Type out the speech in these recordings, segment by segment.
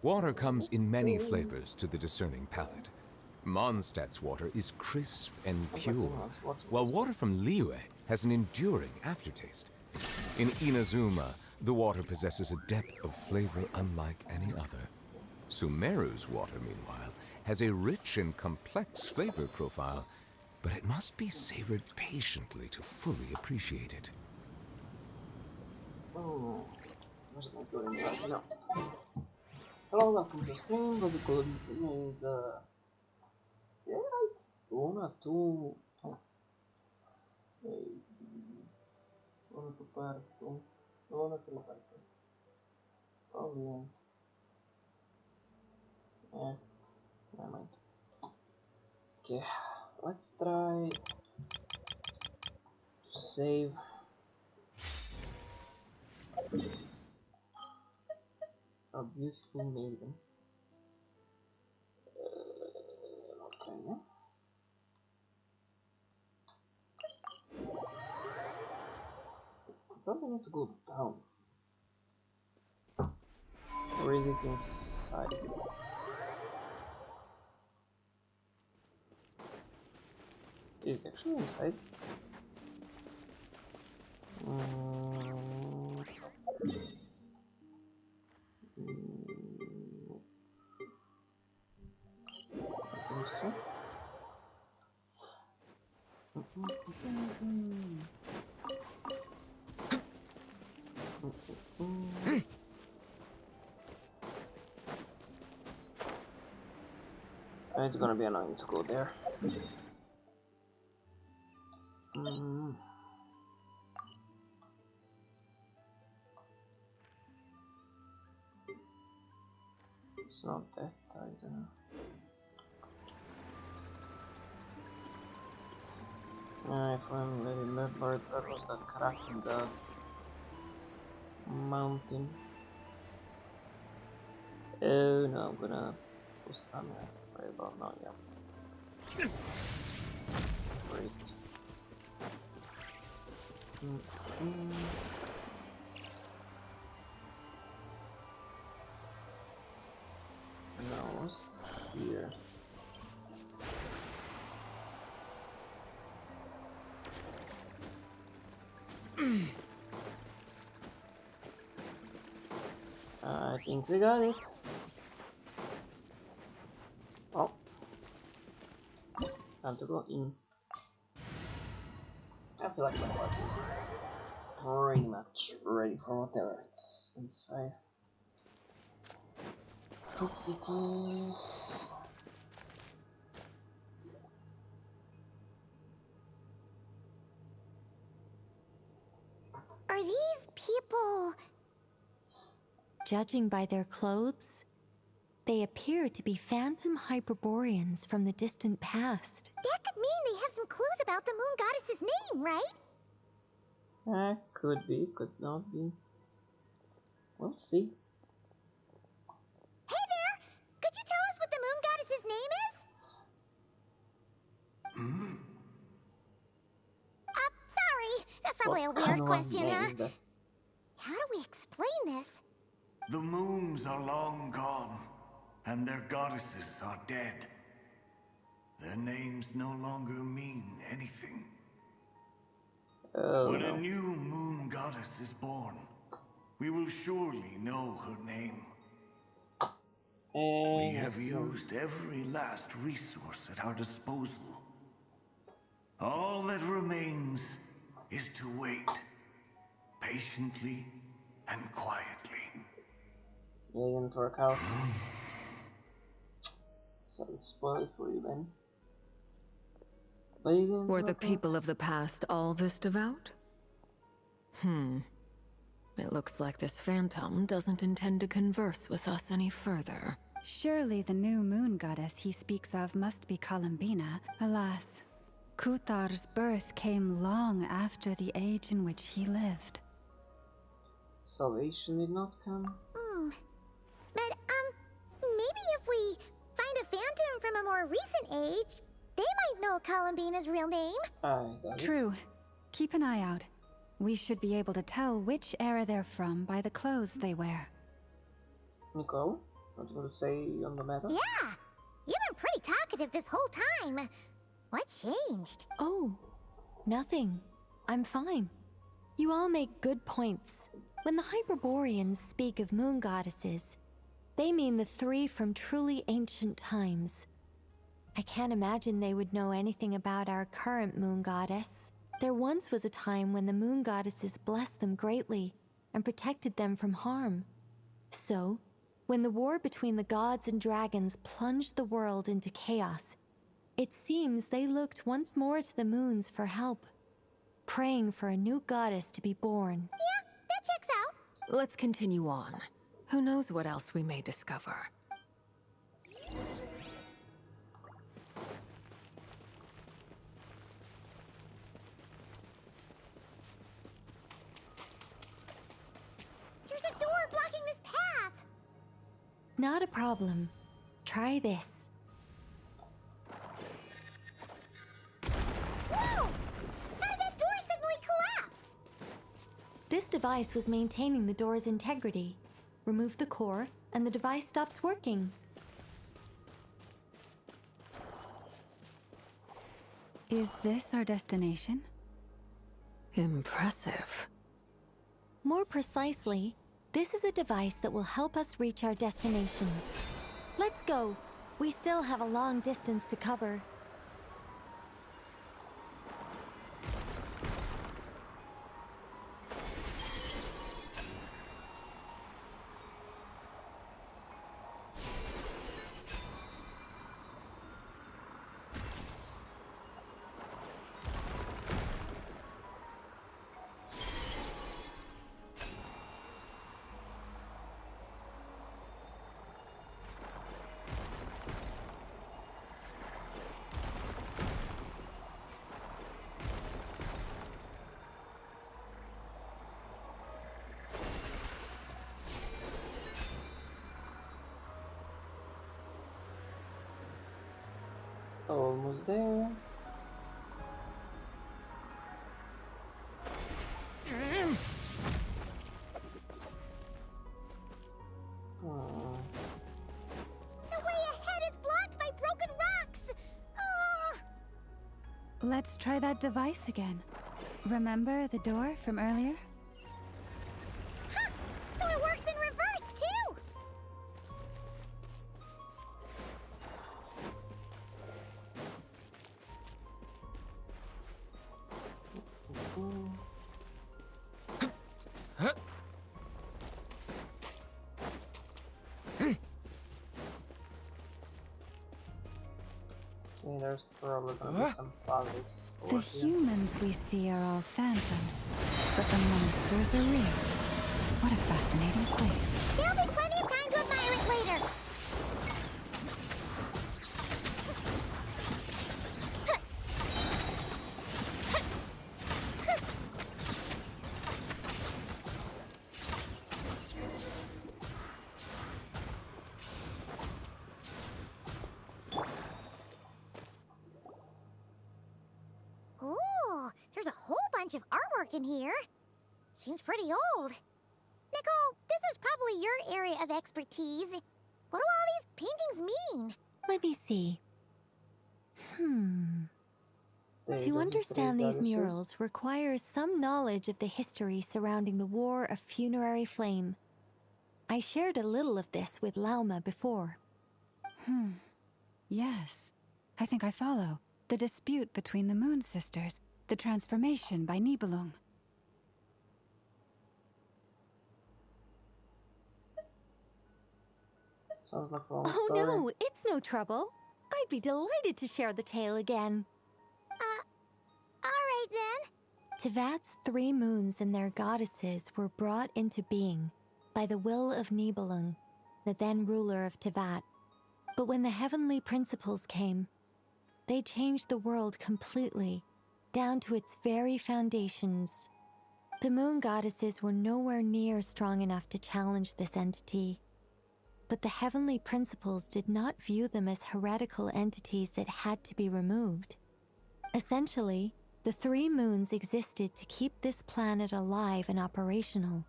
Water comes in many flavors to the discerning palate. Mondstadt's water is crisp and pure, while water from Liyue has an enduring aftertaste. In Inazuma, the water possesses a depth of flavor unlike any other. Sumeru's water, meanwhile, has a rich and complex flavor profile, but it must be savored patiently to fully appreciate it. Oh, wasn't I good in that? No. Hello, welcome to the stream. We'll be continuing the... Yeah, right. 1, 2... Oh. Hey. 1 aperto. 1 aperto. Oh, yeah. Yeah. Never mind. Okay. Let's try... to save... a beautiful maiden. Okay. Probably need to go down. Or is it inside? Is it actually inside? I think so. It's gonna be annoying to go there. It's not that either. If I remember, that was that cracking the mountain. Oh no, I'm gonna go stand there right about now, yeah. Great. Now what's here? I think we got it. Oh. Time to go in. I feel like my heart is pretty much ready for whatever it's inside. Are these people... Judging by their clothes, they appear to be phantom Hyperboreans from the distant past. That could mean they have some clues about the moon goddess's name, right? Could be, could not be. We'll see. Hey there! Could you tell us what the moon goddess's name is? Sorry. That's probably a weird question, huh? How do we explain this? The moons are long gone, and their goddesses are dead. Their names no longer mean anything. When a new moon goddess is born, we will surely know her name. We have used every last resource at our disposal. All that remains is to wait, patiently and quietly. Yeah, it didn't work out. Sorry to spoil it for you, Ben. Were the people of the past all this devout? It looks like this phantom doesn't intend to converse with us any further. Surely the new moon goddess he speaks of must be Columbina. Alas, Kuthar's birth came long after the age in which he lived. Salvation did not come. But, maybe if we find a phantom from a more recent age, they might know Columbina's real name. True. Keep an eye out. We should be able to tell which era they're from by the clothes they wear. Nicole? What you want to say on the matter? Yeah, you've been pretty talkative this whole time. What changed? Oh, nothing. I'm fine. You all make good points. When the Hyperboreans speak of moon goddesses, they mean the three from truly ancient times. I can't imagine they would know anything about our current moon goddess. There once was a time when the moon goddesses blessed them greatly and protected them from harm. So, when the war between the gods and dragons plunged the world into chaos, it seems they looked once more to the moons for help, praying for a new goddess to be born. Yeah, that checks out. Let's continue on. Who knows what else we may discover? There's a door blocking this path. Not a problem. Try this. Whoa! How did that door suddenly collapse? This device was maintaining the door's integrity. Remove the core, and the device stops working. Is this our destination? Impressive. More precisely, this is a device that will help us reach our destination. Let's go. We still have a long distance to cover. Almost there. The way ahead is blocked by broken rocks. Oh. Let's try that device again. Remember the door from earlier? Huh! So it works in reverse, too! Okay, there's probably gonna be some bodies The over here. humans we see are all phantoms, but the monsters are real. What a fascinating place. There'll be plenty of time to admire it later. Ooh, there's a whole bunch of artwork in here. Seems pretty old. Nicole, this is probably your area of expertise. What do all these paintings mean? Let me see. There you To go, the understand three these goddesses. murals requires some knowledge of the history surrounding the War of Funerary Flame. I shared a little of this with Lauma before. Yes, I think I follow. The dispute between the Moon Sisters, the transformation by Nibelung. Oh, Sounds like a long Oh story. no, it's no trouble. I'd be delighted to share the tale again. Alright then. Tevat's 3 moons and their goddesses were brought into being by the will of Nibelung, the then ruler of Tevat. But when the heavenly principles came, they changed the world completely, down to its very foundations. The moon goddesses were nowhere near strong enough to challenge this entity. But the heavenly principles did not view them as heretical entities that had to be removed. Essentially, the 3 moons existed to keep this planet alive and operational.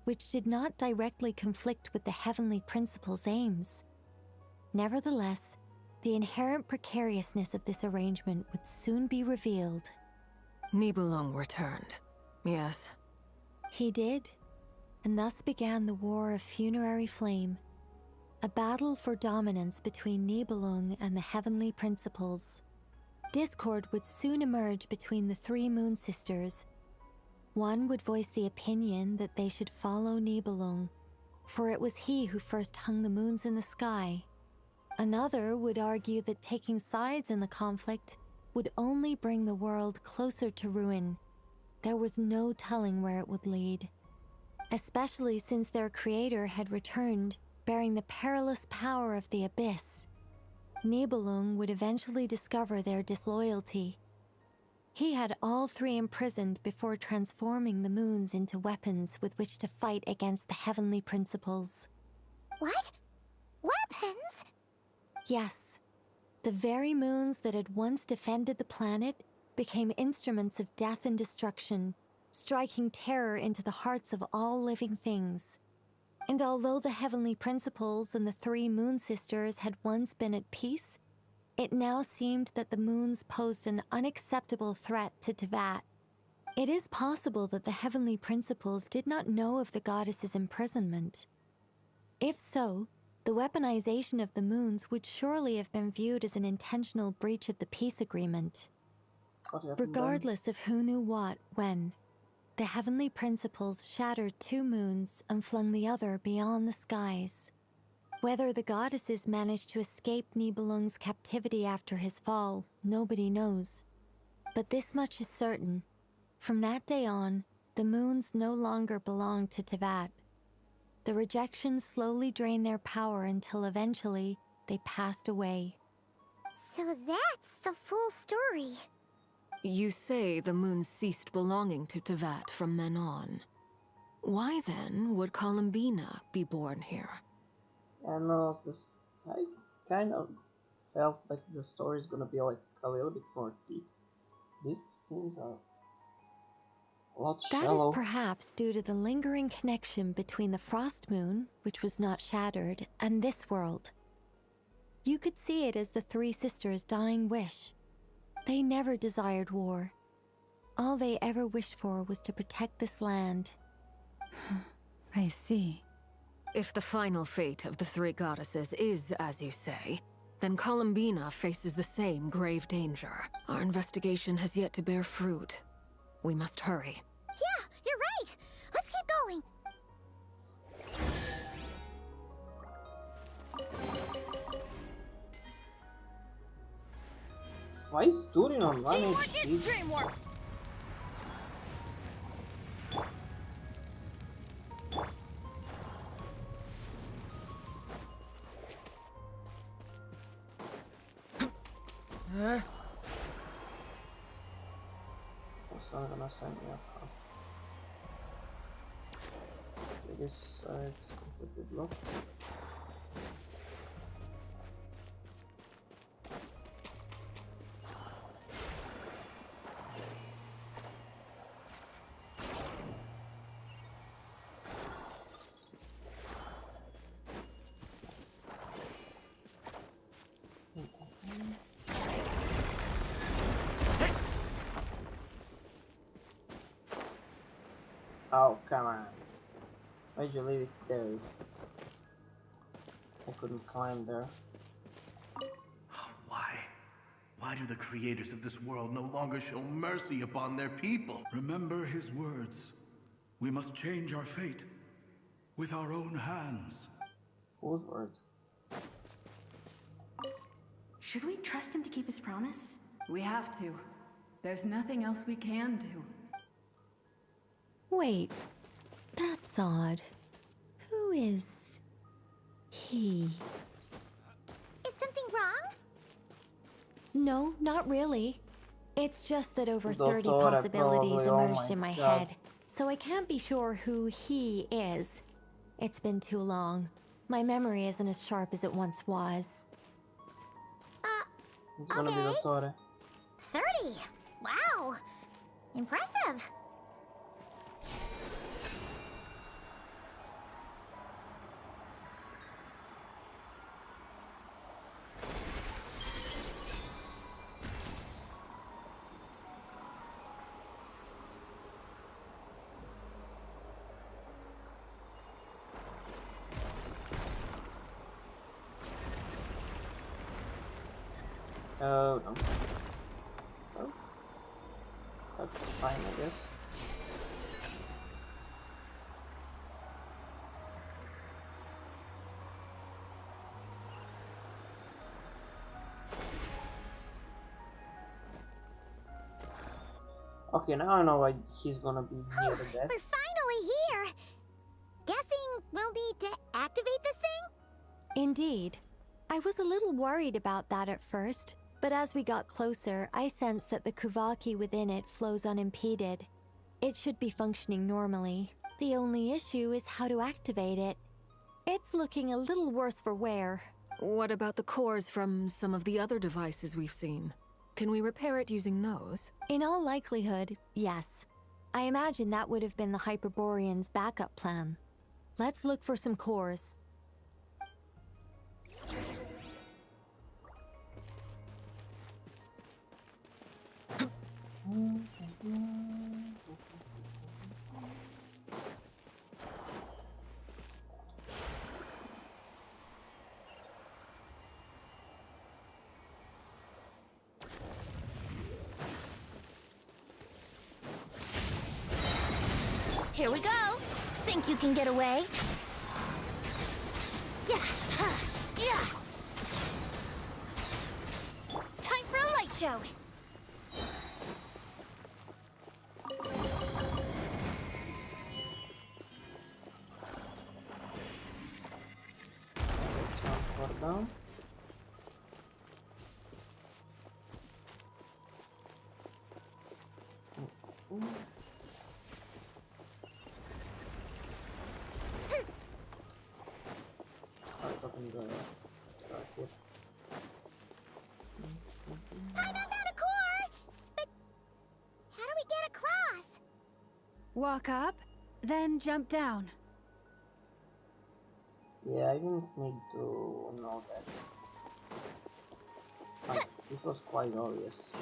which did not directly conflict with the heavenly principle's aims. Nevertheless, the inherent precariousness of this arrangement would soon be revealed. Nibelung returned. Yes. He did, and thus began the War of Funerary Flame, a battle for dominance between Nibelung and the heavenly principles. Discord would soon emerge between the three Moon Sisters. One would voice the opinion that they should follow Nibelung, for it was he who first hung the moons in the sky. Another would argue that taking sides in the conflict would only bring the world closer to ruin. There was no telling where it would lead, especially since their creator had returned, bearing the perilous power of the abyss. Nibelung would eventually discover their disloyalty. He had all three imprisoned before transforming the moons into weapons with which to fight against the heavenly principles. What? Weapons? Yes, the very moons that had once defended the planet became instruments of death and destruction, striking terror into the hearts of all living things. And although the heavenly principles and the three Moon Sisters had once been at peace, it now seemed that the moons posed an unacceptable threat to Teyvat. It is possible that the heavenly principles did not know of the goddess's imprisonment. If so, the weaponization of the moons would surely have been viewed as an intentional breach of the peace agreement. Regardless of who knew what, when, the heavenly principles shattered two moons and flung the other beyond the skies. Whether the goddesses managed to escape Nibelung's captivity after his fall, nobody knows. But this much is certain. From that day on, the moons no longer belonged to Teyvat. The rejection slowly drained their power until eventually they passed away. So that's the full story. You say the moons ceased belonging to Teyvat from then on. Why then would Columbina be born here? And I kind of felt like the story is gonna be like a little bit more deep. This seems a lot shallow. That is perhaps due to the lingering connection between the Frost Moon, which was not shattered, and this world. You could see it as the three sisters' dying wish. They never desired war. All they ever wished for was to protect this land. I see. If the final fate of the three goddesses is as you say, then Columbina faces the same grave danger. Our investigation has yet to bear fruit. We must hurry. Yeah, you're right. Let's keep going. Why is Turin on 1 HP? Dreamwork. It's not gonna send me up. Huh? I guess it's completely blocked. Oh, come on. Why'd you leave it there? I couldn't climb there. Why? Why do the creators of this world no longer show mercy upon their people? Remember his words. We must change our fate with our own hands. Whose words? Should we trust him to keep his promise? We have to. There's nothing else we can do. Wait, that's odd. Who is he? Is something wrong? No, not really. It's just that over Doctor, 30 possibilities probably. Oh emerged my in my God. head, so I can't be sure who he is. It's been too long. My memory isn't as sharp as it once was. It's gonna be Okay. the story. 30. Wow. Impressive. Oh no. Oh. That's fine, I guess. Okay, now I know why he's gonna be near the death. We're finally here! Guessing we'll need to activate this thing? Indeed. I was a little worried about that at first, but as we got closer, I sensed that the Kuvaki within it flows unimpeded. It should be functioning normally. The only issue is how to activate it. It's looking a little worse for wear. What about the cores from some of the other devices we've seen? Can we repair it using those? In all likelihood, yes. I imagine that would have been the Hyperborean's backup plan. Let's look for some cores. Here we go! Think you can get away? Yeah! Ha! Yeah! Time for a light show! That's one for down. I found a core! But how do we get across? Walk up, then jump down. Yeah, I didn't need to know that. It was quite obvious.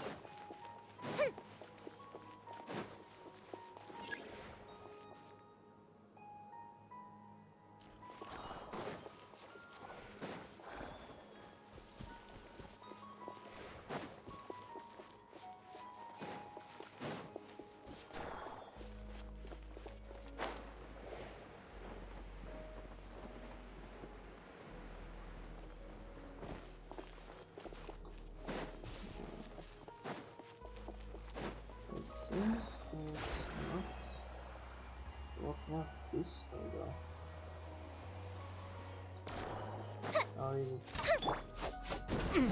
Seems it's not working out this way though. Or is it? No.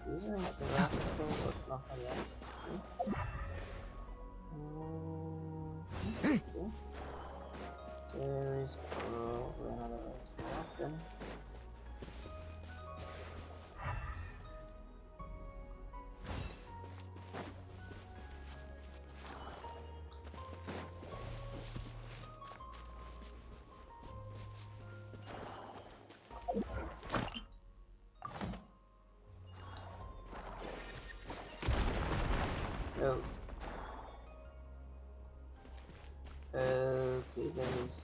These are interactable but not reactive. Okay. There is probably another way to block them. Oh. Okay, there is.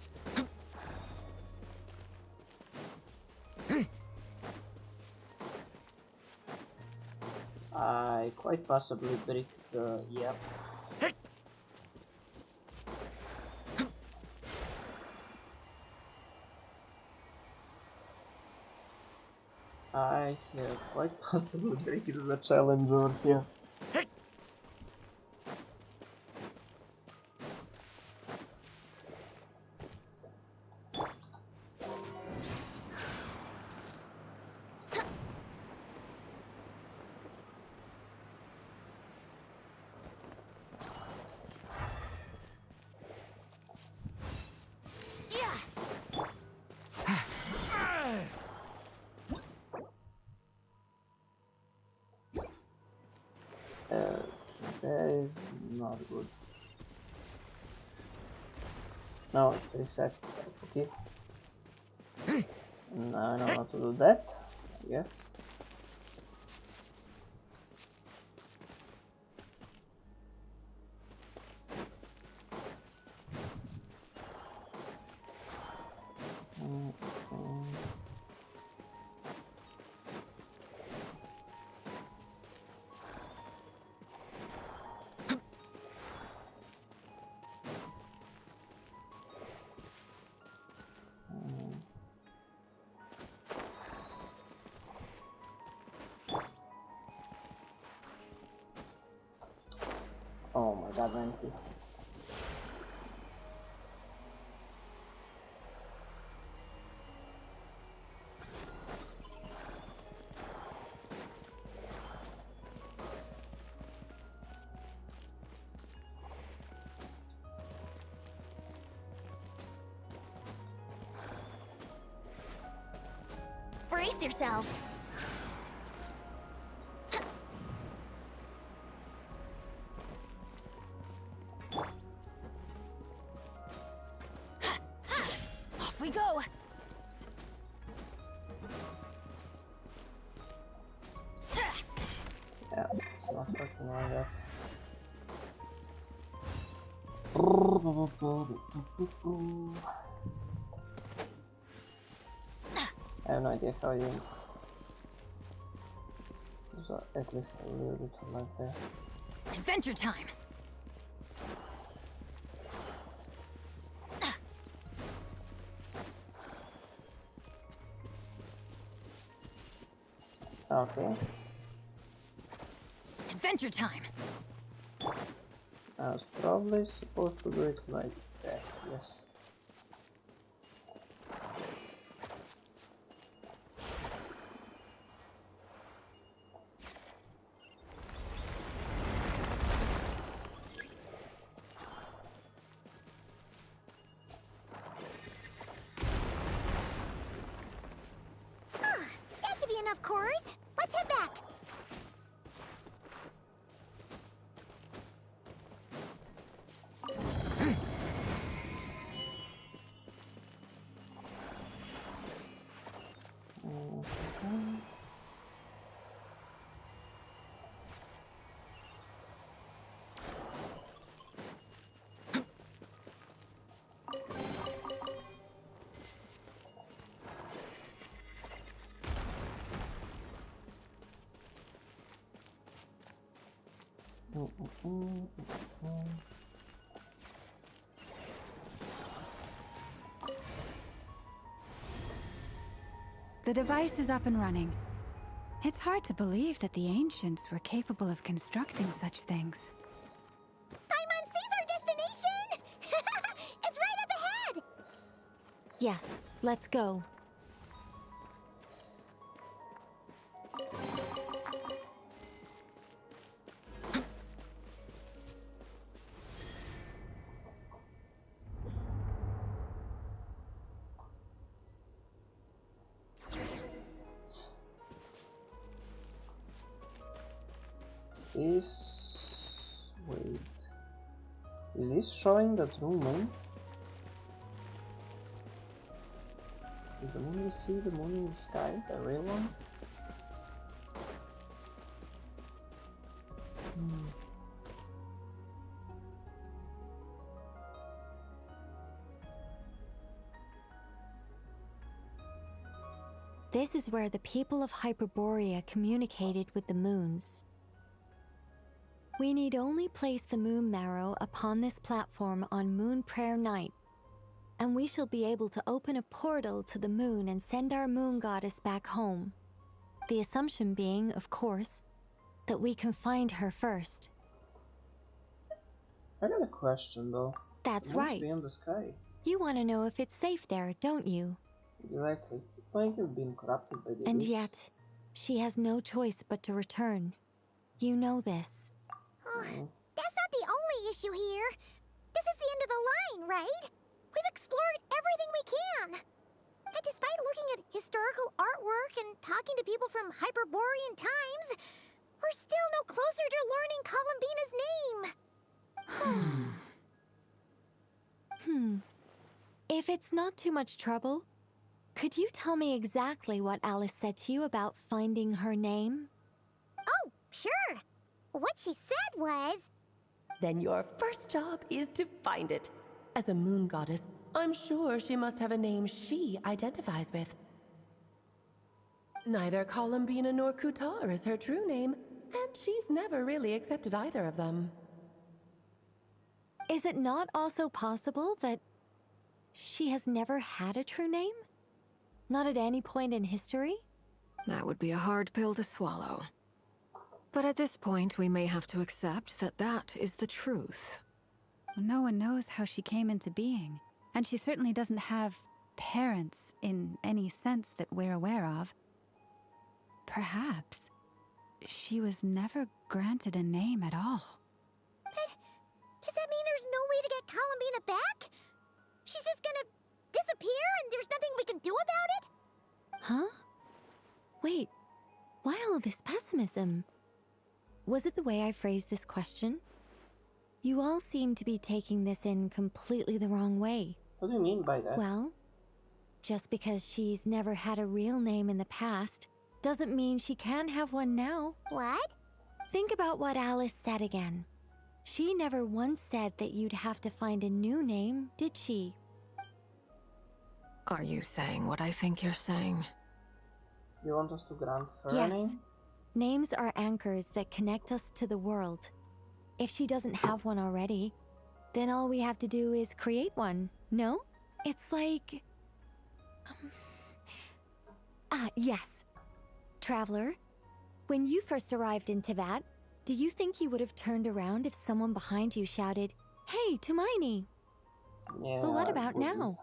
I quite possibly bricked the. Yep. I quite possibly bricked the challenger here. That is not good. No, it reset itself, okay. Now I know how to do that, I guess. Daventi. Brace yourselves. Off we go. Yeah, it's not working like that. I have no idea how you... There's at least a little bit of light there. Adventure time. Okay, Adventure time. I was probably supposed to do it like that, yes. That should be enough cores. Let's head back. The device is up and running. It's hard to believe that the ancients were capable of constructing such things. Paimon sees our destination! It's right up ahead! Yes, let's go. Wait. Is this showing the true moon? Is the moon we see the moon in the sky, the real one? This is where the people of Hyperborea communicated with the moons. We need only place the moon marrow upon this platform on Moon Prayer Night, and we shall be able to open a portal to the moon and send our moon goddess back home. The assumption being, of course, that we can find her first. I got a question though. That's The moon's right. beyond the sky. You want to know if it's safe there, don't you? Exactly. Like you've been corrupted by the And beast. yet, she has no choice but to return. You know this. That's not the only issue here. This is the end of the line, right? We've explored everything we can. And despite looking at historical artwork and talking to people from Hyperborean times, we're still no closer to learning Columbina's name. If it's not too much trouble, could you tell me exactly what Alice said to you about finding her name? Oh, sure. What she said was... Then your first job is to find it. As a moon goddess, I'm sure she must have a name she identifies with. Neither Columbina nor Kutar is her true name, and she's never really accepted either of them. Is it not also possible that she has never had a true name? Not at any point in history? That would be a hard pill to swallow. But at this point, we may have to accept that that is the truth. No one knows how she came into being, and she certainly doesn't have parents in any sense that we're aware of. Perhaps she was never granted a name at all. But does that mean there's no way to get Columbina back? She's just gonna disappear and there's nothing we can do about it? Huh? Wait, why all this pessimism? Was it the way I phrased this question? You all seem to be taking this in completely the wrong way. What do you mean by that? Well, just because she's never had a real name in the past doesn't mean she can't have one now. What? Think about what Alice said again. She never once said that you'd have to find a new name, did she? Are you saying what I think you're saying? You want us to grant her a Yes. name? Names are anchors that connect us to the world. If she doesn't have one already, then all we have to do is create one, no? It's like... yes. Traveler, when you first arrived in Teyvat, do you think you would have turned around if someone behind you shouted, "Hey, Tumaini"? Yeah. But what I about wouldn't. now?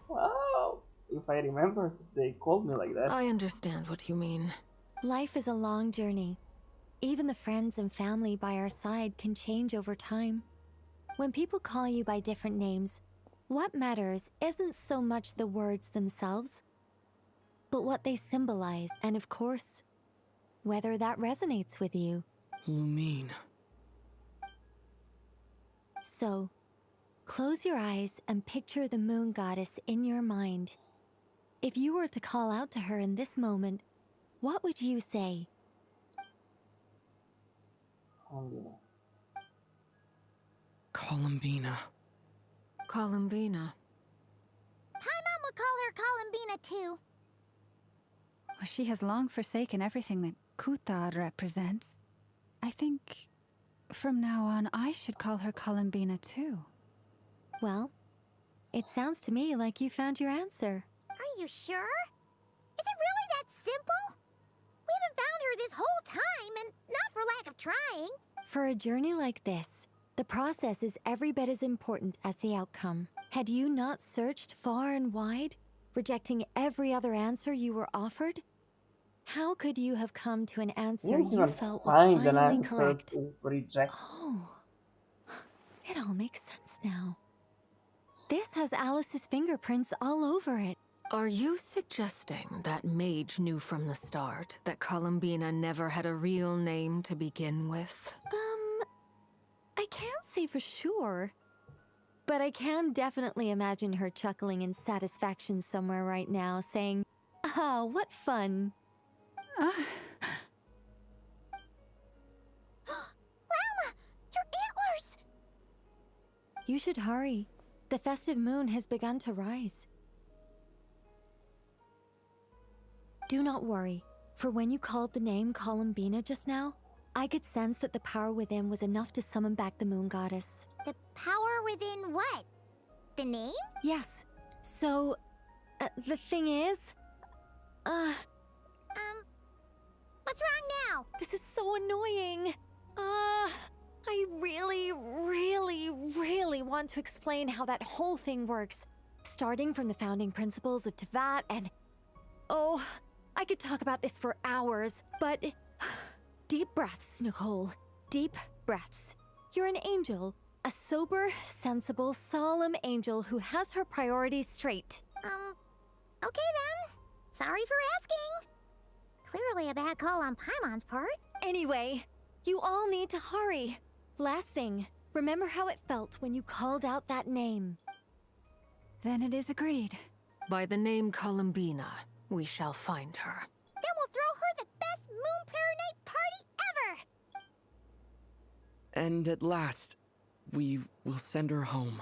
Well, if I remember, they called me like that. I understand what you mean. Life is a long journey. Even the friends and family by our side can change over time. When people call you by different names, what matters isn't so much the words themselves, but what they symbolize, and of course, whether that resonates with you. Lumine. So, close your eyes and picture the moon goddess in your mind. If you were to call out to her in this moment, what would you say? Columbina. Columbina. Paimon would call her Columbina too. Well, she has long forsaken everything that Kutar represents. I think from now on I should call her Columbina too. Well, it sounds to me like you found your answer. Are you sure? Is it really that simple? We haven't found her this whole time, and not for lack of trying. For a journey like this, the process is every bit as important as the outcome. Had you not searched far and wide, rejecting every other answer you were offered, how could you have come to an answer You didn't you even felt was find an finally answer correct? to reject. Oh, it all makes sense now. This has Alice's fingerprints all over it. Are you suggesting that Mage knew from the start that Columbina never had a real name to begin with? I can't say for sure, but I can definitely imagine her chuckling in satisfaction somewhere right now, saying, "Ah, what fun." Llama! Your antlers! You should hurry. The festive moon has begun to rise. Do not worry, for when you called the name Columbina just now, I could sense that the power within was enough to summon back the moon goddess. The power within what? The name? Yes, so, the thing is, What's wrong now? this is so annoying. I really want to explain how that whole thing works. Starting from the founding principles of Teyvat and... Oh, I could talk about this for hours, but... Deep breaths, Nicole. Deep breaths. You're an angel. A sober, sensible, solemn angel who has her priorities straight. Okay then. Sorry for asking. Clearly a bad call on Paimon's part. Anyway, you all need to hurry. Last thing, remember how it felt when you called out that name. Then it is agreed. By the name Columbina, we shall find her. Then we'll throw her the best Moon Paranite party ever! And at last, we will send her home.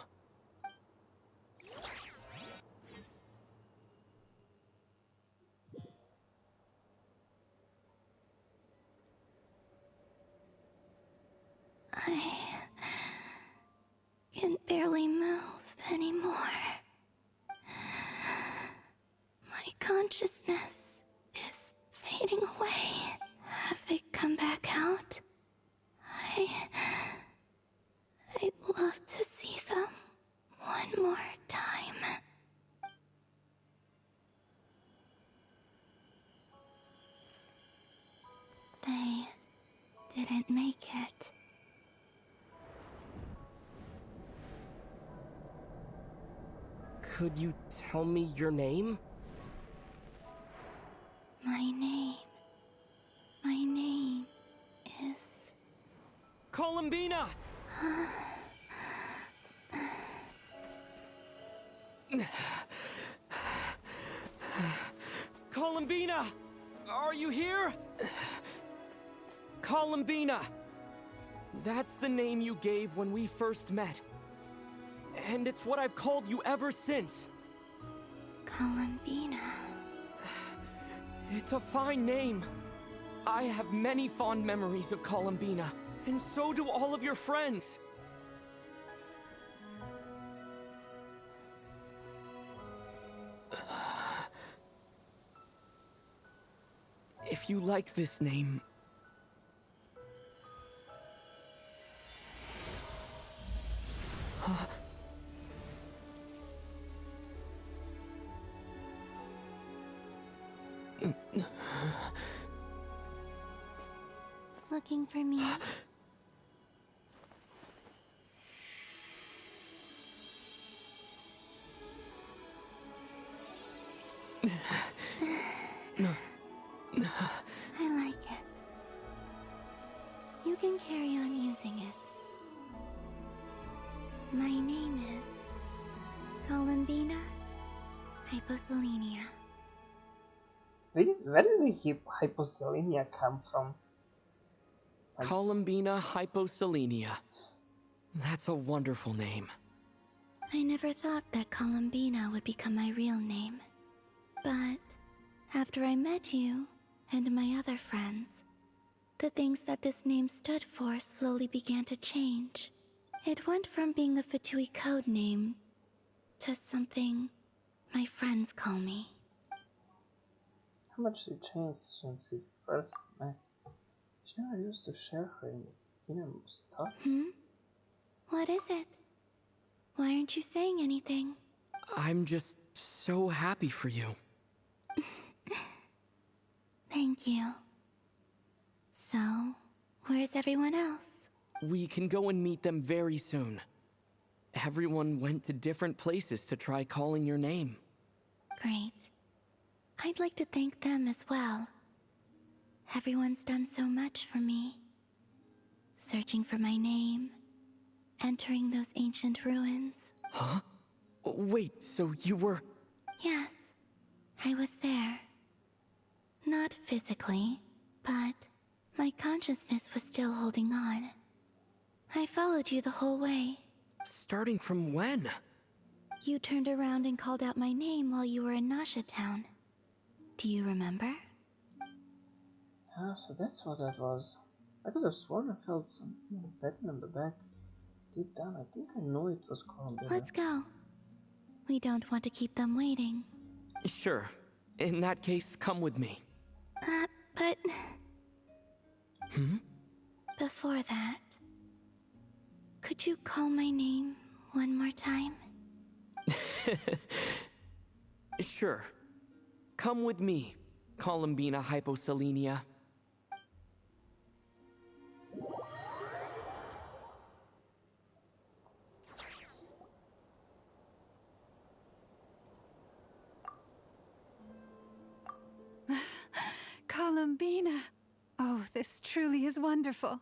I can barely move anymore. My consciousness is fading away. Have they come didn't make it. Could you tell me your name? My name is... Columbina! Columbina! Are you here? Columbina! That's the name you gave when we first met. And it's what I've called you ever since. Columbina. It's a fine name. I have many fond memories of Columbina, and so do all of your friends. If you like this name... Looking for me? I like it. You can carry on using it. My name is Columbina Hyposelenia. Where did the hyposelenia come from? Columbina Hyposelenia. That's a wonderful name. I never thought that Columbina would become my real name. But after I met you and my other friends, the things that this name stood for slowly began to change. It went from being a Fatui code name to something my friends call me. How much did it change since it first met? She never used to share her innermost thoughts. What is it? Why aren't you saying anything? I'm just so happy for you. Thank you. So, where's everyone else? We can go and meet them very soon. Everyone went to different places to try calling your name. Great. I'd like to thank them as well. Everyone's done so much for me. Searching for my name, entering those ancient ruins. Huh? Wait, so you were... Yes, I was there. Not physically, but my consciousness was still holding on. I followed you the whole way. Starting from when? You turned around and called out my name while you were in Nasha Town. Do you remember? Ah, so that's what that was. I could have sworn I felt something patting on the back. Deep down, I think I know it was Columbina. Let's go. We don't want to keep them waiting. Sure. In that case, come with me. But... Before that... Could you call my name one more time? Sure. Come with me, Columbina Hyposelenia. Columbina! Oh, this truly is wonderful.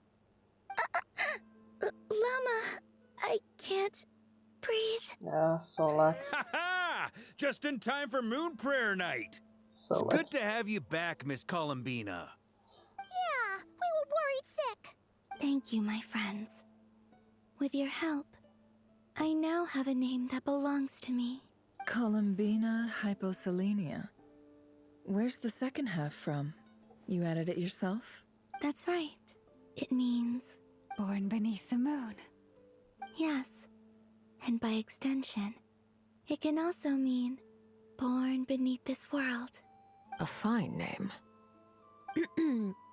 Llama, I can't breathe. Yeah, so lucky. Ha-ha! Just in time for Moon Prayer Night. So It's lucky. good to have you back, Miss Columbina. Yeah, we were worried sick. Thank you, my friends. With your help, I now have a name that belongs to me. Columbina Hyposelenia. Where's the second half from? You added it yourself? That's right. It means... Born beneath the moon. Yes. And by extension, it can also mean born beneath this world. A fine name.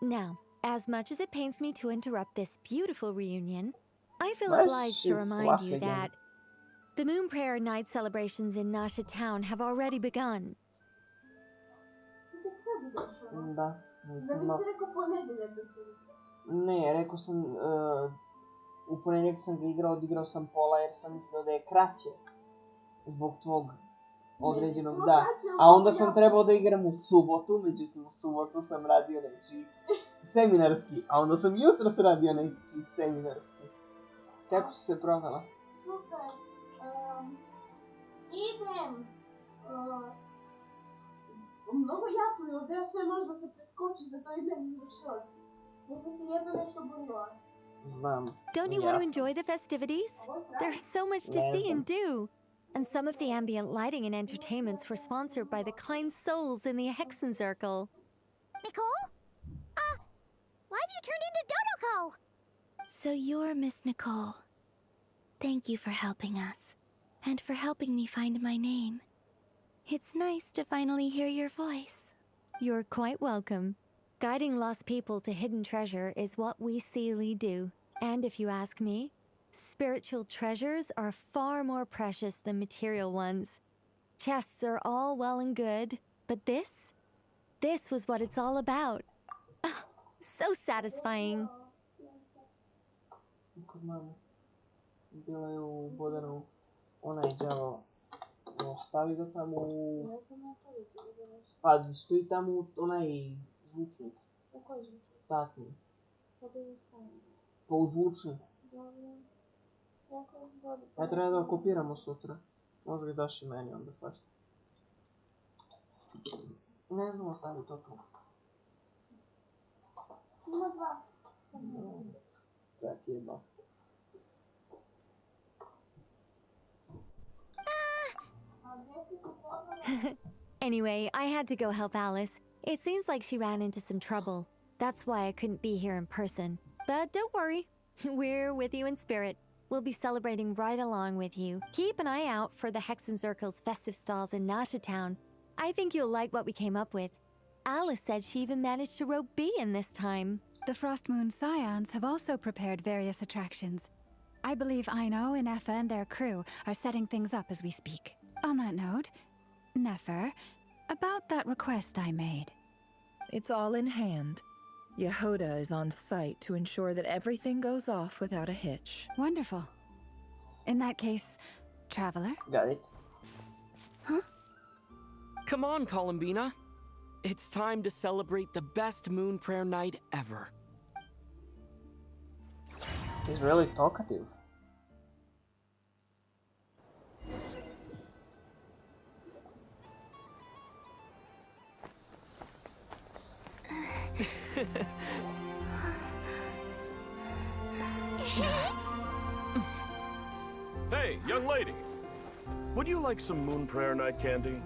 Now, as much as it pains me to interrupt this beautiful reunion, I feel Why is obliged she to remind you laughing? that the Moon Prayer Night celebrations in Nasha Town have already begun. Да, не снимал. Ne, rekao sam, u ponedjeljak sam ga igrao, odigrao sam pola jer sam mislio da je kraće. Zbog tvog određenog, da. A onda sam trebao da igram u subotu, međutim u subotu sam radio nečiji seminarski, a onda sam jutros radio nečiji seminarski. Kako si se provela? Super. Idem. Mnogo jako je, ovdje sve može da se preskoči, zato idem izvršila. Nisam se jedno nešto borila. Znam. Don't you want to enjoy the festivities? There's so much to see and do. And some of the ambient lighting and entertainments were sponsored by the kind souls in the Hexenzirkel. Nicole? Why have you turned into Dodoko? So you're Miss Nicole. Thank you for helping us, and for helping me find my name. It's nice to finally hear your voice. You're quite welcome. Guiding lost people to hidden treasure is what we Seelie do. And if you ask me, spiritual treasures are far more precious than material ones. Chests are all well and good, but this was what it's all about. Ah, so satisfying. Kod mame. Bila je u Bodanu onaj đavo. Stavi ga tamo u... Pa stoji tamo onaj zvučnik. U koji zvučnik? Tatni. Pa da je stavim. Pa u zvučnik. Dobro. Ja treba da kopiramo sutra. Možda ga daš i meni onda fast. Ne znam ostavi to tu. Ima dva. Da ti je ba. Anyway, I had to go help Alice. It seems like she ran into some trouble. That's why I couldn't be here in person. But don't worry, we're with you in spirit. We'll be celebrating right along with you. Keep an eye out for the Hexenzirkel's festive stalls in Nasha Town. I think you'll like what we came up with. Alice said she even managed to rope B in this time. The Frost Moon Scions have also prepared various attractions. I believe Aino, Nefer, and their crew are setting things up as we speak. On that note, Nefer, about that request I made. It's all in hand. Yehoda is on site to ensure that everything goes off without a hitch. Wonderful. In that case, Traveler? Got it. Huh? Come on, Columbina. It's time to celebrate the best moon prayer night ever. He's really talkative. Hey, young lady. Would you like some moon prayer night candy?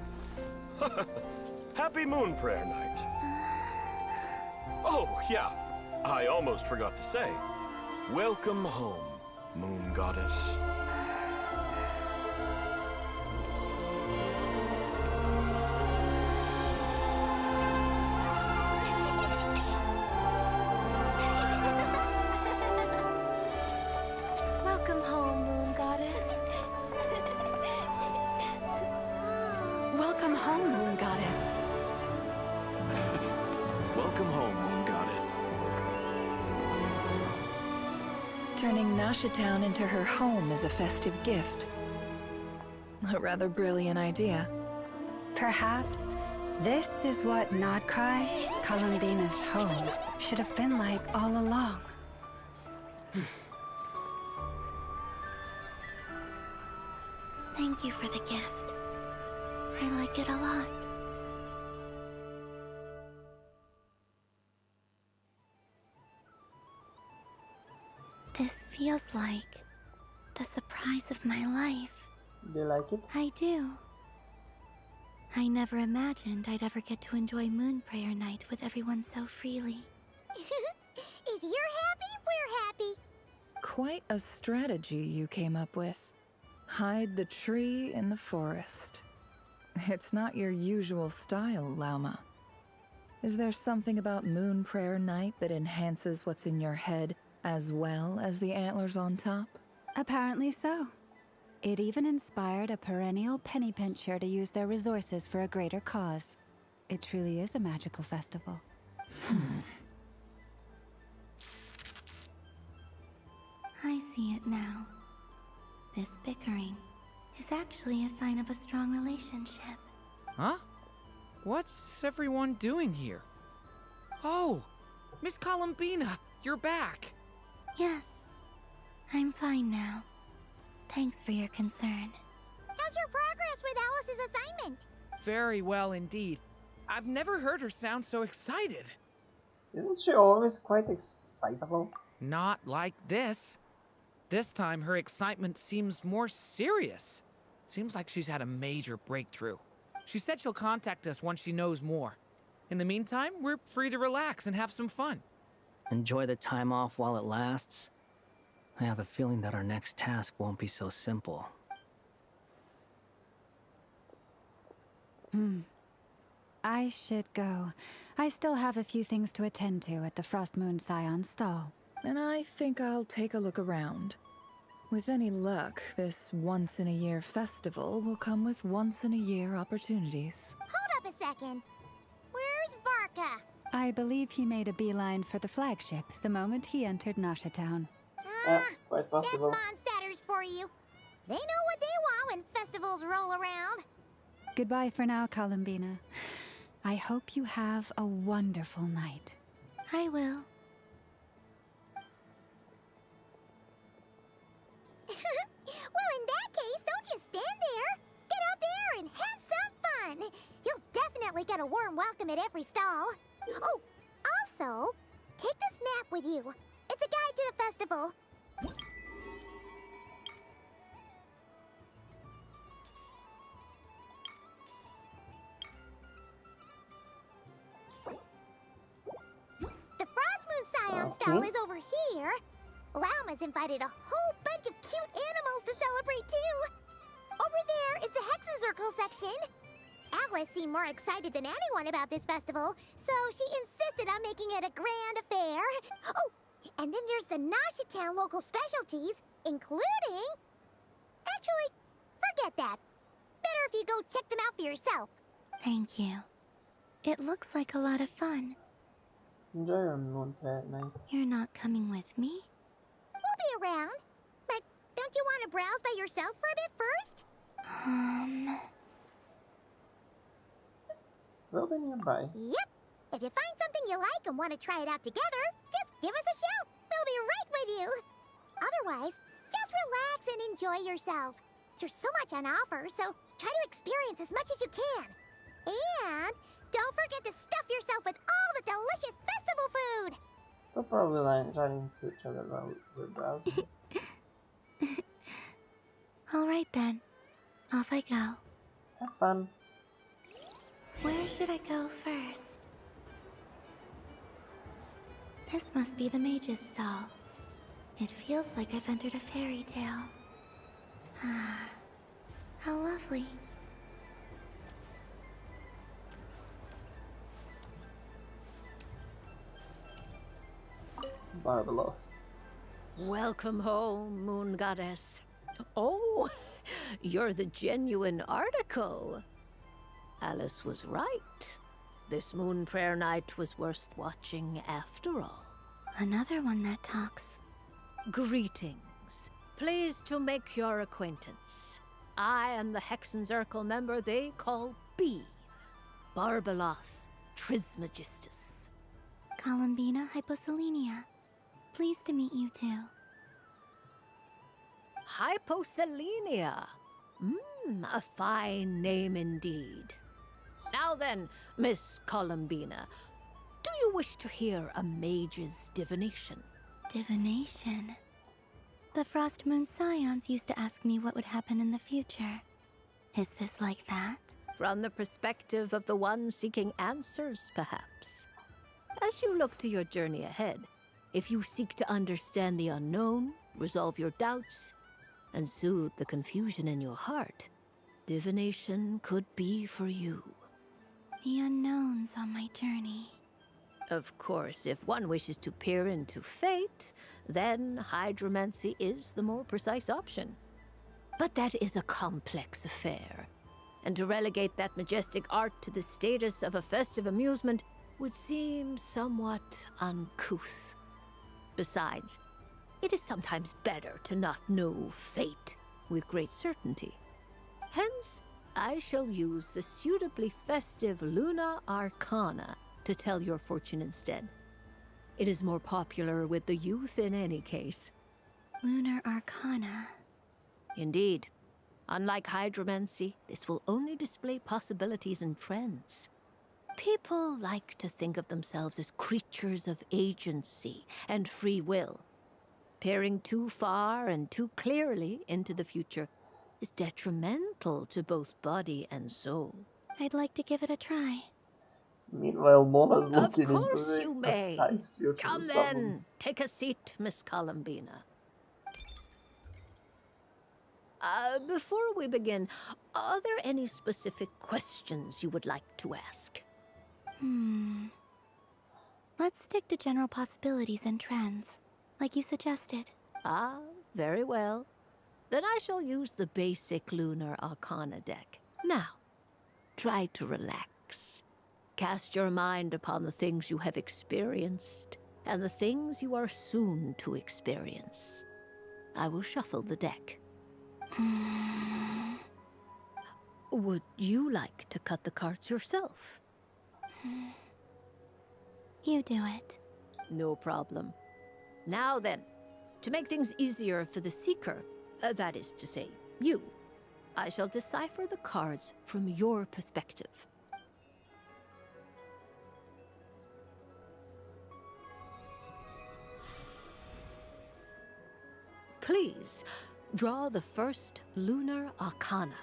Happy moon prayer night. Oh, yeah. I almost forgot to say. Welcome home, moon goddess. Welcome home, Moon Goddess. Welcome home, Moon Goddess. Welcome home, moon goddess. Turning Nasha Town into her home is a festive gift. A rather brilliant idea. Perhaps this is what Nodcry, Columbina's home, should have been like all along. Thank you for the gift. I like it a lot. This feels like the surprise of my life. Do you like it? I do. I never imagined I'd ever get to enjoy Moon Prayer Night with everyone so freely. If you're happy, we're happy. Quite a strategy you came up with. Hide the tree in the forest. It's not your usual style, Lauma. Is there something about Moon Prayer Night that enhances what's in your head as well as the antlers on top? Apparently so. It even inspired a perennial penny pincher to use their resources for a greater cause. It truly is a magical festival. see it now. This bickering is actually a sign of a strong relationship. Huh? What's everyone doing here? Oh, Miss Columbina, you're back. Yes, I'm fine now. Thanks for your concern. How's your progress with Alice's assignment? Very well indeed. I've never heard her sound so excited. Isn't she always quite excitable? Not like this. This time her excitement seems more serious. Seems like she's had a major breakthrough. She said she'll contact us once she knows more. In the meantime, we're free to relax and have some fun. Enjoy the time off while it lasts. I have a feeling that our next task won't be so simple. I should go. I still have a few things to attend to at the Frost Moon Scion's stall. And I think I'll take a look around. With any luck, this once-in-a-year festival will come with once-in-a-year opportunities. Hold up a second. Where's Varka? I believe he made a beeline for the flagship the moment he entered Nasha Town. Quite possible. That's Mondstadters for you. They know what they want when festivals roll around. Goodbye for now, Columbina. I hope you have a wonderful night. I will. Well, in that case, don't just stand there. Get out there and have some fun. You'll definitely get a warm welcome at every stall. Oh, also, take this map with you. It's a guide to the festival. The Frost Moon Scion stall is over here. Lauma's invited a whole bunch of cute animals to celebrate too. Over there is the Hexencircle section. Alice seemed more excited than anyone about this festival, so she insisted on making it a grand affair. Oh, and then there's the Nasha Town local specialties, including... Actually, forget that. Better if you go check them out for yourself. Thank you. It looks like a lot of fun. Enjoy your moon prayer night. You're not coming with me? We'll be around. But don't you want to browse by yourself for a bit first? We'll be nearby. Yep. If you find something you like and want to try it out together, just give us a shout. We'll be right with you. Otherwise, just relax and enjoy yourself. There's so much on offer, so try to experience as much as you can. And don't forget to stuff yourself with all the delicious festival food. We'll probably run into each other while we're browsing. Alright then. Off I go. Have fun. Where should I go first? This must be the mage's stall. It feels like I've entered a fairy tale. Ah, how lovely. Marvelous. Welcome home, Moon Goddess. Oh, you're the genuine article. Alice was right. This moon prayer night was worth watching after all. Another one that talks. Greetings. Pleased to make your acquaintance. I am the Hexencircle member they call B. Barbeloth Trismegistus. Columbina Hyposelenia. Pleased to meet you too. Hyposelenia. A fine name indeed. Now then, Miss Columbina, do you wish to hear a mage's divination? Divination? The Frost Moon Scions used to ask me what would happen in the future. Is this like that? From the perspective of the one seeking answers, perhaps. As you look to your journey ahead, if you seek to understand the unknown, resolve your doubts, and soothe the confusion in your heart, divination could be for you. The unknowns on my journey. Of course, if one wishes to peer into fate, then hydromancy is the more precise option. But that is a complex affair, and to relegate that majestic art to the status of a festive amusement would seem somewhat uncouth. Besides, it is sometimes better to not know fate with great certainty. Hence, I shall use the suitably festive Luna Arcana to tell your fortune instead. It is more popular with the youth in any case. Lunar Arcana. Indeed. Unlike hydromancy, this will only display possibilities and trends. People like to think of themselves as creatures of agency and free will. Peering too far and too clearly into the future is detrimental to both body and soul. I'd like to give it a try. Meanwhile, Mona's Of looking into course the you may. precise future Come of someone. then, take a seat, Miss Columbina. Before we begin, are there any specific questions you would like to ask? Let's stick to general possibilities and trends, like you suggested. Ah, very well. Then I shall use the basic Lunar Arcana deck. Now, try to relax. Cast your mind upon the things you have experienced and the things you are soon to experience. I will shuffle the deck. Would you like to cut the cards yourself? You do it. No problem. Now then, to make things easier for the seeker, that is to say, you, I shall decipher the cards from your perspective. Please, draw the first Lunar Arcana.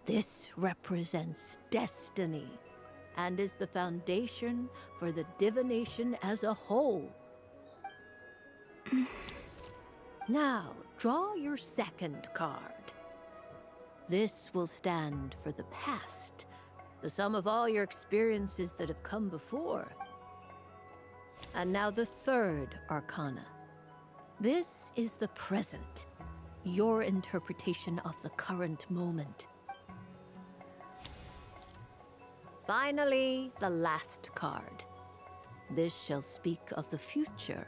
This represents destiny and is the foundation for the divination as a whole. Now, draw your second card. This will stand for the past, the sum of all your experiences that have come before. And now the third Arcana. This is the present, your interpretation of the current moment. Finally, the last card. This shall speak of the future,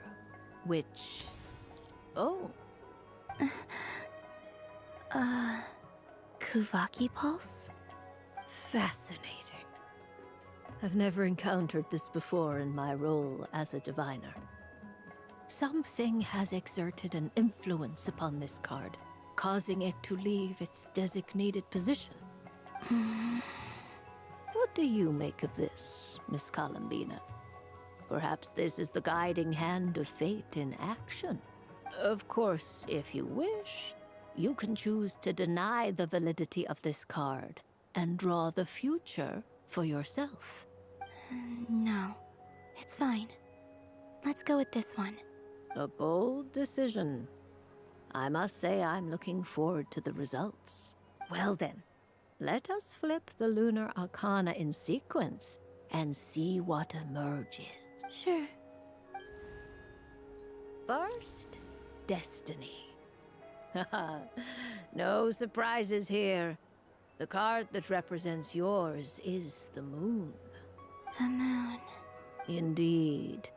which... Oh. Kuvaki Pulse? Fascinating. I've never encountered this before in my role as a diviner. Something has exerted an influence upon this card, causing it to leave its designated position. What do you make of this, Miss Columbina? Perhaps this is the guiding hand of fate in action. Of course, if you wish, you can choose to deny the validity of this card and draw the future for yourself. No, it's fine. Let's go with this one. A bold decision. I must say I'm looking forward to the results. Well then, let us flip the Lunar Arcana in sequence and see what emerges. Sure. First, Destiny. No surprises here. The card that represents yours is the moon. The moon. Indeed.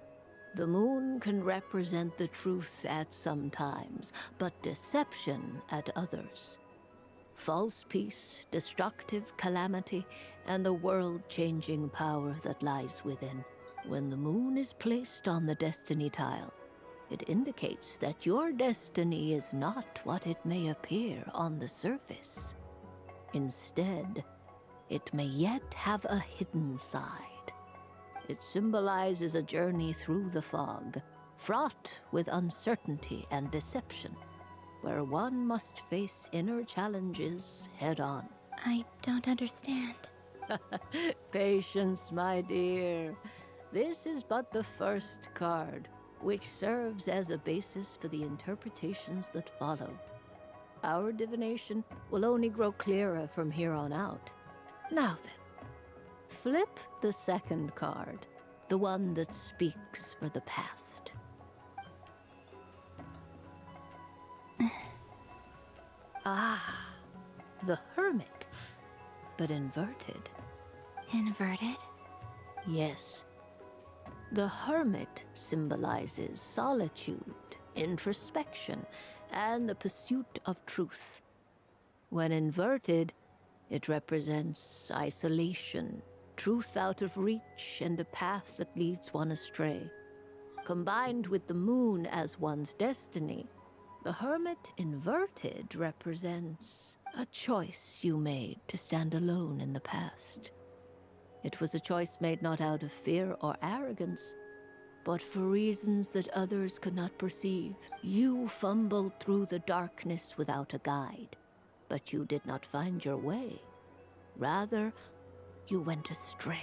The moon can represent the truth at some times, but deception at others. False peace, destructive calamity, and the world-changing power that lies within. When the moon is placed on the destiny tile, it indicates that your destiny is not what it may appear on the surface. Instead, it may yet have a hidden side. It symbolizes a journey through the fog, fraught with uncertainty and deception, where one must face inner challenges head-on. I don't understand. Patience, my dear. This is but the first card, which serves as a basis for the interpretations that follow. Our divination will only grow clearer from here on out. Now then, flip the second card, the one that speaks for the past. The Hermit, but inverted. Inverted? Yes. The hermit symbolizes solitude, introspection, and the pursuit of truth. When inverted, it represents isolation, truth out of reach, and a path that leads one astray. Combined with the moon as one's destiny, the hermit inverted represents a choice you made to stand alone in the past. It was a choice made not out of fear or arrogance, but for reasons that others could not perceive. You fumbled through the darkness without a guide, but you did not find your way. Rather, you went astray.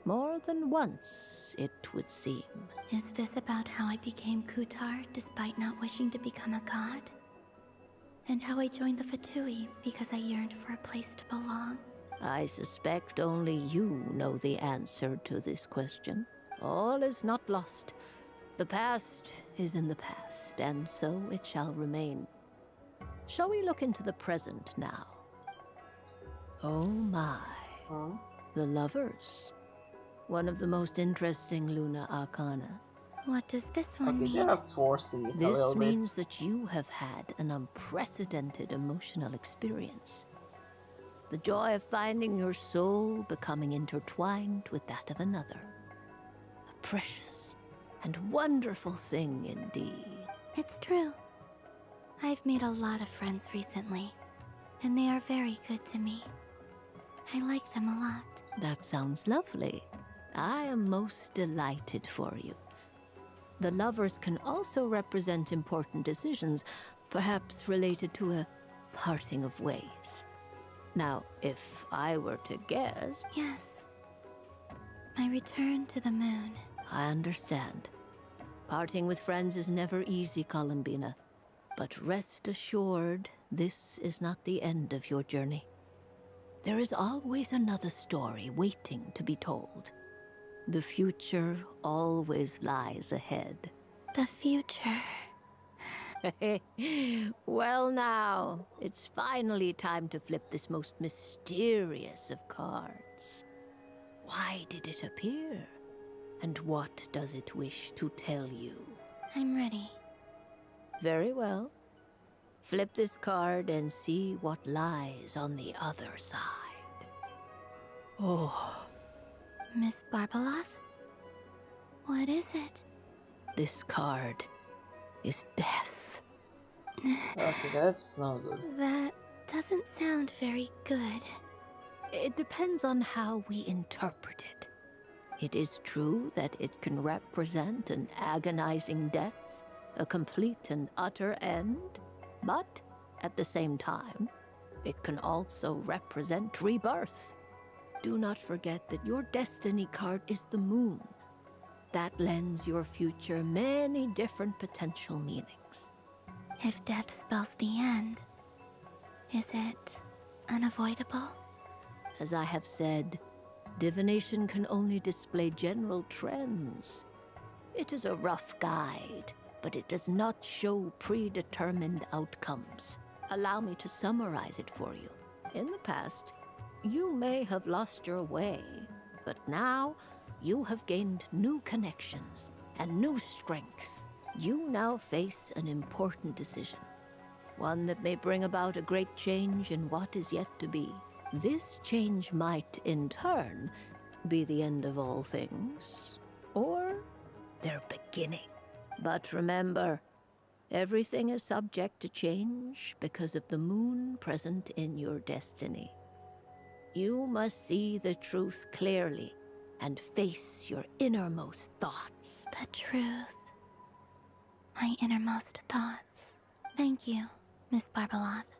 More than once, it would seem. Is this about how I became Kutar despite not wishing to become a god? And how I joined the Fatui because I yearned for a place to belong? I suspect only you know the answer to this question. All is not lost. The past is in the past, and so it shall remain. Shall we look into the present now? Oh my. The lovers. One of the most interesting Luna Arcana. What does this one mean? They're forcing it a This little bit. means that you have had an unprecedented emotional experience. The joy of finding your soul becoming intertwined with that of another. A precious and wonderful thing indeed. It's true. I've made a lot of friends recently, and they are very good to me. I like them a lot. That sounds lovely. I am most delighted for you. The lovers can also represent important decisions, perhaps related to a parting of ways. Now, if I were to guess... Yes. My return to the moon. I understand. Parting with friends is never easy, Columbina. But rest assured, this is not the end of your journey. There is always another story waiting to be told. The future always lies ahead. The future. Well now, it's finally time to flip this most mysterious of cards. Why did it appear? And what does it wish to tell you? I'm ready. Very well. Flip this card and see what lies on the other side. Oh. Miss Barbaloth? What is it? This card is death. Okay, that's not good. That doesn't sound very good. It depends on how we interpret it. It is true that it can represent an agonizing death, a complete and utter end, but at the same time, it can also represent rebirth. Do not forget that your destiny card is the moon. That lends your future many different potential meanings. If death spells the end, is it unavoidable? As I have said, divination can only display general trends. It is a rough guide, but it does not show predetermined outcomes. Allow me to summarize it for you. In the past, you may have lost your way, but now you have gained new connections and new strength. You now face an important decision, one that may bring about a great change in what is yet to be. This change might, in turn, be the end of all things, or their beginning. But remember, everything is subject to change because of the moon present in your destiny. You must see the truth clearly and face your innermost thoughts. The truth. My innermost thoughts. Thank you, Miss Barbaloth.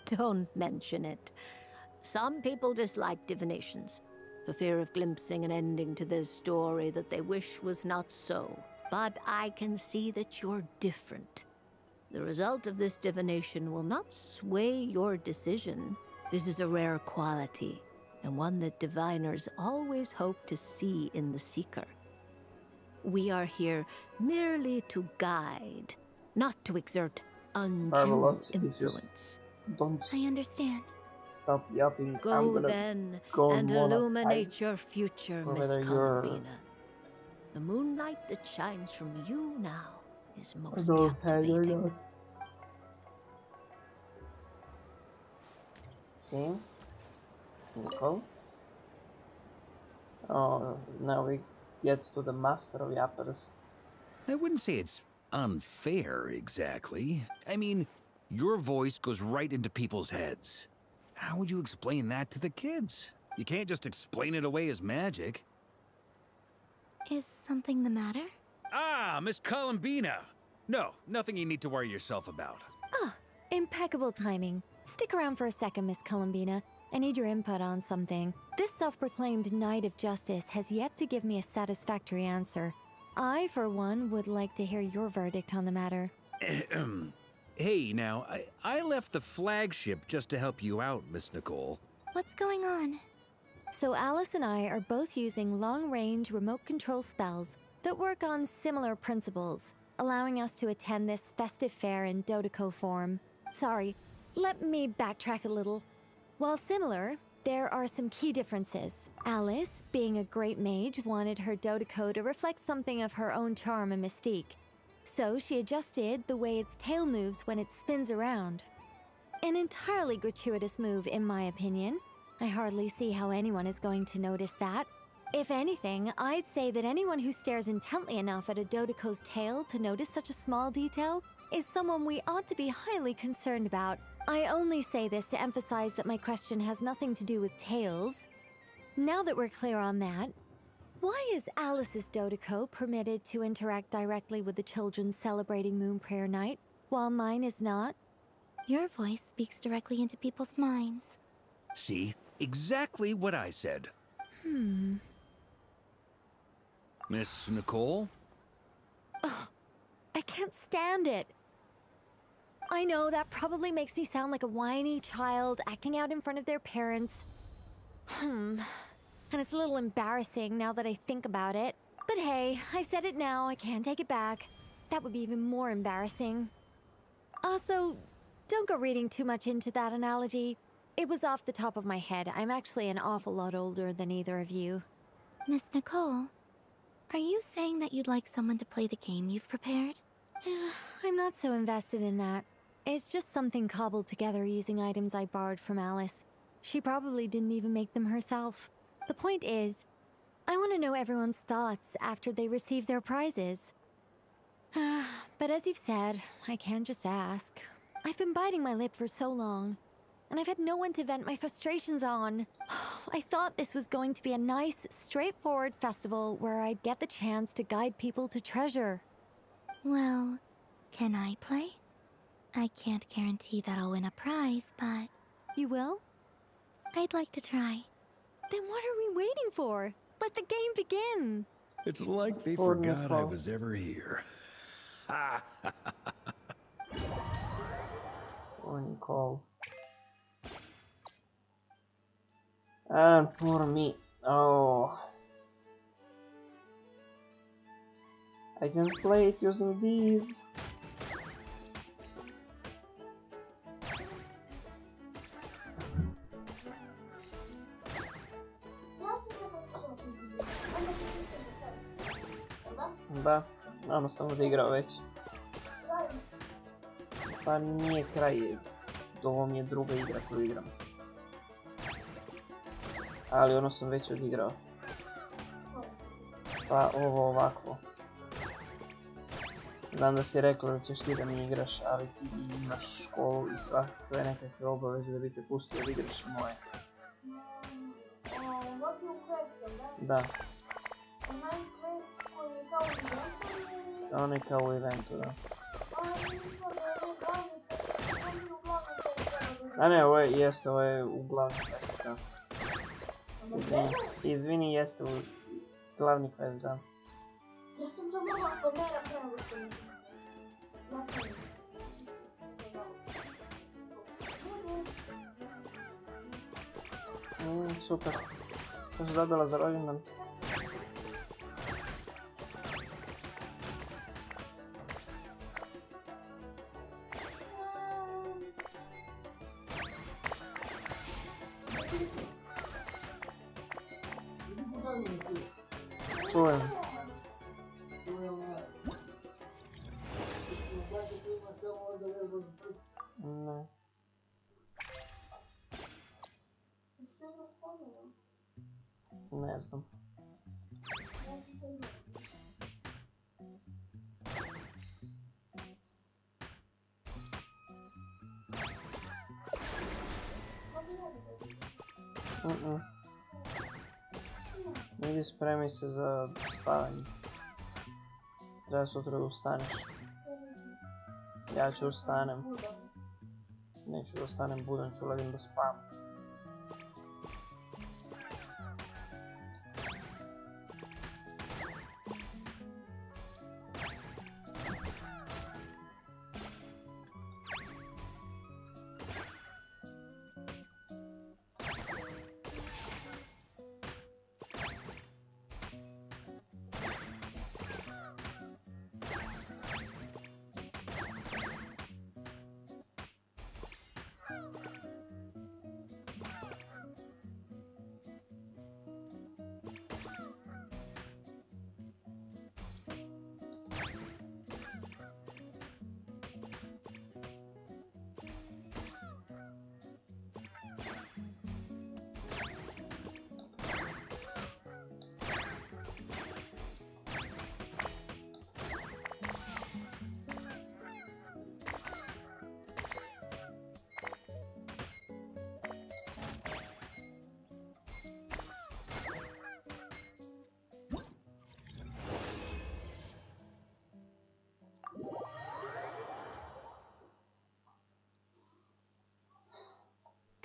Don't mention it. Some people dislike divinations, for fear of glimpsing an ending to their story that they wish was not so. But I can see that you're different. The result of this divination will not sway your decision. This is a rare quality, and one that diviners always hope to see in the seeker. We are here merely to guide, not to exert undue influence. I understand. Stop yapping. Go then go and Mona's illuminate side. your future, Or Miss whether you're Columbina. The moonlight that shines from you now is most don't captivating. Okay. Nicole. Oh, now we get to the master of yappers. I wouldn't say it's unfair, exactly. I mean, your voice goes right into people's heads. How would you explain that to the kids? You can't just explain it away as magic. Is something the matter? Ah, Miss Columbina! No, nothing you need to worry yourself about. Ah, impeccable timing. Stick around for a second, Miss Columbina. I need your input on something. This self-proclaimed Knight of Justice has yet to give me a satisfactory answer. I, for one, would like to hear your verdict on the matter. Hey, now, I left the flagship just to help you out, Miss Nicole. What's going on? So Alice and I are both using long-range remote control spells that work on similar principles, allowing us to attend this festive fair in Dodeco form. Sorry, let me backtrack a little. While similar, there are some key differences. Alice, being a great mage, wanted her Dodeco to reflect something of her own charm and mystique. So she adjusted the way its tail moves when it spins around. An entirely gratuitous move, in my opinion. I hardly see how anyone is going to notice that. If anything, I'd say that anyone who stares intently enough at a Dodeco's tail to notice such a small detail is someone we ought to be highly concerned about. I only say this to emphasize that my question has nothing to do with tails. Now that we're clear on that, why is Alice's Dodeco permitted to interact directly with the children celebrating Moon Prayer Night, while mine is not? Your voice speaks directly into people's minds. See? Exactly what I said. Miss Nicole? Ugh, I can't stand it. I know that probably makes me sound like a whiny child acting out in front of their parents. And it's a little embarrassing now that I think about it. But hey, I said it now, I can't take it back. That would be even more embarrassing. Also, don't go reading too much into that analogy. It was off the top of my head. I'm actually an awful lot older than either of you. Miss Nicole, are you saying that you'd like someone to play the game you've prepared? I'm not so invested in that. It's just something cobbled together using items I borrowed from Alice. She probably didn't even make them herself. The point is, I want to know everyone's thoughts after they receive their prizes. But as you've said, I can't just ask. I've been biting my lip for so long, and I've had no one to vent my frustrations on. I thought this was going to be a nice, straightforward festival where I'd get the chance to guide people to treasure. Well, can I play? I can't guarantee that I'll win a prize, but... You will? I'd like to try. Then what are we waiting for? Let the game begin! It's like they Poor forgot I Nicole. was ever here. Poor Nicole. And poor me. Oh. I can play it using these. Da, ono sam odigrao već. Pa nije kraj, ovo mi je druga igra koju igram. Ali ono sam već odigrao. Pa ovo ovako. Znam da si rekla da ćeš ti da mi igraš, ali ti imaš školu i svakakve nekakve obaveze da bi te pustio da igraš moje. Da. Onaj kao u eventu, da. A ne, ovo je u glavni quest, da. Izvini, jeste u glavni quest, da. Ja sam to mogla kod mene prevesti. Super. Što si dobila za rođendan? Čujem. Ne znam. Idi spremi se za spavanje. Treba sutra da ustaneš. Ja ću ustanem. Neću da ustanem budan, ću legam da spavam.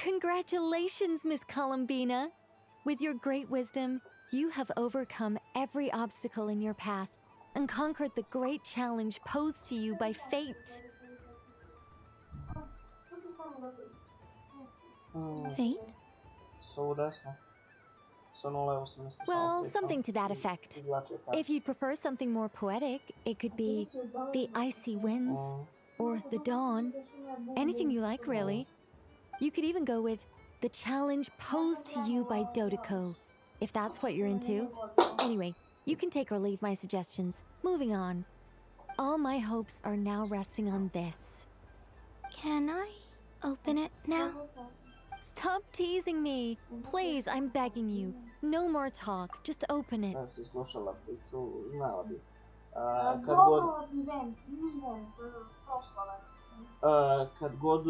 Congratulations, Miss Columbina! With your great wisdom, you have overcome every obstacle in your path and conquered the great challenge posed to you by fate. Fate? Well, something to that effect. If you'd prefer something more poetic, it could be the icy winds or the dawn. Anything you like, really. You could even go with the challenge posed to you by Dodeko, if that's what you're into. Anyway, you can take or leave my suggestions. Moving on. All my hopes are now resting on this. Can I open it now? Stop teasing me. Please, I'm begging you. No more talk. Just open it. Kad god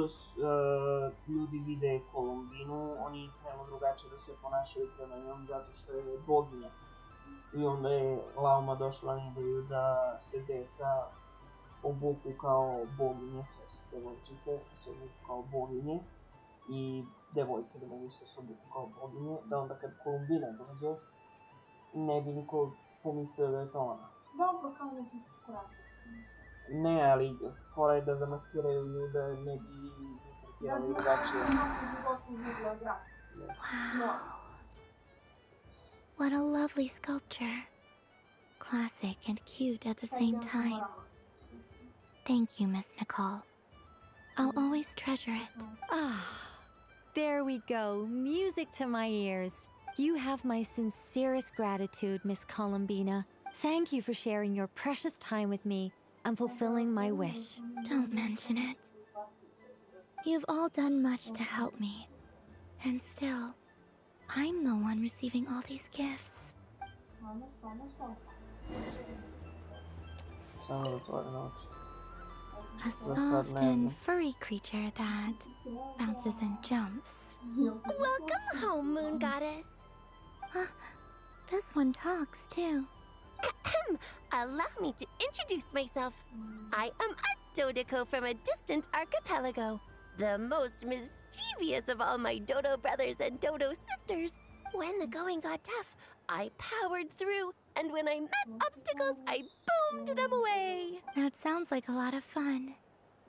ljudi vide Kolumbinu, oni krenu drugačije da se ponašaju prema njom zato što je boginja. I onda je Lauma došla na ideju da se deca obuku kao boginje, tj. devojčice se obuku kao boginje i devojke da mogu se obuku kao boginje, da onda kad Kolumbina dođe, ne bi niko pomislio da je to ona. Dobro, kao neki kurac. Ne, ali fora je da zamaskiraju nju da ne bi tretirali drugačije. Wow. What a lovely sculpture. Classic and cute at the same time. Thank you, Miss Nicole. I'll always treasure it. Ah, there we go. Music to my ears. You have my sincerest gratitude, Miss Columbina. Thank you for sharing your precious time with me and fulfilling my wish. Don't mention it. You've all done much to help me. And still, I'm the one receiving all these gifts. A soft and furry creature that bounces and jumps. Welcome home, Moon Goddess. This one talks, too. Allow me to introduce myself. I am a Dodeko from a distant archipelago, the most mischievous of all my Dodo brothers and Dodo sisters. When the going got tough, I powered through, and when I met obstacles, I boomed them away. That sounds like a lot of fun.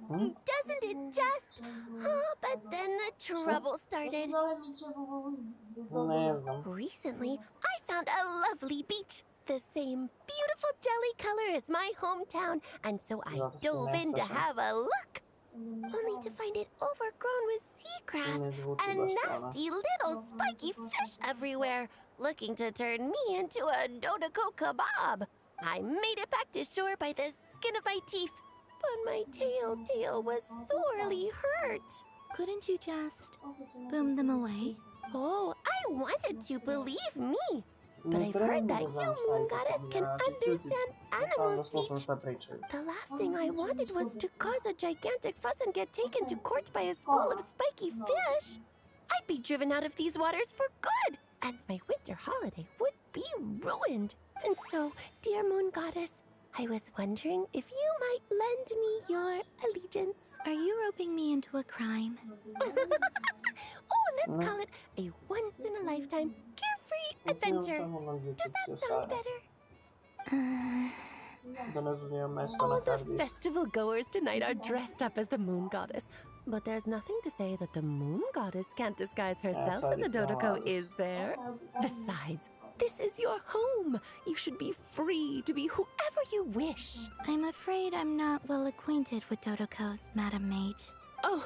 Doesn't it just? Oh, but then the trouble started. Recently, I found a lovely beach, the same beautiful jelly color as my hometown, and so I dove in to have a look. Only to find it overgrown with seagrass and nasty little spiky fish everywhere, looking to turn me into a Dodeko kebab. I made it back to shore by the skin of my teeth, but my tail was sorely hurt. Couldn't you just boom them away? Oh, I wanted to, believe me. But I've heard that you, Moon Goddess, can understand animal speech. The last thing I wanted was to cause a gigantic fuss and get taken to court by a school of spiky fish. I'd be driven out of these waters for good, and my winter holiday would be ruined. And so, dear Moon Goddess, I was wondering if you might lend me your allegiance. Are you roping me into a crime? Oh, let's call it a once-in-a-lifetime carefree adventure. Does that sound better? All the festival goers tonight are dressed up as the Moon Goddess. But there's nothing to say that the Moon Goddess can't disguise herself as a Dodoko, is there? Besides, this is your home. You should be free to be whoever you wish. I'm afraid I'm not well acquainted with Dodokos, Madam Mage. Oh,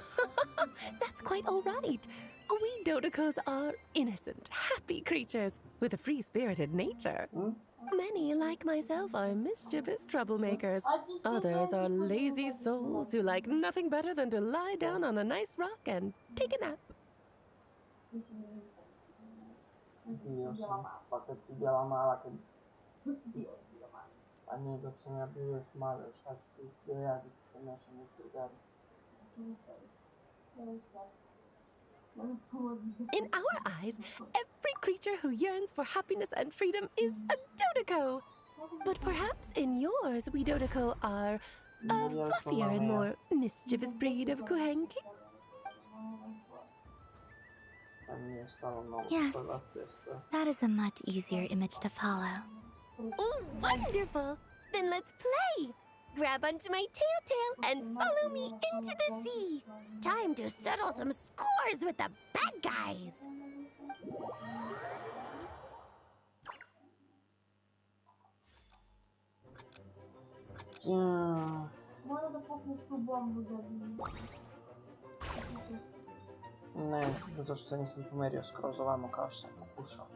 that's quite all right. We Dodokos are innocent, happy creatures with a free-spirited nature. Many, like myself, are mischievous troublemakers. Others are lazy souls who like nothing better than to lie down on a nice rock and take a nap. In our eyes, every creature who yearns for happiness and freedom is a Dodoko. But perhaps in yours, we Dodoko are a fluffier and more mischievous breed of Kuhenki. Yes, that is a much easier image to follow. Oh, wonderful! Then let's play! Grab onto my tail and follow me into the sea. Time to settle some scores with the bad guys. Не, zato što se nisam pomerio skroz ovamo kao što sam pokušao.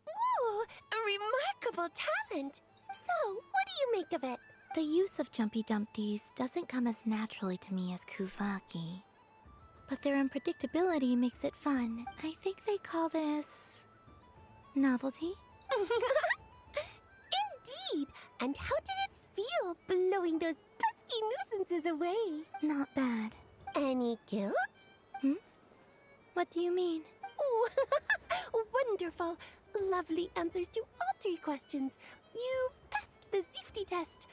Ooh, a remarkable talent. So, what do you make of it? The use of Jumpy Dumpties doesn't come as naturally to me as Kuvaki. But their unpredictability makes it fun. I think they call this... novelty? Indeed! And how did it feel blowing those pesky nuisances away? Not bad. Any guilt? What do you mean? Oh, wonderful! Lovely answers to all 3 questions. You've passed the safety test.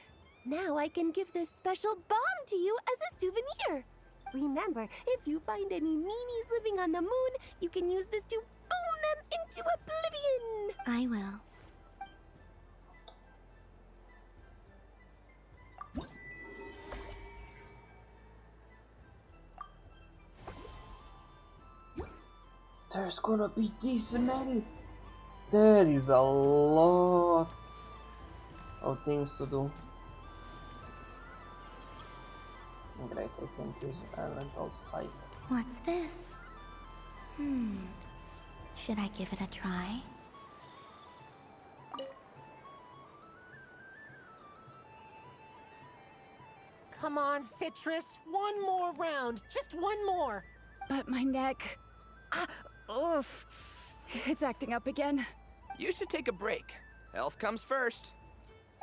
Now I can give this special bomb to you as a souvenir. Remember, if you find any meanies living on the moon, you can use this to boom them into oblivion. I will. There's gonna be this many. There is a lot of things to do. Great, I can use elemental sight. What's this? Should I give it a try? Come on, Citrus. One more round. Just one more. But my neck... Oof. It's acting up again. You should take a break. Health comes first.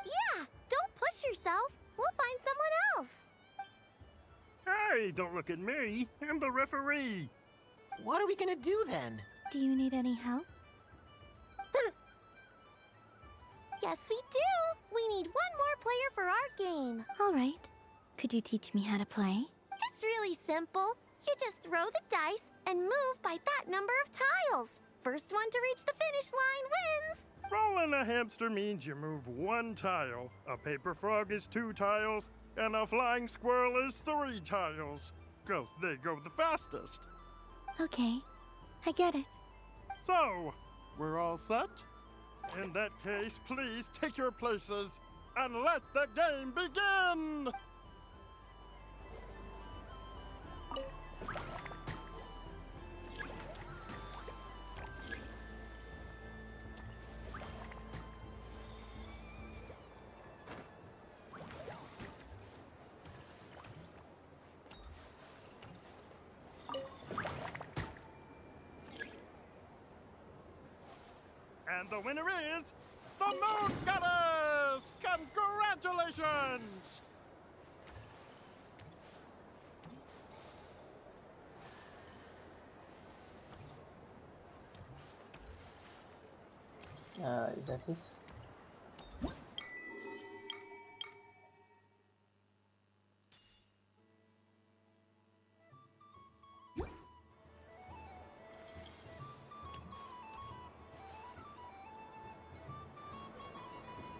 Yeah, don't push yourself. We'll find someone else. Hey, don't look at me. I'm the referee. What are we gonna do then? Do you need any help? Yes, we do. We need one more player for our game. All right. Could you teach me how to play? It's really simple. You just throw the dice and move by that number of tiles. First one to reach the finish line wins. Rolling a hamster means you move one tile. A paper frog is 2 tiles, and a flying squirrel is 3 tiles. 'Cause they go the fastest. Okay, I get it. So, we're all set? In that case, please take your places and let the game begin! And the winner is the Moon Goddess! Congratulations! Is that it?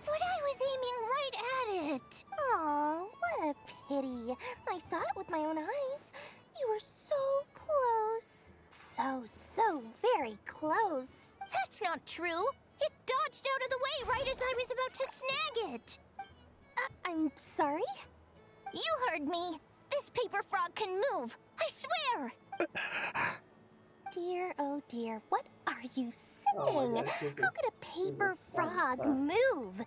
But I was aiming right at it. Aw, what a pity. I saw it with my own eyes. You were so close. So very close. That's not true. It dodged out of the way right as I was about to snag it. I'm sorry? You heard me. This paper frog can move. I swear. Dear, oh dear, what are you saying? How could a paper frog move?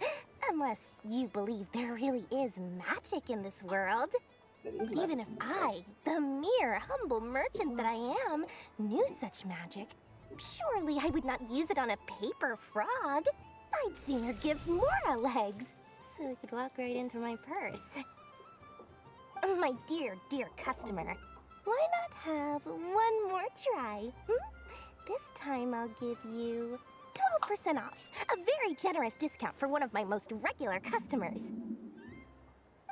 Unless you believe there really is magic in this world. Even if I, the mere humble merchant that I am, knew such magic, surely I would not use it on a paper frog. I'd sooner give Mora legs, so I could walk right into my purse. My dear, dear customer, why not have one more try? This time I'll give you 12% off, a very generous discount for one of my most regular customers.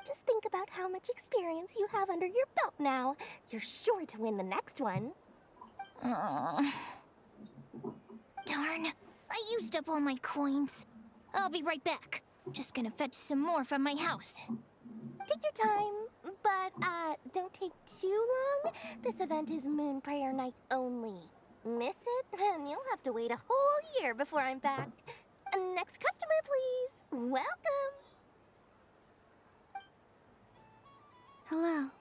Just think about how much experience you have under your belt now. You're sure to win the next one. Darn, I used up all my coins. I'll be right back. Just gonna fetch some more from my house. Take your time, but don't take too long. This event is Moon Prayer Night only. Miss it, and you'll have to wait a whole year before I'm back. Next customer, please. Welcome. Hello.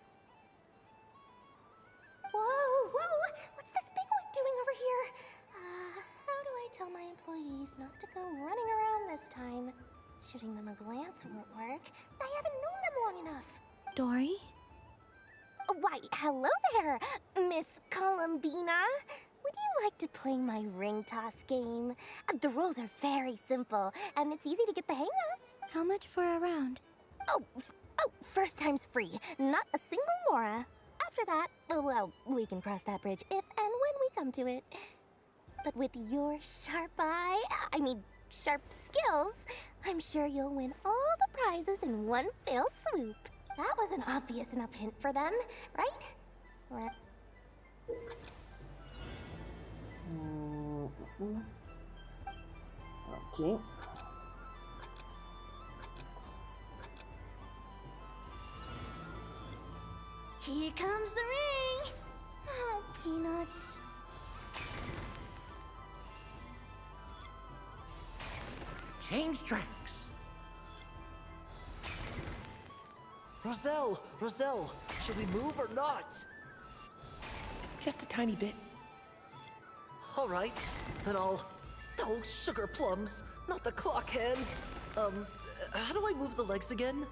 Whoa! What's this bigwig doing over here? How do I tell my employees not to go running around this time? Shooting them a glance won't work. I haven't known them long enough. Dory? Why, hello there, Miss Columbina. Would you like to play my ring toss game? The rules are very simple, and it's easy to get the hang of. How much for a round? Oh, first time's free. Not a single mora. After that, well, we can cross that bridge if and when we come to it. But with your sharp sharp skills, I'm sure you'll win all the prizes in one fell swoop. That was an obvious enough hint for them, right? Okay. Here comes the ring! Oh, peanuts. Change tracks. Roselle, should we move or not? Just a tiny bit. All right, then I'll... Oh, sugar plums, not the clock hands. How do I move the legs again?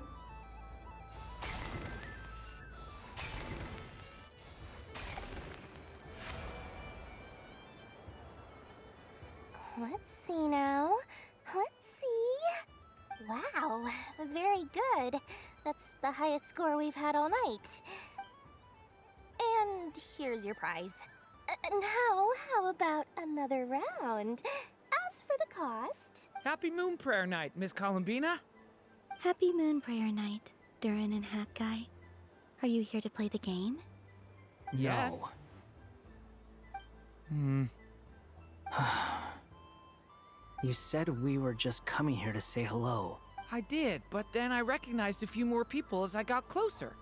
see now. Let's see. Wow, very good. That's the highest score we've had all night. And here's your prize. Now, how about another round? As for the cost... Happy Moon Prayer Night, Miss Columbina. Happy Moon Prayer Night, Durin and Hat Guy. Are you here to play the game? Yes. No. You said we were just coming here to say hello. I did, but then I recognized a few more people as I got closer.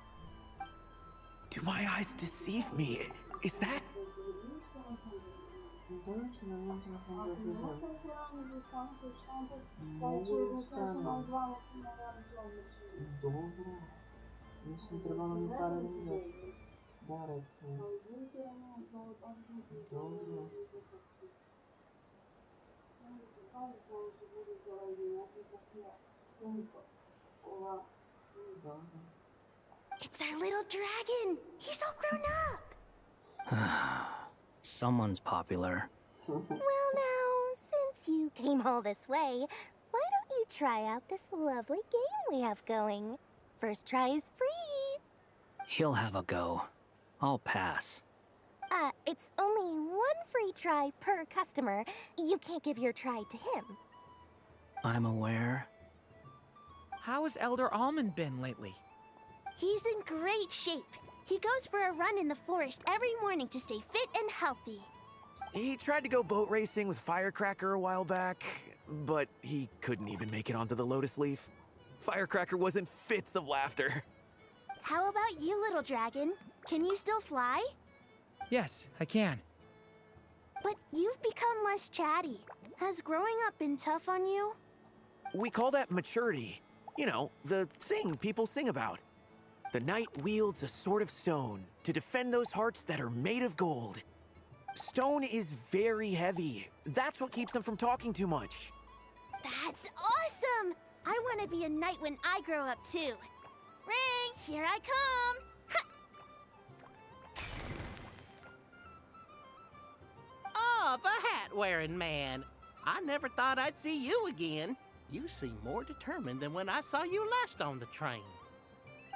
Do my eyes deceive me? Is that... It's our little dragon! He's all grown up! Someone's popular. Well now, since you came all this way, why don't you try out this lovely game we have going? First try is free! He'll have a go. I'll pass. It's only one free try per customer. You can't give your try to him. I'm aware. How has Elder Almond been lately? He's in great shape. He goes for a run in the forest every morning to stay fit and healthy. He tried to go boat racing with Firecracker a while back, but he couldn't even make it onto the Lotus Leaf. Firecracker was in fits of laughter. How about you, little dragon? Can you still fly? Yes, I can. But you've become less chatty. Has growing up been tough on you? We call that maturity. You know, the thing people sing about. The knight wields a sword of stone to defend those hearts that are made of gold. Stone is very heavy. That's what keeps him from talking too much. That's awesome! I want to be a knight when I grow up too. Ring, here I come! Oh, the hat-wearing man. I never thought I'd see you again. You seem more determined than when I saw you last on the train.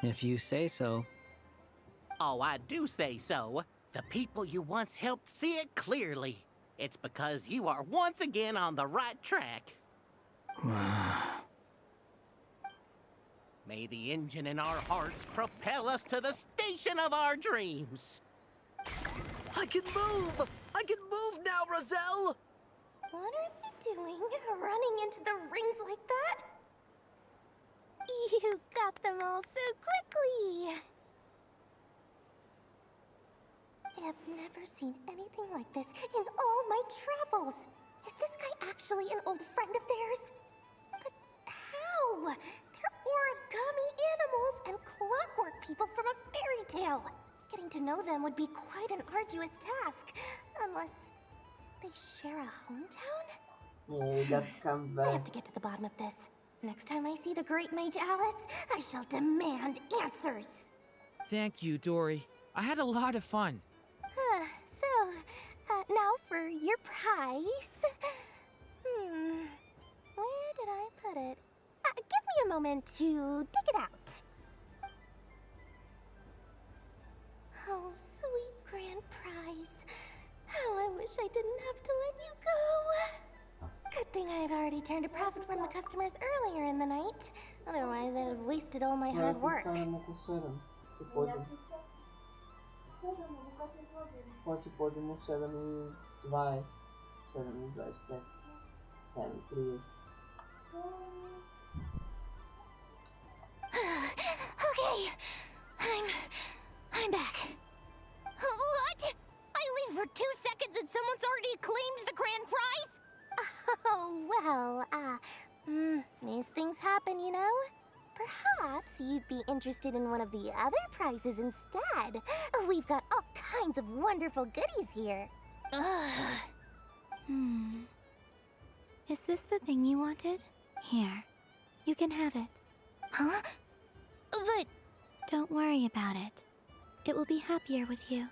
If you say so. Oh, I do say so. The people you once helped see it clearly. It's because you are once again on the right track. May the engine in our hearts propel us to the station of our dreams. I can move! I can move now, Roselle! What are you doing, running into the rings like that? You got them all so quickly! I have never seen anything like this in all my travels. Is this guy actually an old friend of theirs? But how? They're origami animals and clockwork people from a fairy tale. Getting to know them would be quite an arduous task, unless they share a hometown? That's come back. I have to get to the bottom of this. Next time I see the great mage Alice, I shall demand answers. Thank you, Dory. I had a lot of fun. Now for your prize. Where did I put it? Give me a moment to dig it out. Oh, sweet grand prize. How I wish I didn't have to let you go. Good thing I've already turned a profit from the customers earlier in the night. Otherwise, I'd have wasted all my hard work. Pode pôr no 7 7 3. Okay, I'm back. What? I leave for 2 seconds and someone's already claimed the grand prize? Oh, well, these things happen, you know? Perhaps you'd be interested in one of the other prizes instead. We've got all kinds of wonderful goodies here. Is this the thing you wanted? Here. You can have it. Huh? But... Don't worry about it. It will be happier with you.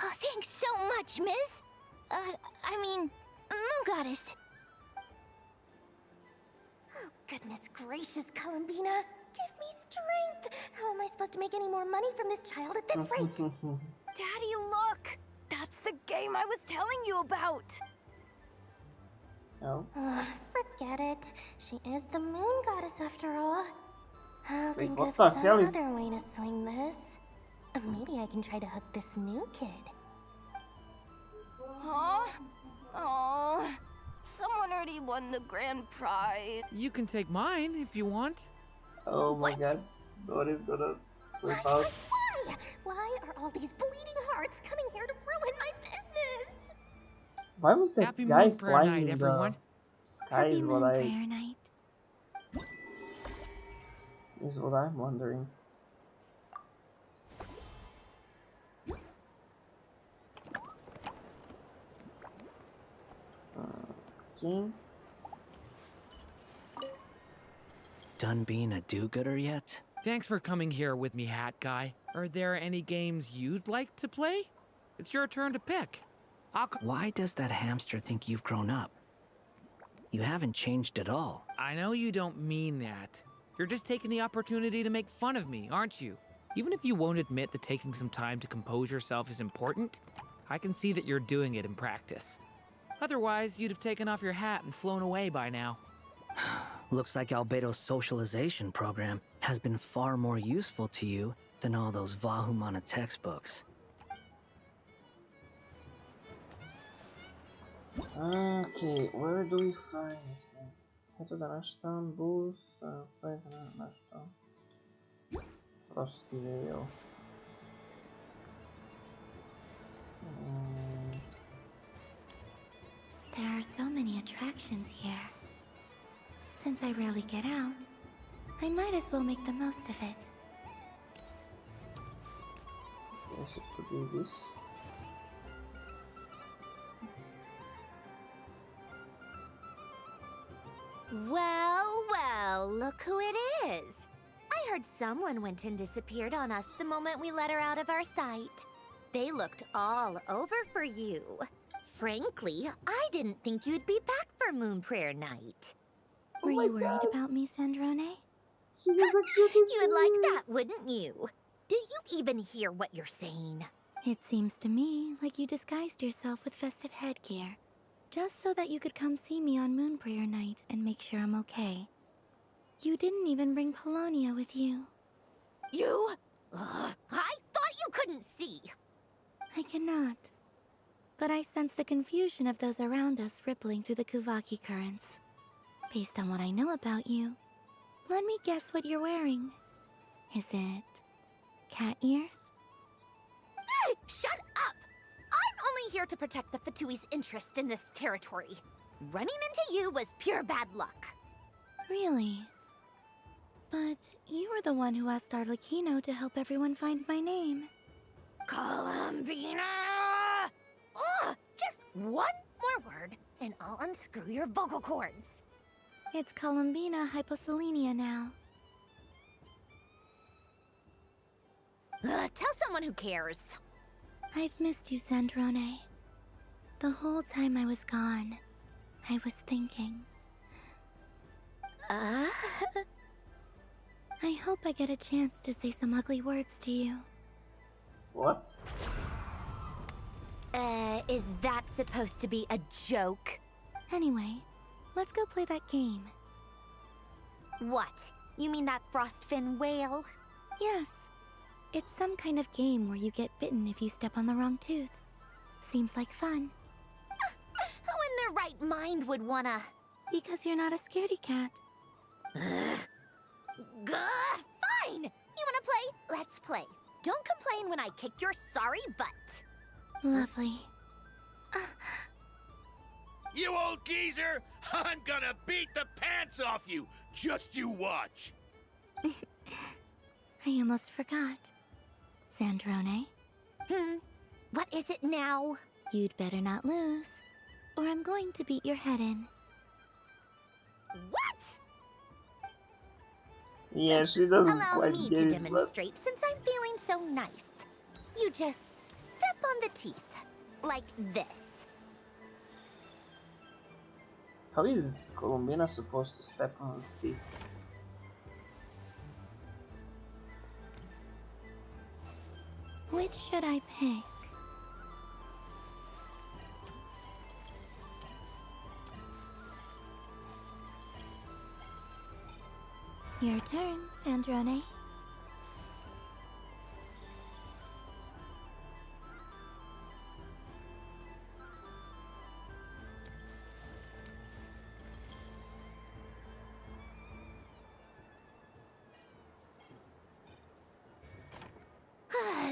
Oh, thanks so much, miss. I mean, Moon Goddess. Oh, goodness gracious, Columbina. Give me strength. How am I supposed to make any more money from this child at this rate? Daddy, look! That's the game I was telling you about! Oh. Forget it. She is the Moon Goddess after all. I'll Wait, think what of the some hell is- other way to swing this. Maybe I can try to hook this new kid. Huh? Oh, someone already won the grand prize. You can take mine if you want. Oh my god. Dory's gonna flip out. Why are all these bleeding hearts coming here to ruin my business? Why was that Happy guy Moon Prayer flying Night, in the everyone. sky Happy Moon Prayer Night. Is what I'm wondering. Okay. Done being a do-gooder yet? Thanks for coming here with me, Hat Guy. Are there any games you'd like to play? It's your turn to pick. Why does that hamster think you've grown up? You haven't changed at all. I know you don't mean that. You're just taking the opportunity to make fun of me, aren't you? Even if you won't admit that taking some time to compose yourself is important, I can see that you're doing it in practice. Otherwise, you'd have taken off your hat and flown away by now. Looks like Albedo's socialization program has been far more useful to you than all those Vahumana textbooks. Okay, where do we find this thing? Head da Ashton, Booth, play the Ashton. Frosty Vale. There are so many attractions here. Since I rarely get out, I might as well make the most of it. Guess it could be this. Well, look who it is. I heard someone went and disappeared on us the moment we let her out of our sight. They looked all over for you. Frankly, I didn't think you'd be back for Moon Prayer Night. Were you worried about me, Sandrone? You'd like that, wouldn't you? Do you even hear what you're saying? It seems to me like you disguised yourself with festive headgear, just so that you could come see me on Moon Prayer Night and make sure I'm okay. You didn't even bring Polonia with you. You? I thought you couldn't see. I cannot. But I sense the confusion of those around us rippling through the Kuvaki currents. Based on what I know about you, let me guess what you're wearing. Is it cat ears? Shut up! I'm only here to protect the Fatui's interest in this territory. Running into you was pure bad luck. Really? But you were the one who asked Arlecchino to help everyone find my name. Columbina! Ugh! Just one more word, and I'll unscrew your vocal cords. It's Columbina Hyposelenia now. Tell someone who cares. I've missed you, Sandrone. The whole time I was gone, I was thinking. I hope I get a chance to say some ugly words to you. What? Is that supposed to be a joke? Anyway, let's go play that game. What? You mean that frostfin whale? Yes. It's some kind of game where you get bitten if you step on the wrong tooth. Seems like fun. Who in their right mind would wanna... Because you're not a scaredy cat. Fine! You wanna play? Let's play. Don't complain when I kick your sorry butt. Lovely. You old geezer! I'm gonna beat the pants off you! Just you watch! I almost forgot. Sandrone? What is it now? You'd better not lose, or I'm going to beat your head in. What? Yeah, she doesn't Allow quite me get to it, demonstrate since I'm feeling so nice. You just step on the teeth, like this. How is Columbina supposed to step on this? Which should I pick? Your turn, Sandrone.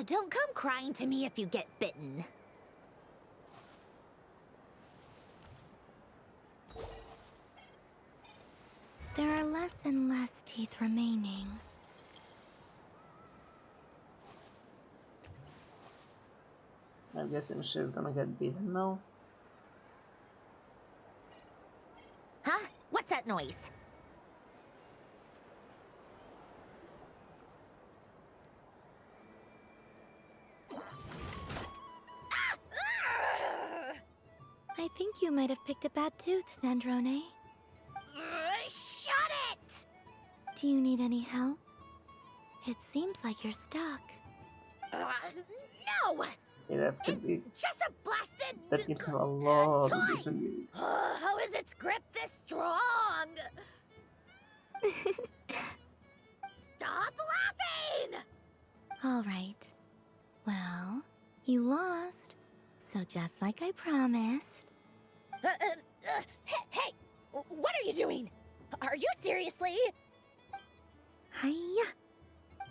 Don't come crying to me if you get bitten. There are less and less teeth remaining. I'm guessing she's gonna get beaten now. Huh? What's that noise? I think you might have picked a bad tooth, Sandrone. Shut it! Do you need any help? It seems like you're stuck. No! Yeah, that could be. Just a blasted That can have a lot of toy! different meanings. How is its grip this strong? Stop laughing! All right. Well, you lost. So just like I promised. Hey! What are you doing? Are you seriously? Hiya!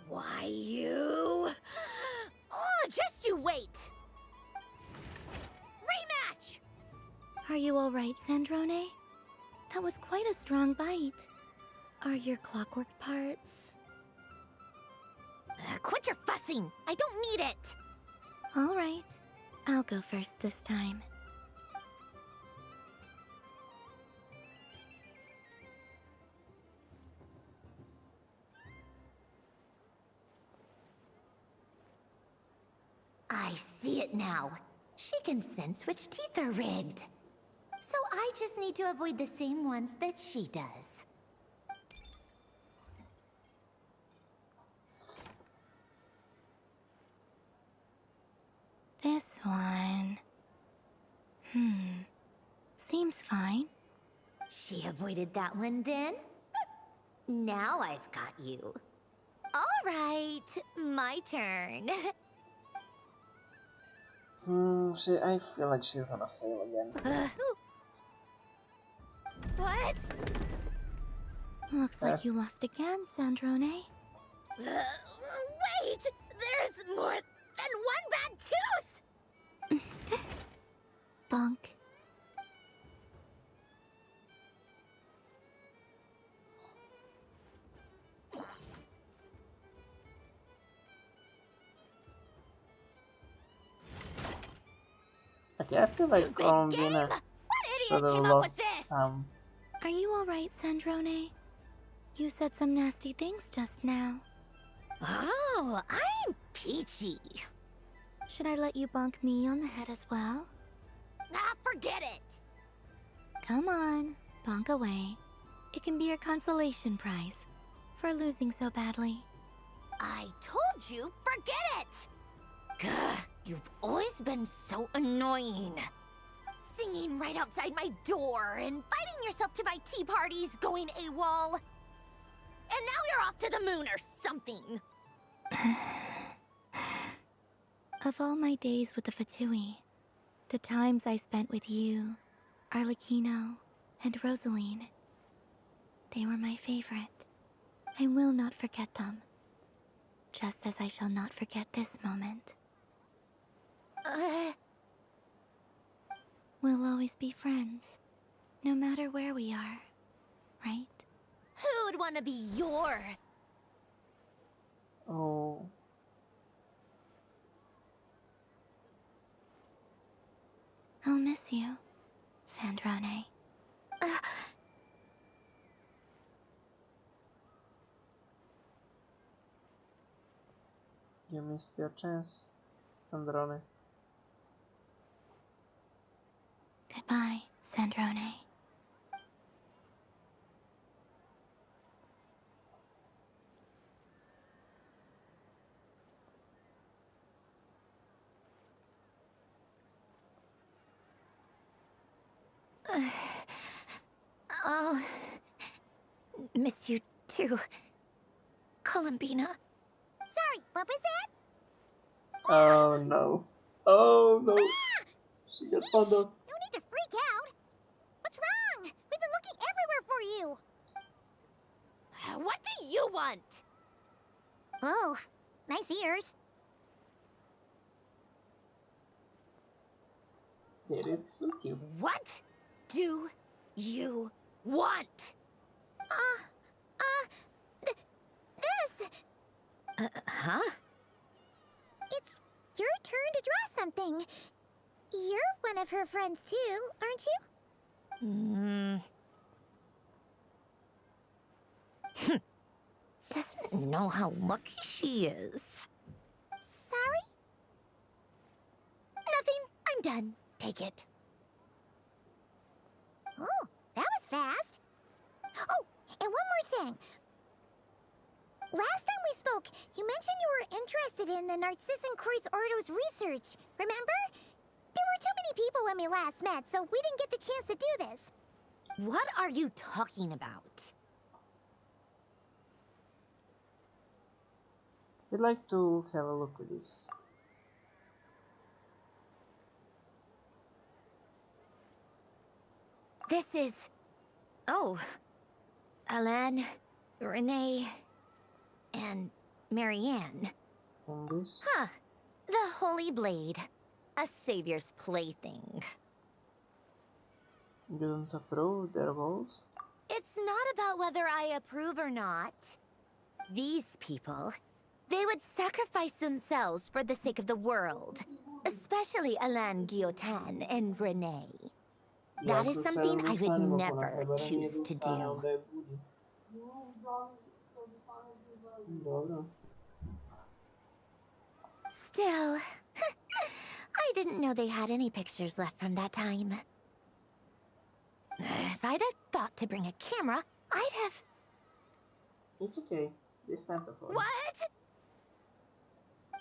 Why you? Oh, just you wait! Rematch! Are you all right, Sandrone? That was quite a strong bite. Are your clockwork parts? Quit your fussing! I don't need it! All right. I'll go first this time. I see it now. She can sense which teeth are rigged. So I just need to avoid the same ones that she does. This one. Seems fine. She avoided that one then? Now I've got you. All right, my turn. I feel like she's gonna fail again. What? Looks like you lost again, Sandrone. Wait! There's more than one bad tooth! Bonk. Okay, I feel like Columbina sort of lost some. Are you alright, Sandrone? You said some nasty things just now. Oh, I'm peachy. Should I let you bonk me on the head as well? Ah, forget it! Come on, bonk away. It can be your consolation prize for losing so badly. I told you, forget it! Gah, you've always been so annoying. Singing right outside my door, inviting yourself to my tea parties, going AWOL. And now you're off to the moon or something. Of all my days with the Fatui, the times I spent with you, Arlecchino, and Rosaline, they were my favorite. I will not forget them. Just as I shall not forget this moment. We'll always be friends, no matter where we are, right? Who would want to be your... Oh. I'll miss you, Sandrone. You missed your chance, Sandrone. Goodbye, Sandrone. I'll miss you too, Columbina. Sorry, what was that? Oh no. Oh no. She got found out. No need to freak out. What's wrong? We've been looking everywhere for you. What do you want? Oh, nice ears. Did it suit you? What do you want? This. Huh? It's your turn to draw something. You're one of her friends too, aren't you? Doesn't know how lucky she is. Sorry? Nothing. I'm done. Take it. Oh, that was fast. Oh, and one more thing. Last time we spoke, you mentioned you were interested in the Narcissan Kreuz Ordo's research, remember? There were too many people when we last met, so we didn't get the chance to do this. What are you talking about? I'd like to have a look at this. This is... Oh. Alan, Renee, and Marianne. And this? Huh. The Holy Blade. A savior's plaything. You don't approve their goals? It's not about whether I approve or not. These people, they would sacrifice themselves for the sake of the world. Especially Alain Guillotin and Renee. That is something I would never choose to do. Still, I didn't know they had any pictures left from that time. If I'd have thought to bring a camera, I'd have... It's okay. This time to fall. What?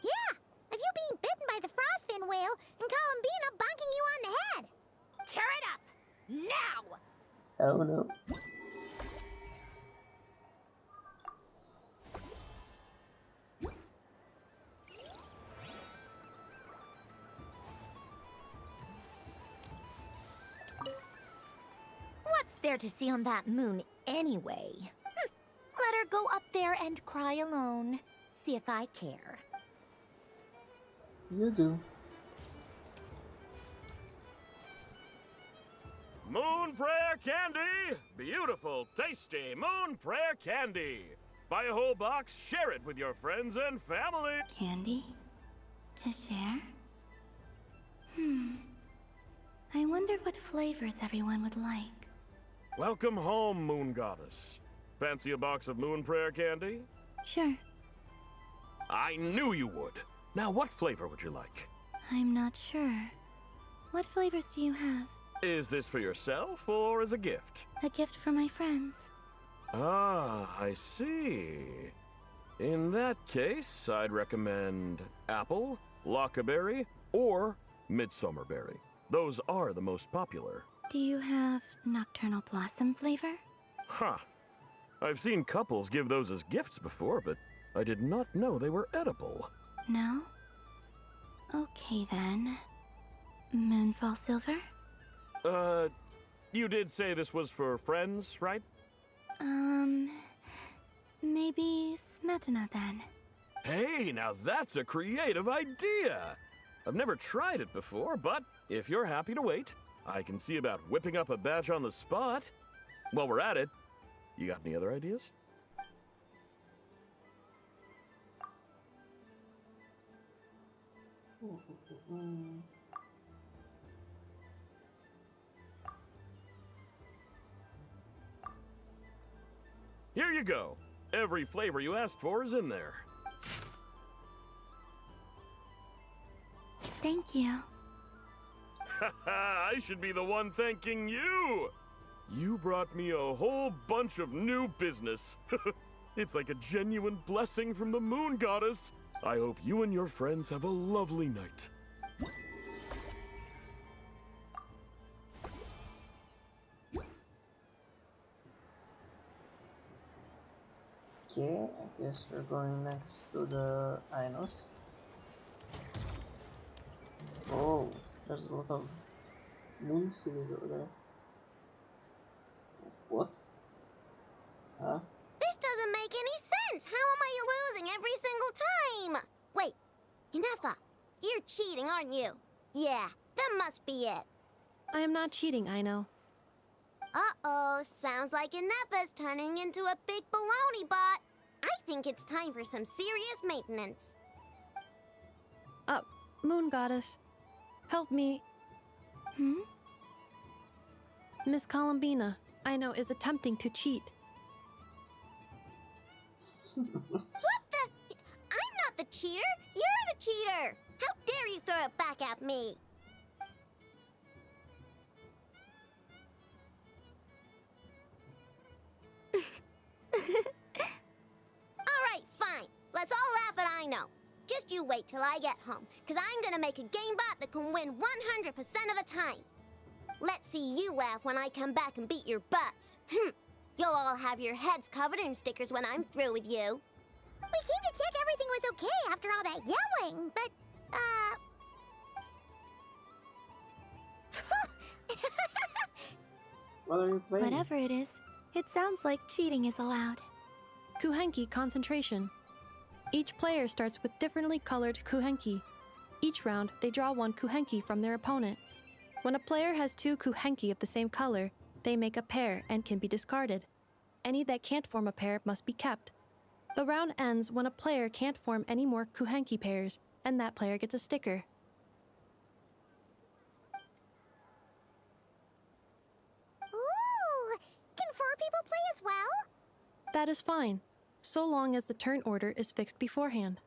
Yeah, of you being bitten by the frostfin whale and Columbina bonking you on the head. Tear it up! Now! Oh no. What's there to see on that moon anyway? Let her go up there and cry alone. See if I care. You do. Moon Prayer Candy! Beautiful, tasty Moon Prayer Candy! Buy a whole box, share it with your friends and family! Candy? To share? I wonder what flavors everyone would like. Welcome home, Moon Goddess. Fancy a box of Moon Prayer Candy? Sure. I knew you would. Now, what flavor would you like? I'm not sure. What flavors do you have? Is this for yourself or as a gift? A gift for my friends. Ah, I see. In that case, I'd recommend apple, lockaberry, or midsummerberry. Those are the most popular. Do you have nocturnal blossom flavor? Huh. I've seen couples give those as gifts before, but I did not know they were edible. No? Okay then. Moonfall silver? You did say this was for friends, right? Maybe smetana then. Hey, now that's a creative idea! I've never tried it before, but if you're happy to wait, I can see about whipping up a batch on the spot. While we're at it, you got any other ideas? Here you go. Every flavor you asked for is in there. Thank you. I should be the one thanking you! You brought me a whole bunch of new business. It's like a genuine blessing from the Moon Goddess. I hope you and your friends have a lovely night. Okay, I guess we're going next to the Inos. Oh, there's a lot of moon cities over there. What? Huh? This doesn't make any sense! How am I losing every single time? Wait, Inefa, you're cheating, aren't you? Yeah, that must be it. I am not cheating, I know. Uh-oh, sounds like Inefa's turning into a big baloney bot. I think it's time for some serious maintenance. Moon Goddess, help me. Miss Columbina, I know, is attempting to cheat. What the? I'm not the cheater! You're the cheater! How dare you throw it back at me? Alright, fine. Let's all laugh at I know. Just you wait till I get home, because I'm gonna make a game bot that can win 100% of the time. Let's see you laugh when I come back and beat your butts. You'll all have your heads covered in stickers when I'm through with you. We came to check everything was okay after all that yelling, but, What are you playing? Whatever it is, it sounds like cheating is allowed. Kuhenki concentration. Each player starts with differently colored Kuhenki. Each round, they draw one Kuhenki from their opponent. When a player has two Kuhenki of the same color, they make a pair and can be discarded. Any that can't form a pair must be kept. The round ends when a player can't form any more Kuhenki pairs, and that player gets a sticker. ooh, can 4 people play as well? That is fine, so long as the turn order is fixed beforehand.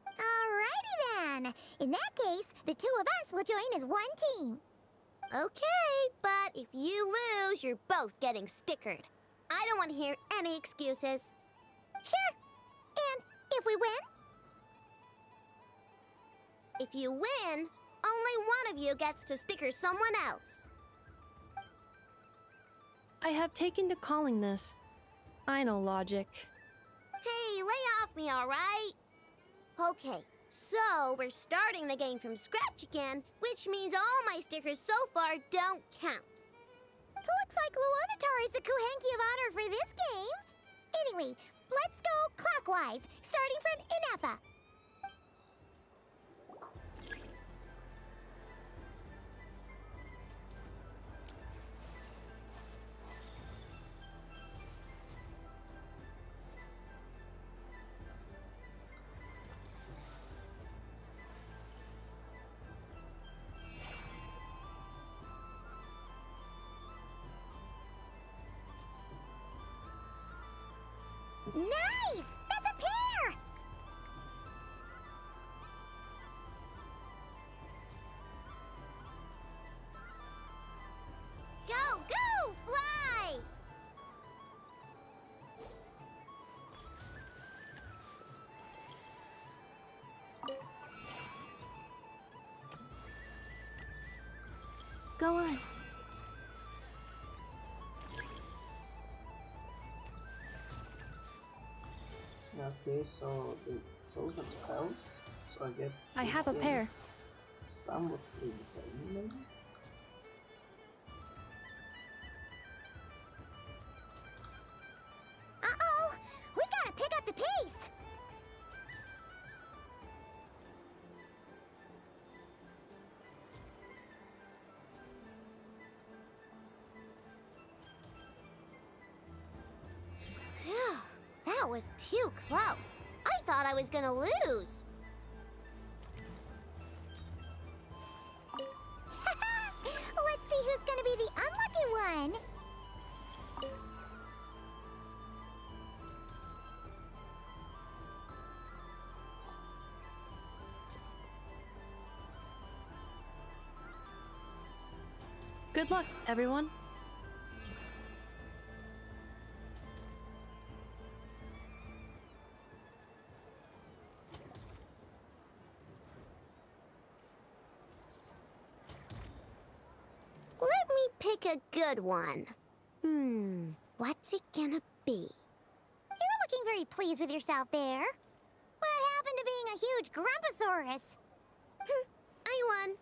Alrighty then. In that case, the 2 of us will join as one team. Okay, but if you lose, you're both getting stickered. I don't want to hear any excuses. Sure. And if we win? If you win, only one of you gets to sticker someone else. I have taken to calling this. I know logic. Hey, lay off me, alright? Okay, so we're starting the game from scratch again, which means all my stickers so far don't count. Looks like Luonatar is the Kuhenki of honor for this game. Anyway, let's go clockwise, starting from Inefa. Nice! That's a pair! Go, go, fly! Go on. Okay, so they chose themselves. So I guess I this have a game pair. is somewhat predetermined, maybe? Uh-oh! We gotta pick up the pace! Phew, that was too close. I thought I was gonna lose. Let's see who's gonna be the unlucky one. Good luck, everyone. Let me pick a good one. What's it gonna be? You're looking very very pleased with yourself there. What happened to being a huge Grumposaurus? I won.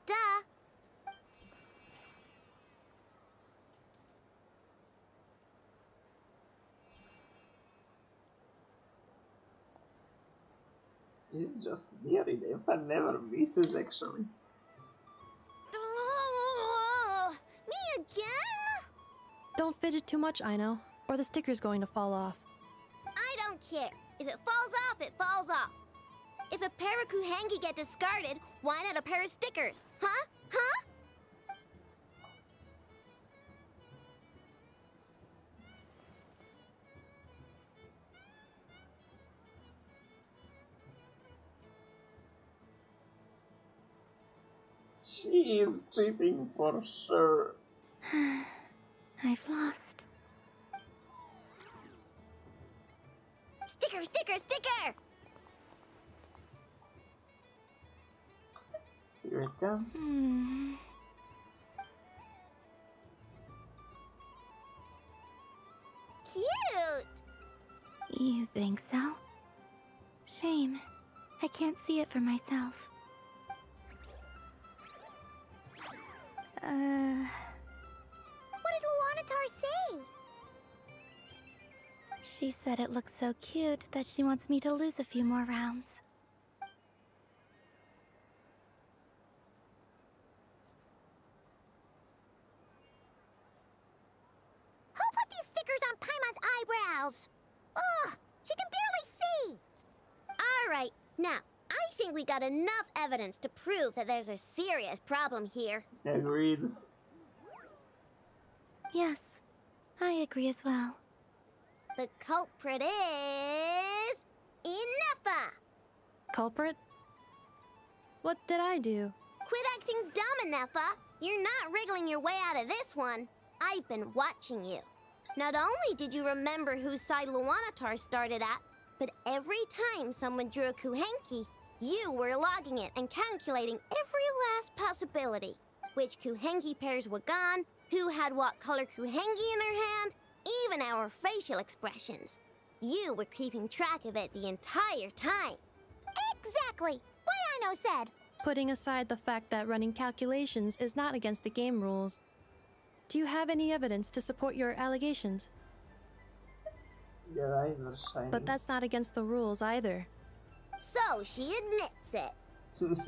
Duh. This is just nearly Nefa never misses actually. Oh, me again? Don't fidget too much, Aino, or the sticker's going to fall off. I don't care. If it falls off, it falls off. If a pair of Kuhengi get discarded, why not a pair of stickers? Huh? Huh? She is cheating for sure. I've lost. Sticker, sticker, sticker! Here it comes. Cute! You think so? Shame. I can't see it for myself. What did Luanatar say? She said it looks so cute that she wants me to lose a few more rounds. Who put these stickers on Paimon's eyebrows? Ugh, she can barely see! Alright, now, I think we got enough evidence to prove that there's a serious problem here. Agreed. Yes, I agree as well. The culprit is... Inefa! Culprit? What did I do? Quit acting dumb, Inefa! You're not wriggling your way out of this one. I've been watching you. Not only did you remember whose side Luanatar started at, but every time someone drew a Kuhenki, you were logging it and calculating every last possibility. Which Kuhenki pairs were gone, who had what color Kuhenki in their hand, even our facial expressions. You were keeping track of it the entire time. Exactly! What Aino said! Putting aside the fact that running calculations is not against the game rules, do you have any evidence to support your allegations? Your eyes are shining. But that's not against the rules either. So she admits it.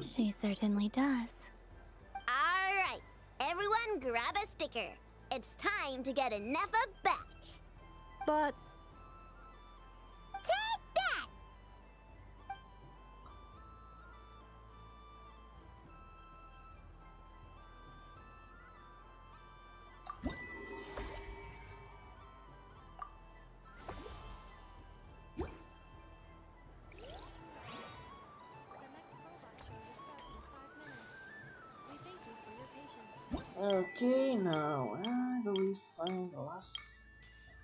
She certainly does. Alright, everyone grab a sticker. It's time to get Inefa back. But... Take that! Okay, now where do we find the last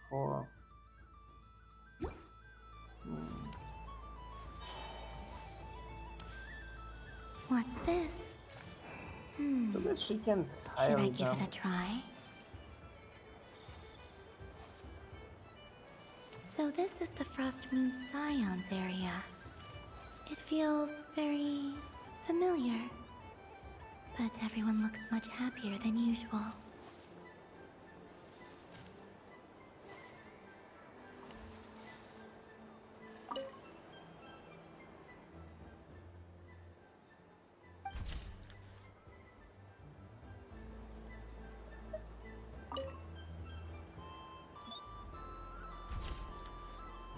four? What's this? So that she can't Should I hire give them. it a try? So this is the Frost Moon Scions area. It feels very familiar. But everyone looks much happier than usual.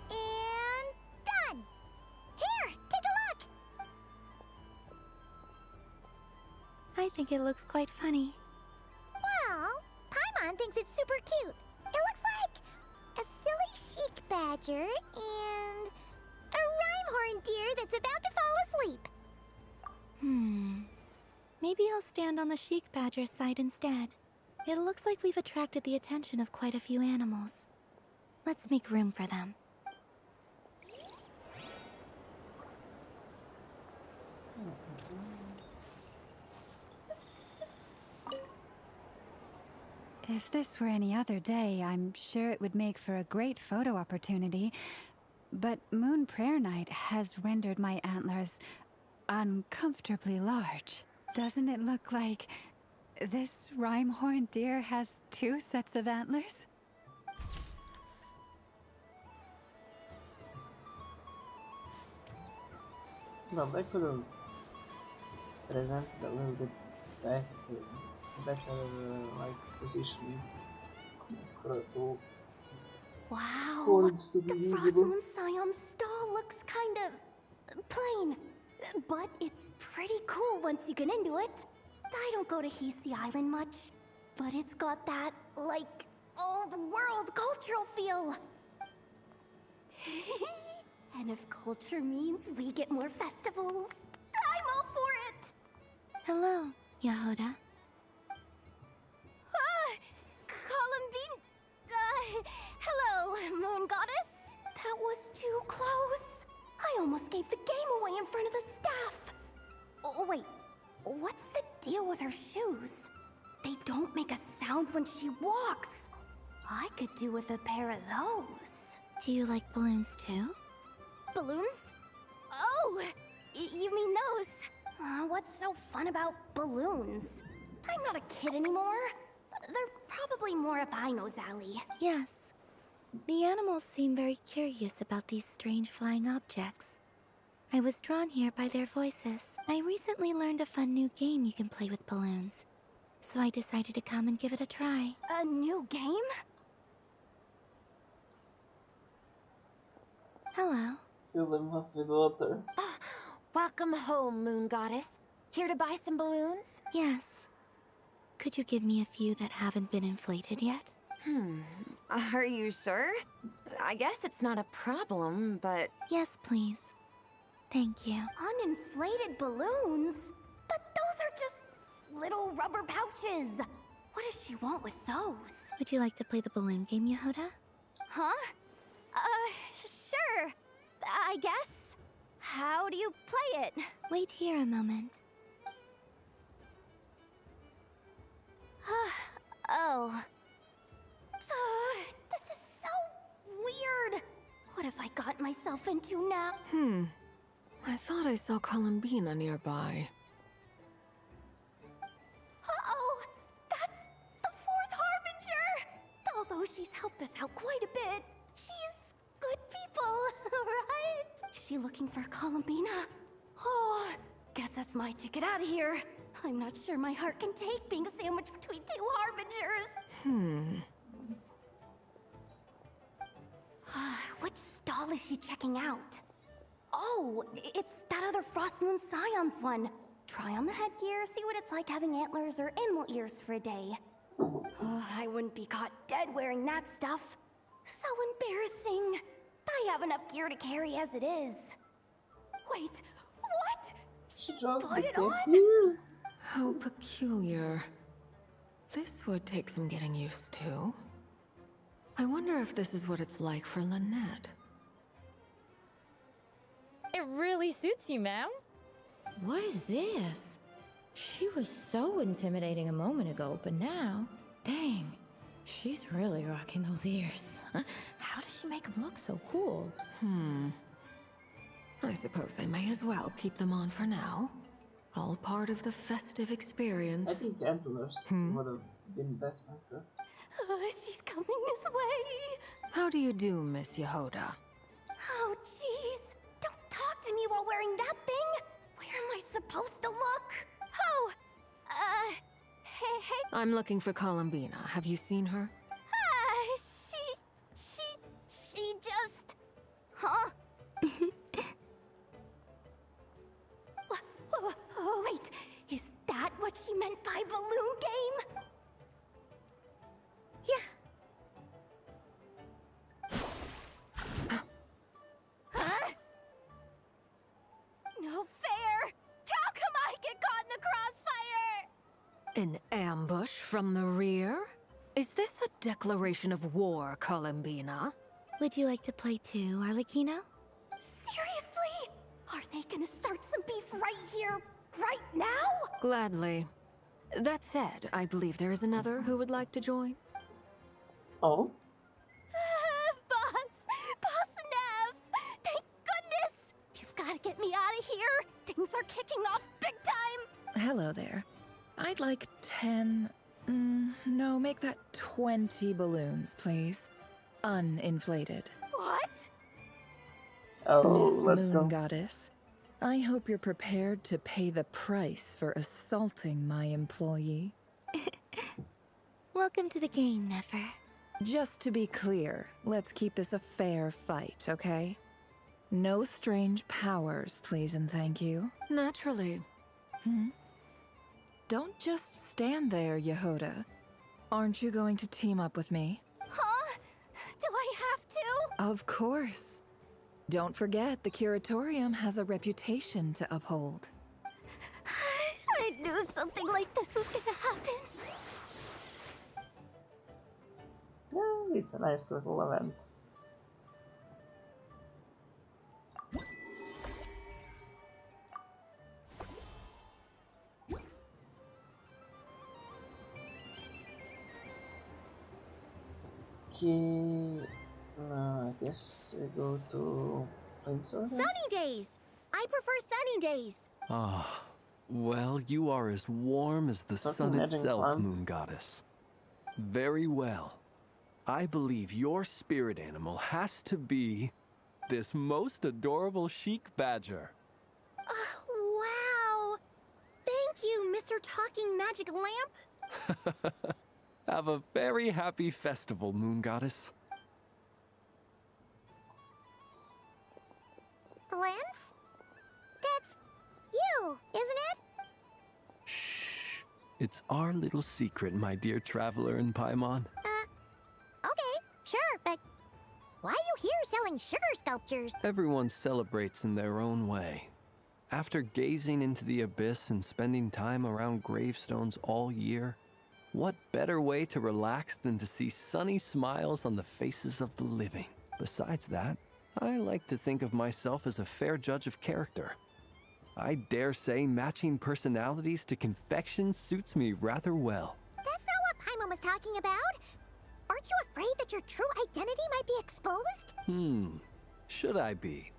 And done! Here, take a look! I think it looks quite funny. Well, Paimon thinks it's super cute. It looks like a silly chic badger and a rhyme-horn deer that's about to fall asleep. Maybe I'll stand on the Sheik Badger's side instead. It looks like we've attracted the attention of quite a few animals. Let's make room for them. If this were any other day, I'm sure it would make for a great photo opportunity. but Moon Prayer Night has rendered my antlers uncomfortably large. Doesn't it look like this rhyme-horned deer has 2 sets of antlers? They could have presented a little bit better, like positioning to Wow, chords to the be Frost visible. Moon Scion stall looks kind of plain, but it's pretty cool once you get into it. I don't go to Hisi Island much, but it's got that, like, old world cultural feel. And if culture means we get more festivals, I'm all for it! Hello, Yehoda. Columbine... hello, Moon Goddess. That was too close. I almost gave the game away in front of the staff. Oh, wait. What's the deal with her shoes? They don't make a sound when she walks. I could do with a pair of those. Do you like balloons too? Balloons? Oh, you mean those? What's so fun about balloons? I'm not a kid anymore. They're probably more up Aino's alley. Yes. The animals seem very curious about these strange flying objects. I was drawn here by their voices. I recently learned a fun new game you can play with balloons, so I decided to come and give it a try. A new game? Hello. Fill them up with water. Welcome home, Moon Goddess. Here to buy some balloons? Yes. Could you give me a few that haven't been inflated yet? Are you sure? I guess it's not a problem, but... Yes, please. Thank you. Uninflated balloons? But those are just little rubber pouches. What does she want with those? Would you like to play the balloon game, Yehoda? Huh? Sure. I guess. How do you play it? Wait here a moment. Oh. This is so weird. What have I got myself into now? I thought I saw Columbina nearby. Uh-oh! That's the 4th Harbinger! Although she's helped us out quite a bit, she's good people, right? She looking for Columbina? Oh, guess that's my ticket out of here. I'm not sure my heart can take being sandwiched between 2 Harbingers. Which stall is she checking out? Oh, it's that other Frost Moon Scion's one. Try on the headgear, see what it's like having antlers or animal ears for a day. Oh, I wouldn't be caught dead wearing that stuff. So embarrassing. I have enough gear to carry as it is. Wait, what? She put it on? How peculiar. This would take some getting used to. I wonder if this is what it's like for Lynette. It really suits you, ma'am. What is this? She was so intimidating a moment ago, but now, dang, she's really rocking those ears. How does she make them look so cool? I suppose I may as well keep them on for now. All part of the festive experience. I think antlers would have been better. She's coming this way. How do you do, Miss Yehoda? Oh, jeez. Don't talk to me while wearing that thing. Where am I supposed to look? Oh, hey. I'm looking for Columbina. Have you seen her? She just... Huh? Wait, is that what she meant by balloon game? Yeah. Huh? No fair! How come I get caught in the crossfire? An ambush from the rear? Is this a declaration of war, Columbina? Would you like to play too, Arlecchino? Seriously? Are they gonna start some beef right here, right now? Gladly. That said, I believe there is another who would like to join. Oh? Boss Neff! are kicking off big time! Hello there. I'd like 10... no, make that 20 balloons, please. Uninflated. What? Oh, Miss let's Moon go. Goddess, I hope you're prepared to pay the price for assaulting my employee. Welcome to the game, Nefer. Just to be clear, let's keep this a fair fight, okay? No strange powers, please and thank you. Naturally. Don't just stand there, Yehoda. Aren't you going to team up with me? Huh? Do I have to? Of course. Don't forget, the Curatorium has a reputation to uphold. I knew something like this was gonna happen. Yeah, it's a nice little event. Okay, I guess we go to Prince Order. Sunny days! I prefer sunny days. Ah, well, you are as warm as the Something sun magic itself, farm. Moon Goddess. Very well. I believe your spirit animal has to be this most adorable chic badger. Wow! Thank you, Mr. Talking Magic Lamp. Have a very happy festival, Moon Goddess. Glance? That's you, isn't it? It's our little secret, my dear traveler in Paimon. Okay, sure, but why are you here selling sugar sculptures? Everyone celebrates in their own way. After gazing into the abyss and spending time around gravestones all year, what better way to relax than to see sunny smiles on the faces of the living? Besides that, I like to think of myself as a fair judge of character. I dare say matching personalities to confection suits me rather well. That's not what Paimon was talking about. Aren't you afraid that your true identity might be exposed? Should I be?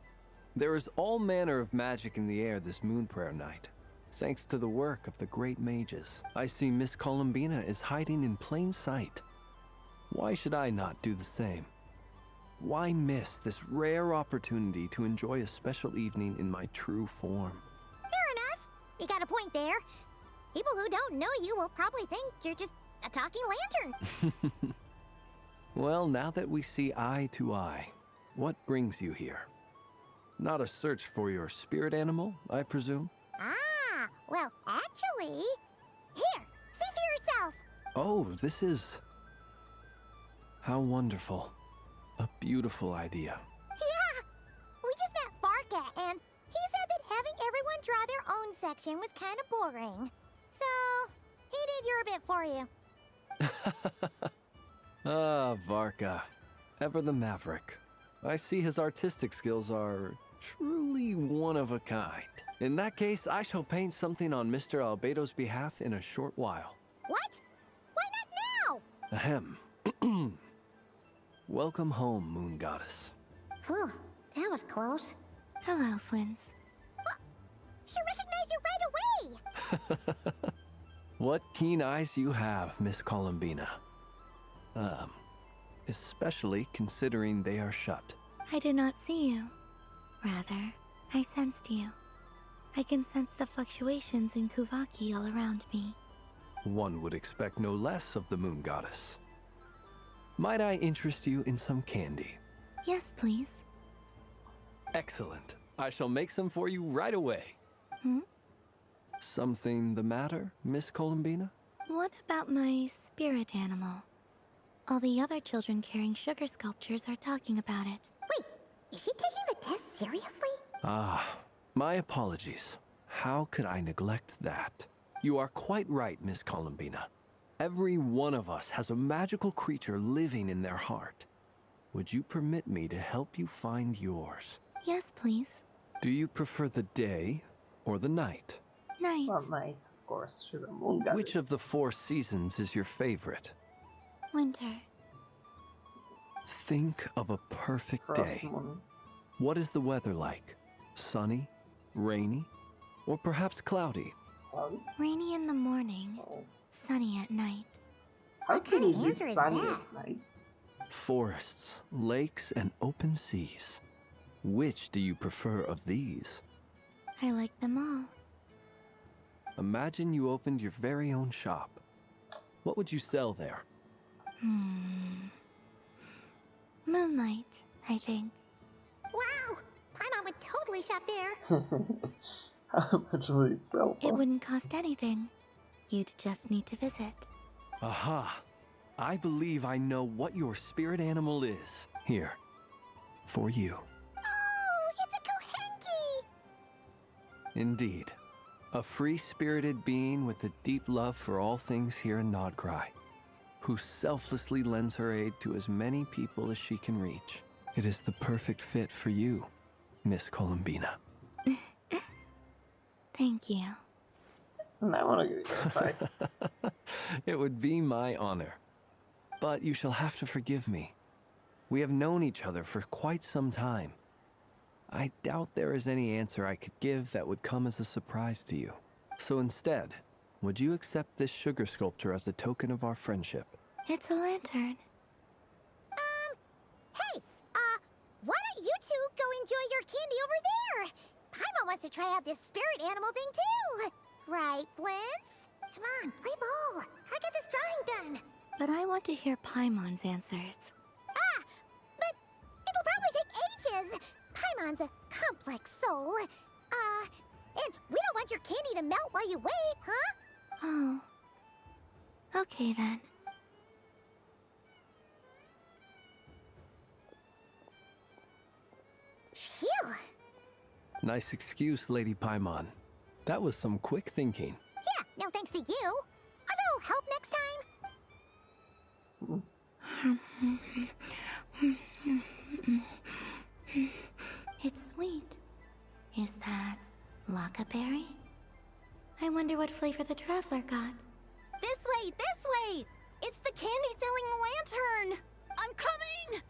There is all manner of magic in the air this moon prayer night. Thanks to the work of the great mages, I see Miss Columbina is hiding in plain sight. Why should I not do the same? Why miss this rare opportunity to enjoy a special evening in my true form? Fair enough. You got a point there. People who don't know you will probably think you're just a talking lantern. Well, now that we see eye to eye, what brings you here? Not a search for your spirit animal, I presume? Ah, well, actually... Here, see for yourself. Oh, this is... How wonderful. A beautiful idea. Yeah, we just met Barca, and he said that having everyone draw their own section was kind of boring. So, he did your bit for you. Ah, Varka. Ever the maverick. I see his artistic skills are truly one of a kind. In that case, I shall paint something on Mr. Albedo's behalf in a short while. What? Why not now? Ahem. Welcome home, Moon Goddess. Phew, that was close. Hello, Flins. She recognized you right away! What keen eyes you have, Miss Columbina. Especially considering they are shut. I did not see you. Rather, I sensed you. I can sense the fluctuations in Kuvaki all around me. One would expect no less of the Moon Goddess. Might I interest you in some candy? Yes, please. Excellent. I shall make some for you right away. Something the matter, Miss Columbina? What about my spirit animal? All the other children carrying sugar sculptures are talking about it. Wait, is she taking the test seriously? Ah, my apologies. How could I neglect that? You are quite right, Miss Columbina. Every one of us has a magical creature living in their heart. Would you permit me to help you find yours? Yes, please. Do you prefer the day or the night? Night. Well, night, of course. She's a moon goddess. Which of the 4 seasons is your favorite? Winter. Think of a perfect Frost day. moon. What is the weather like? Sunny? Rainy? Or perhaps cloudy? Cloudy? Rainy in the morning, sunny at night. How What can kind it of be answer is sunny that? at night? Forests, lakes, and open seas. Which do you prefer of these? I like them all. Imagine you opened your very own shop. What would you sell there? Moonlight, I think. Wow! Paimon would totally shop there. How much would it sell for? It wouldn't cost anything. You'd just need to visit. Aha! I believe I know what your spirit animal is. Here. For you. Oh, it's a Kohenki! Indeed. A free-spirited being with a deep love for all things here in Nodcry, who selflessly lends her aid to as many people as she can reach. It is the perfect fit for you, Miss Columbina. Thank you. I want to give it a try. It would be my honor. But you shall have to forgive me. We have known each other for quite some time. I doubt there is any answer I could give that would come as a surprise to you. So instead, would you accept this sugar sculpture as a token of our friendship? It's a lantern. Hey, why don't you two go enjoy your candy over there? Paimon wants to try out this spirit animal thing too. Right, Flint's? Come on, play ball. I got this drawing done. But I want to hear Paimon's answers. But it'll probably take ages. Paimon's a complex soul. And we don't want your candy to melt while you wait, huh? Oh. Okay then. Phew. Nice excuse, Lady Paimon. That was some quick thinking. Yeah, no thanks to you. A little help next time? It's sweet. Is that Lockaberry? I wonder what flavor the traveler got. This way, this way! It's the candy-selling lantern! I'm coming!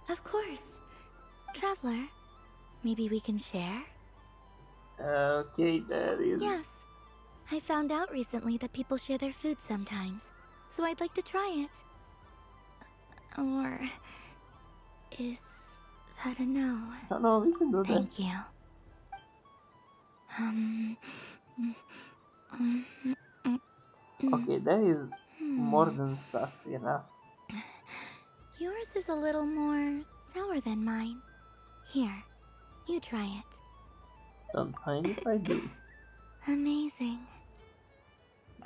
Of course. Traveler, maybe we can share? Okay, that is... Yes. I found out recently that people share their food sometimes, so I'd like to try it. Or... is that a no? No, we can do that. Thank you. Okay, that is more than sassy enough. Yours is a little more sour than mine. Here, you try it. Don't mind if I do. Amazing.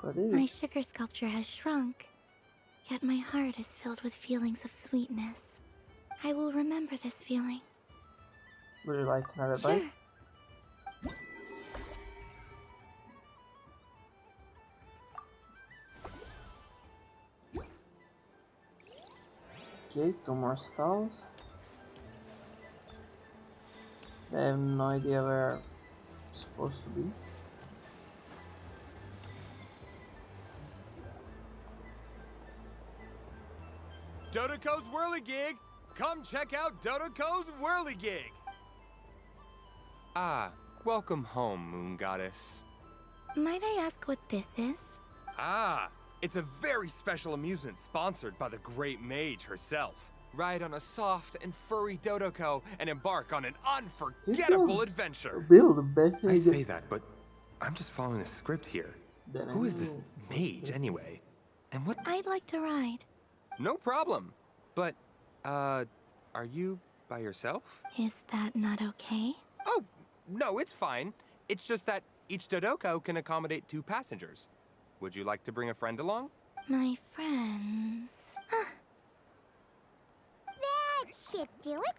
What is My sugar sculpture has shrunk, yet my heart is filled with feelings of sweetness. I will remember this feeling. Would you like another Sure. bite? Okay, 2 more stalls. I have no idea where I'm supposed to be. Dodoco's Whirligig! Come check out Dodoco's Whirligig! Ah, welcome home, Moon Goddess. Might I ask what this is? Ah, it's a very special amusement sponsored by the great mage herself. Ride on a soft and furry Dodoco and embark on an unforgettable adventure. I say that, but I'm just following a script here. Who is this mage, anyway? And what? I'd like to ride. No problem. But, are you by yourself? Is that not okay? Oh, no, it's fine. It's just that each Dodoco can accommodate 2 passengers. Would you like to bring a friend along? My friends. That should do it.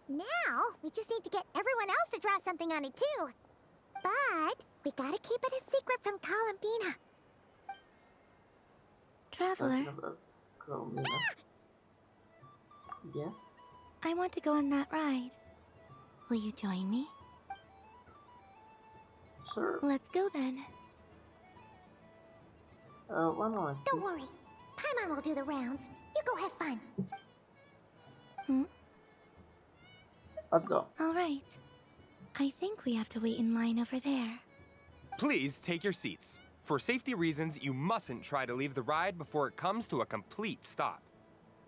Now, we just need to get everyone else to draw something on it too. But we gotta keep it a secret from Columbina. Traveler, Yes? I want to go on that ride. Will you join me? Sure. Let's go then. 1 moment. Don't worry. Paimon will do the rounds. You go have fun. Let's go. All right. I think we have to wait in line over there. Please take your seats. For safety reasons, you mustn't try to leave the ride before it comes to a complete stop.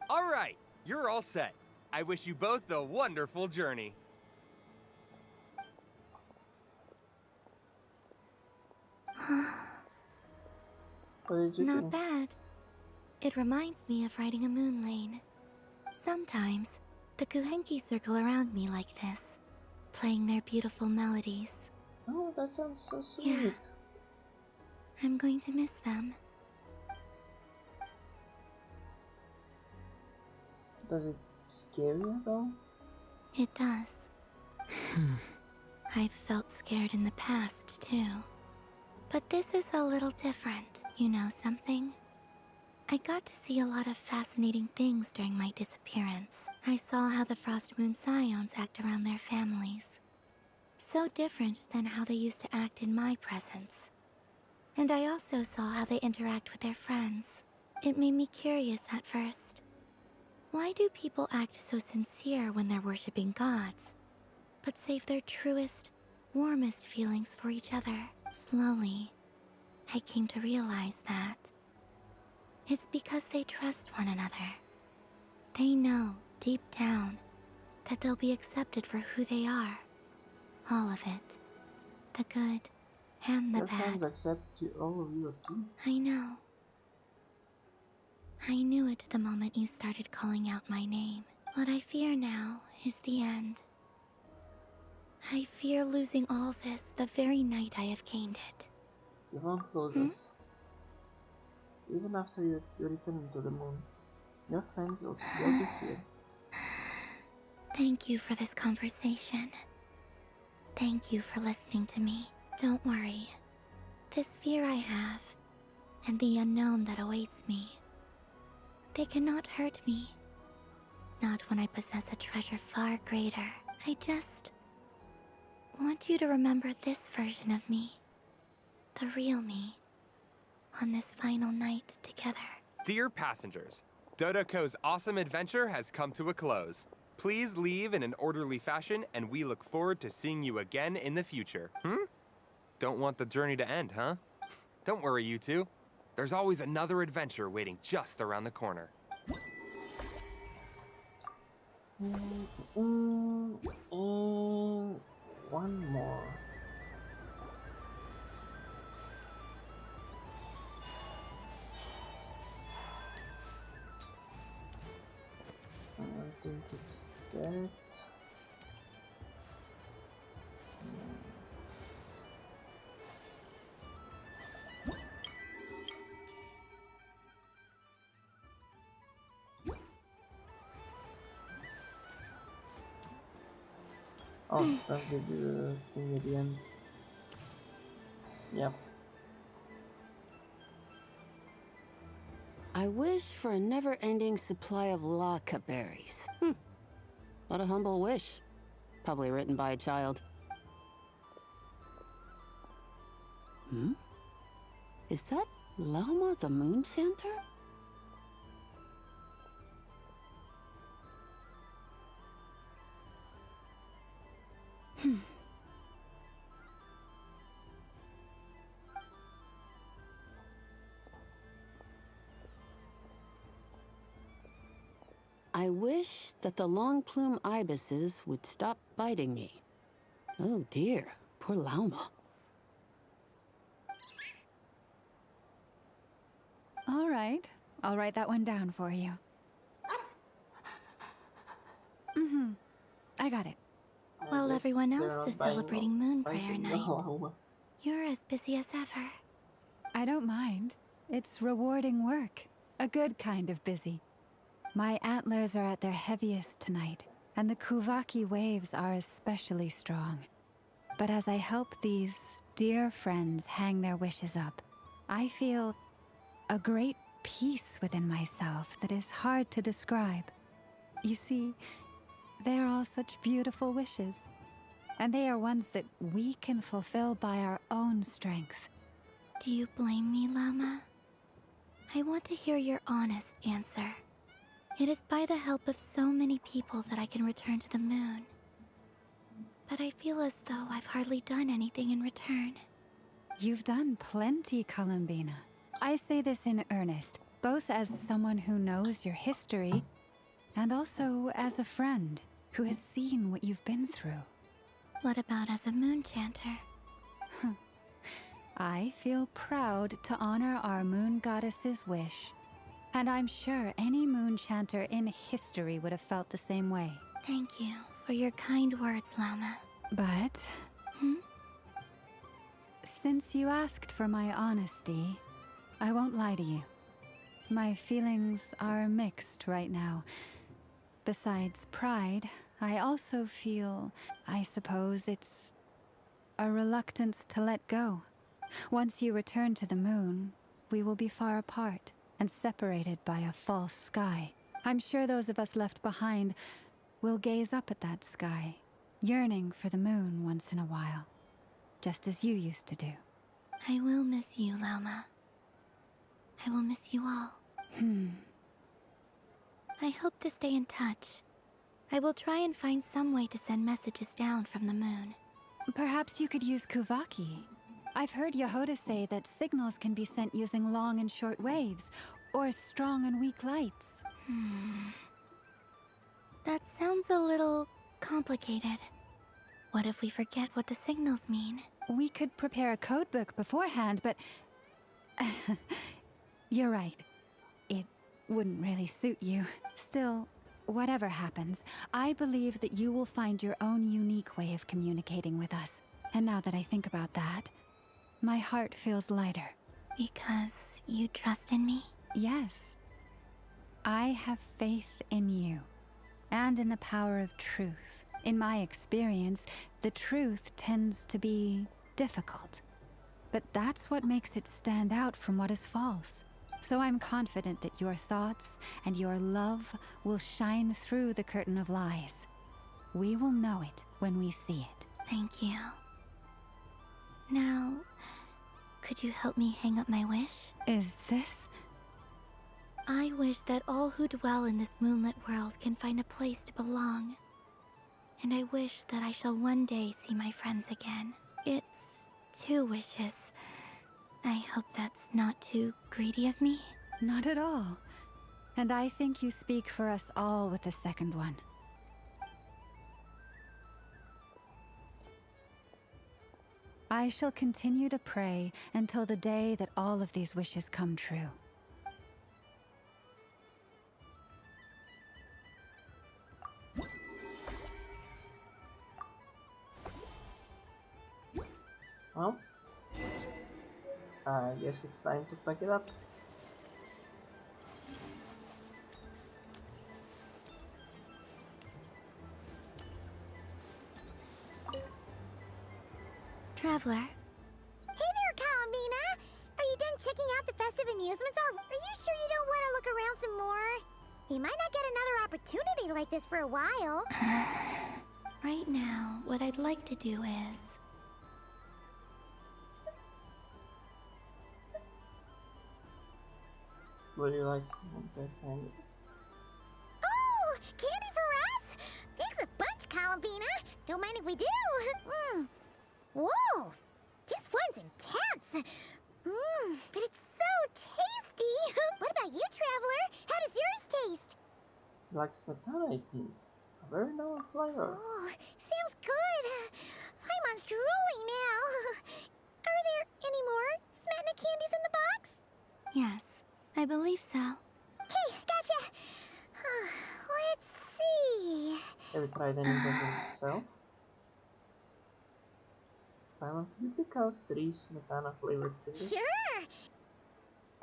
All right, you're all set. I wish you both a wonderful journey. Not bad. It reminds me of riding a moon lane. Sometimes, the Kuhenki circle around me like this, playing their beautiful melodies. Oh, that sounds so sweet. Yeah. I'm going to miss them. Does it scare you though? It does. I've felt scared in the past, too. But this is a little different. You know something? I got to see a lot of fascinating things during my disappearance. I saw how the Frost Moon Scions act around their families. So different than how they used to act in my presence. And I also saw how they interact with their friends. It made me curious at first. Why do people act so sincere when they're worshipping gods, but save their truest, warmest feelings for each other? Slowly, I came to realize that it's because they trust one another. They know, deep down, that they'll be accepted for who they are. All of it. The good and the Your bad. friends accept all of you too. I know. I knew it the moment you started calling out my name. What I fear now is the end. I fear losing all this the very night I have gained it. You won't lose us. Even after you return to the moon, your friends will still be here. Thank you for this conversation. Thank you for listening to me. Don't worry. This fear I have, and the unknown that awaits me, they cannot hurt me. Not when I possess a treasure far greater. I just want you to remember this version of me. The real me. On this final night together. Dear passengers, Dodoco's awesome adventure has come to a close. Please leave in an orderly fashion, and we look forward to seeing you again in the future. Don't want the journey to end, huh? Don't worry, you two. There's always another adventure waiting just around the corner. And one more. I think it's that. Oh, that's the thing at the end. Yep. I wish for a never-ending supply of laka berries. What a humble wish. Probably written by a child. Is that Lama the Moon Chanter? I wish that the long plume ibises would stop biting me. Oh dear, poor Lauma. All right, I'll write that one down for you. I got it. While everyone else is celebrating Moon Prayer Night, you're as busy as ever. I don't mind. It's rewarding work. A good kind of busy. My antlers are at their heaviest tonight, and the Kuvaki waves are especially strong. But as I help these dear friends hang their wishes up, I feel a great peace within myself that is hard to describe. You see, they're all such beautiful wishes, and they are ones that we can fulfill by our own strength. Do you blame me, Lama? I want to hear your honest answer. It is by the help of so many people that I can return to the moon. but I feel as though I've hardly done anything in return. You've done plenty, Columbina. I say this in earnest, both as someone who knows your history, and also as a friend who has seen what you've been through. What about as a moon chanter? I feel proud to honor our moon goddess's wish, and I'm sure any moon chanter in history would have felt the same way. Thank you for your kind words, Lauma. But... since you asked for my honesty, I won't lie to you. My feelings are mixed right now. Besides pride, I also feel, I suppose it's a reluctance to let go. Once you return to the moon, we will be far apart and separated by a false sky. I'm sure those of us left behind will gaze up at that sky, yearning for the moon once in a while, just as you used to do. I will miss you, Lauma. I will miss you all. I hope to stay in touch. I will try and find some way to send messages down from the moon. Perhaps you could use Kuvaki. I've heard Yehoda say that signals can be sent using long and short waves, or strong and weak lights. That sounds a little complicated. What if we forget what the signals mean? We could prepare a codebook beforehand, but... You're right. It wouldn't really suit you. Still, whatever happens, I believe that you will find your own unique way of communicating with us. And now that I think about that, my heart feels lighter. Because you trust in me? Yes. I have faith in you, and in the power of truth. In my experience, the truth tends to be difficult. But that's what makes it stand out from what is false. So I'm confident that your thoughts and your love will shine through the curtain of lies. We will know it when we see it. Thank you. Now, could you help me hang up my wish? Is this? I wish that all who dwell in this moonlit world can find a place to belong. And I wish that I shall one day see my friends again. It's 2 wishes. I hope that's not too greedy of me. Not at all. And I think you speak for us all with the second one. I shall continue to pray until the day that all of these wishes come true. Well, I guess it's time to pack it up. Traveler. Hey there, Columbina! Are you done checking out the festive amusements? Or are you sure you don't want to look around some more? You might not get another opportunity like this for a while. Right now, what I'd like to do is... Would you like some of that candy? Oh! Candy for us? Thanks a bunch, Columbina! Don't mind if we do! Whoa! This one's intense! But it's so tasty! What about you, Traveler? How does yours taste? Like smetana, I think. A very known flavor. Oh, sounds good! I'm drooling now! Are there any more smetana candies in the box? Yes, I believe so. Okay, gotcha! Let's see... Have you tried any of them yourself? Silently pick out 3 smetana flavored fingers. Sure!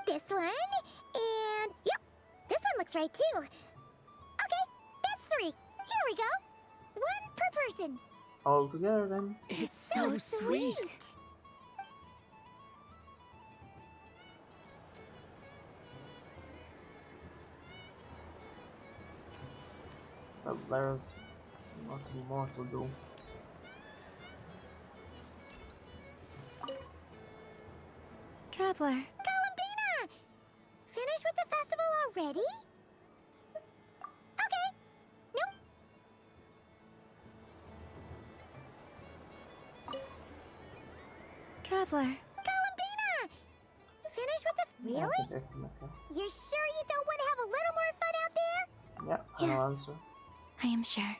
This one, and... Yep, this one looks right too. Okay, that's 3. Here we go. 1 per person. All together then. It's so sweet. But there's nothing more to do. Traveler. Columbina! Finished with the festival already? Okay. Nope. traveler. Columbina! Finish with the... Really? You're sure you don't want to have a little more fun out there? Yeah, Yes. I'll answer. I am sure.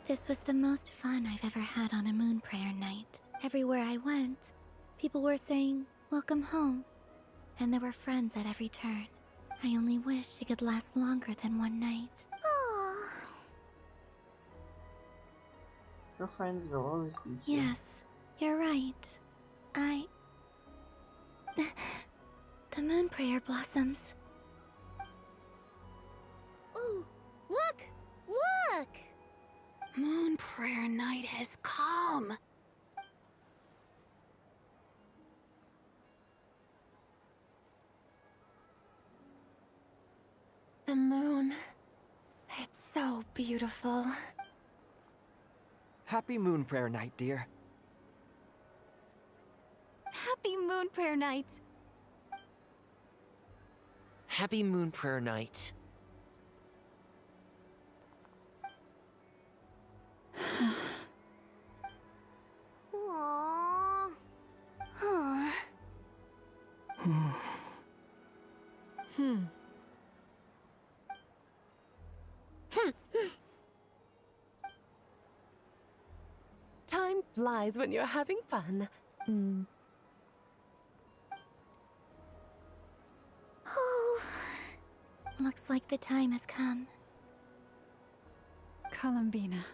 This was the most fun I've ever had on a moon prayer night. Everywhere I went, people were saying, "Welcome home." And there were friends at every turn. I only wish it could last longer than one night. Oh. Your friends will always be here. Yes, you're right. The moon prayer blossoms. Ooh, look! Look! Moon prayer night has come. The moon. It's so beautiful. Happy moon prayer night, dear. Happy moon prayer night. Happy moon prayer night. Aww. Huh. Time flies when you're having fun. Oh, looks like the time has come. Columbina.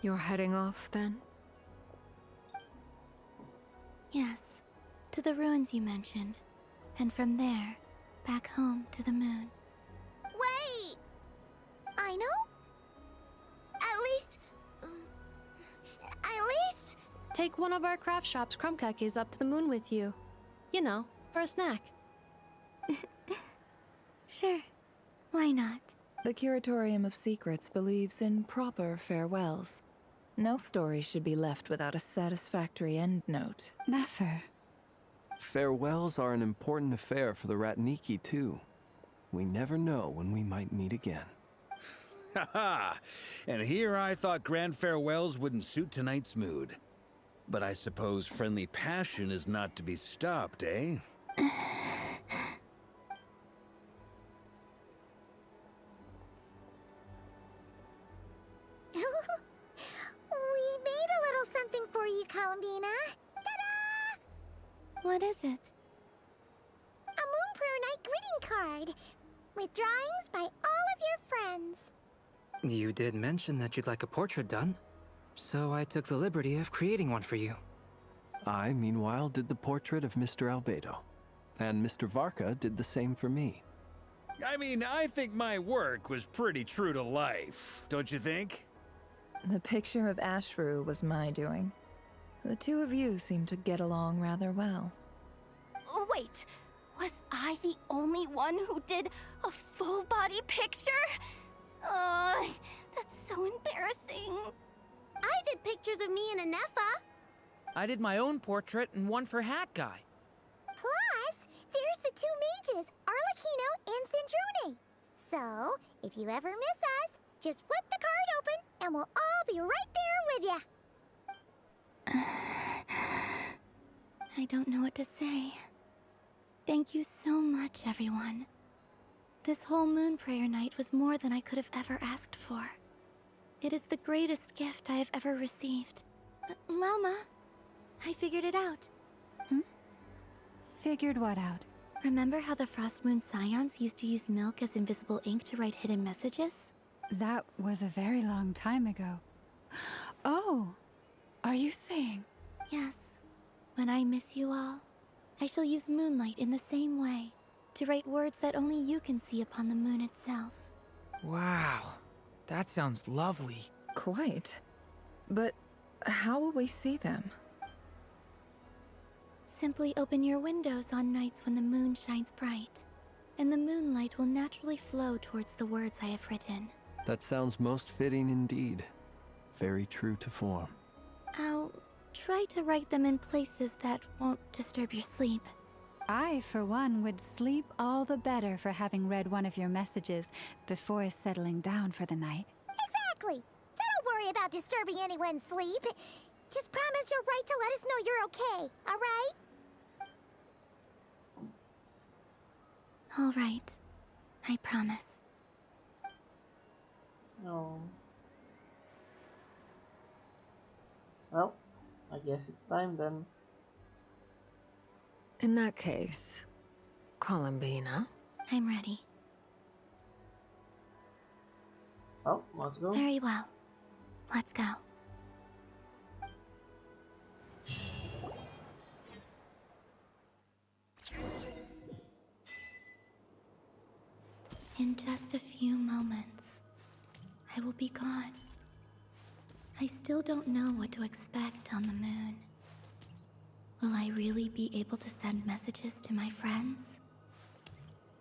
You're heading off then? Yes, to the ruins you mentioned. And from there, back home to the moon. Wait! I know? At least... Take one of our craft shop's crumb cookies up to the moon with you. You know, for a snack. Sure, why not? The Curatorium of Secrets believes in proper farewells. No story should be left without a satisfactory endnote. Never. Farewells are an important affair for the Ratniki, too. We never know when we might meet again. Haha! And here I thought grand farewells wouldn't suit tonight's mood. But I suppose friendly passion is not to be stopped, eh? We made a little something for you, Columbina. Ta-da! What is it? A Moon Prayer Night greeting card with drawings by all of your friends. You did mention that you'd like a portrait done, so I took the liberty of creating one for you. I, meanwhile, did the portrait of Mr. Albedo, and Mr. Varka did the same for me. I mean, I think my work was pretty true to life, don't you think? The picture of Ashru was my doing. The two of you seem to get along rather well. Wait, was I the only one who did a full body picture? That's so embarrassing. I did pictures of me and Anefa. I did my own portrait and one for Hat Guy. Plus, there's the two mages, Arlecchino and Cendrune. So, if you ever miss us, just flip the card open and we'll all be right there with you. I don't know what to say. Thank you so much, everyone. This whole moon prayer night was more than I could have ever asked for. It is the greatest gift I have ever received. Lauma, I figured it out. Figured what out? Remember how the Frost Moon Scions used to use milk as invisible ink to write hidden messages? That was a very long time ago. Oh, are you saying? Yes. When I miss you all, I shall use moonlight in the same way, to write words that only you can see upon the moon itself. Wow, that sounds lovely. Quite. But how will we see them? Simply open your windows on nights when the moon shines bright, and the moonlight will naturally flow towards the words I have written. That sounds most fitting indeed. Very true to form. I'll try to write them in places that won't disturb your sleep. I, for one, would sleep all the better for having read one of your messages before settling down for the night. Exactly! So don't worry about disturbing anyone's sleep. Just promise you'll write to let us know you're okay, alright? All right. I promise. No. Well, I guess it's time then. In that case, Columbina. I'm ready. Oh, let's go. Very well. Let's go. In just a few moments, I will be gone. I still don't know what to expect on the moon. Will I really be able to send messages to my friends?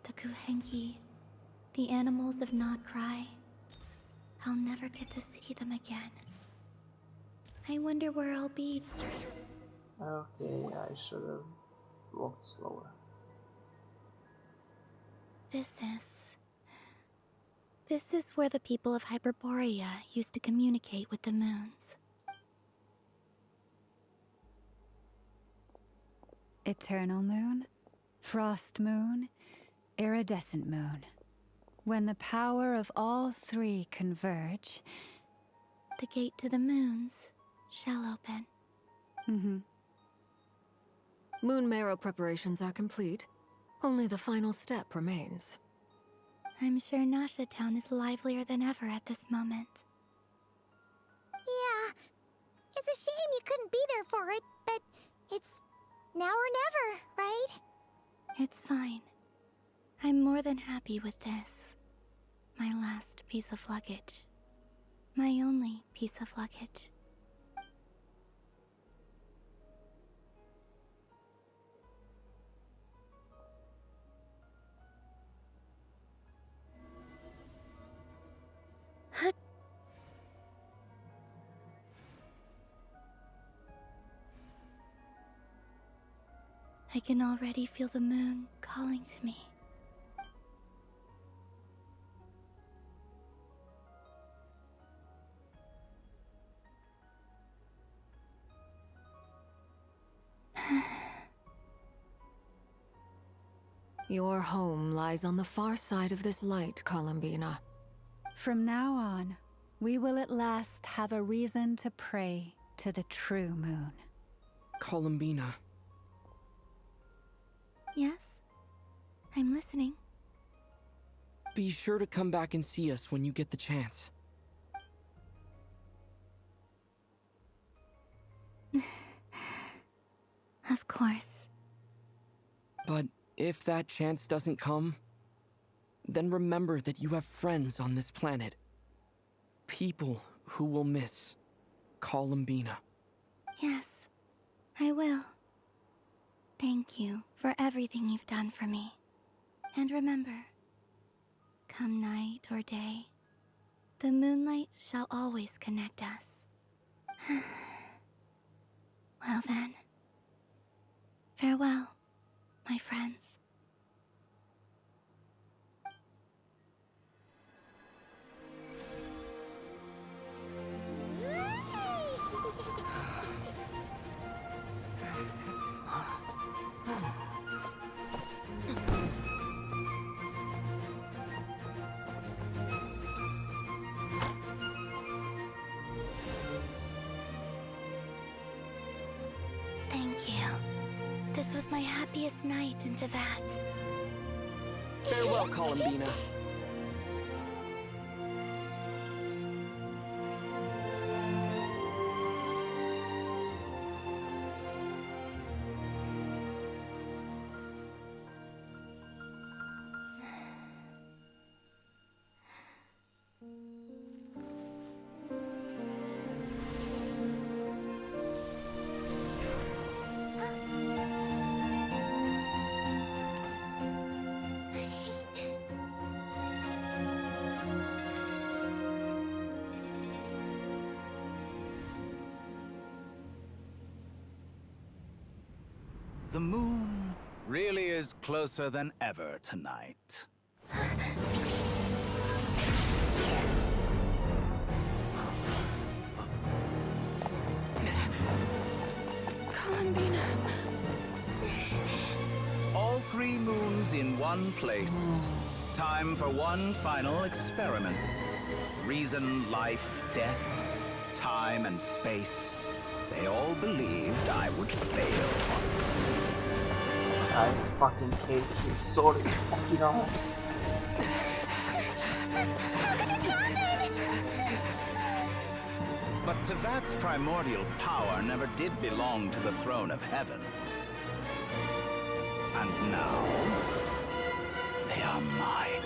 The Kuhenki, the animals of Not Cry. I'll never get to see them again. I wonder where I'll be. Okay, I should have walked slower. This is where the people of Hyperborea used to communicate with the moons. Eternal moon, frost moon, iridescent moon. When the power of all three converge, the gate to the moons shall open. Moon marrow preparations are complete. Only the final step remains. I'm sure Nasha Town is livelier than ever at this moment. Yeah, it's a shame you couldn't be there for it, but it's now or never, right? It's fine. I'm more than happy with this. My last piece of luggage. My only piece of luggage. I can already feel the moon calling to me. Your home lies on the far side of this light, Columbina. From now on, we will at last have a reason to pray to the true moon. Columbina. Yes? I'm listening. Be sure to come back and see us when you get the chance. Of course. But if that chance doesn't come, then remember that you have friends on this planet. People who will miss Columbina. Yes, I will. Thank you for everything you've done for me. And remember, come night or day, the moonlight shall always connect us. Well then, farewell, my friends. Thank you. This was my happiest night in Tevat. Farewell, Columbina. The moon really is closer than ever tonight. Columbina. All 3 moons in one place. Time for one final experiment. Reason, life, death, time and space. They all believed I would fail. I fucking hate his sword fucking ass. But Tevat's primordial power never did belong to the throne of heaven. And now, they are mine.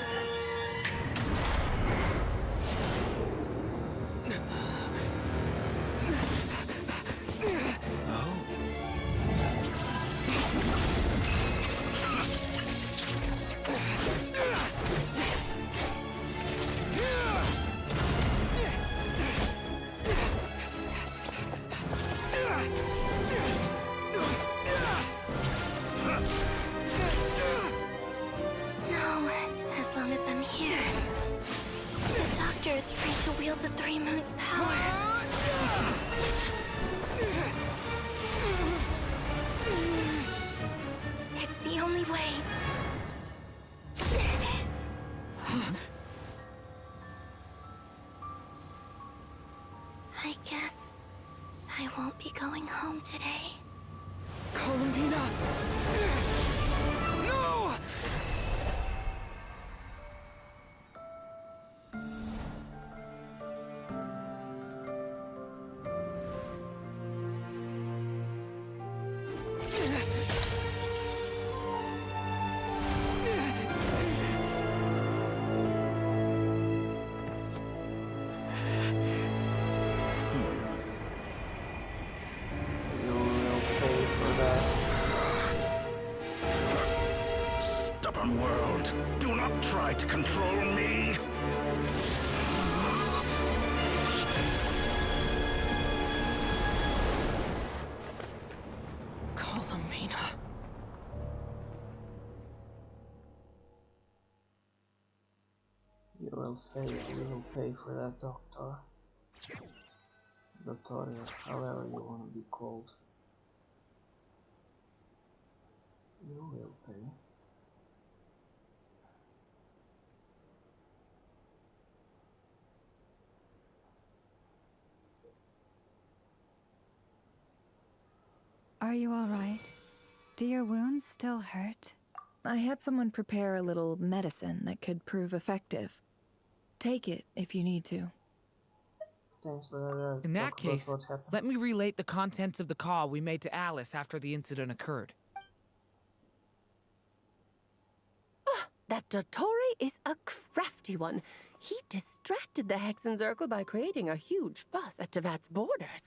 No, as long as I'm here. The Doctor is free to wield the 3 moons' power. It's the only way. I guess I won't be going home today. Columbina! No! Stubborn world, do not try to control me. Columbina. You will pay for that, Doctor. Doctorius, however you want to be called. You will pay. Are you all right? Do your wounds still hurt? I had someone prepare a little medicine that could prove effective. Take it if you need to. Thanks for that. In that case, let me relate the contents of the call we made to Alice after the incident occurred. That Dottore is a crafty one. He distracted the Hexenzirkel by creating a huge fuss at Tevat's borders.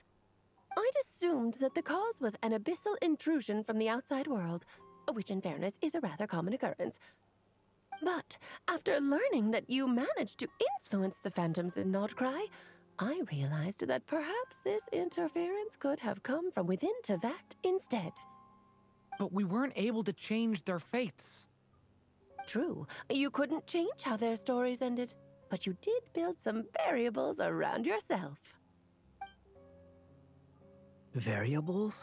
I'd assumed that the cause was an abyssal intrusion from the outside world, which in fairness is a rather common occurrence. But after learning that you managed to influence the phantoms in Nordcry, I realized that perhaps this interference could have come from within Tevat instead. But we weren't able to change their fates. True, you couldn't change how their stories ended, but you did build some variables around yourself. Variables?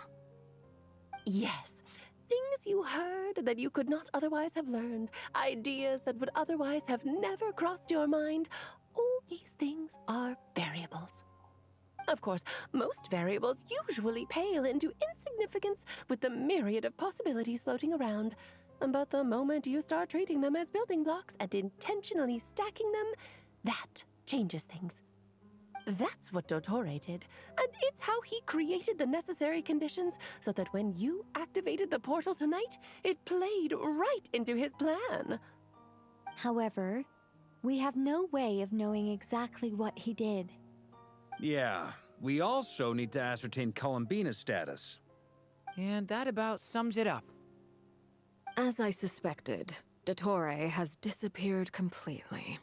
Yes. Things you heard that you could not otherwise have learned. Ideas that would otherwise have never crossed your mind. All these things are variables. Of course, most variables usually pale into insignificance with the myriad of possibilities floating around. But the moment you start treating them as building blocks and intentionally stacking them, that changes things. That's what Dottore did, and it's how he created the necessary conditions so that when you activated the portal tonight, it played right into his plan. However, we have no way of knowing exactly what he did. Yeah, we also need to ascertain Columbina's status. And that about sums it up. As I suspected, Dottore has disappeared completely.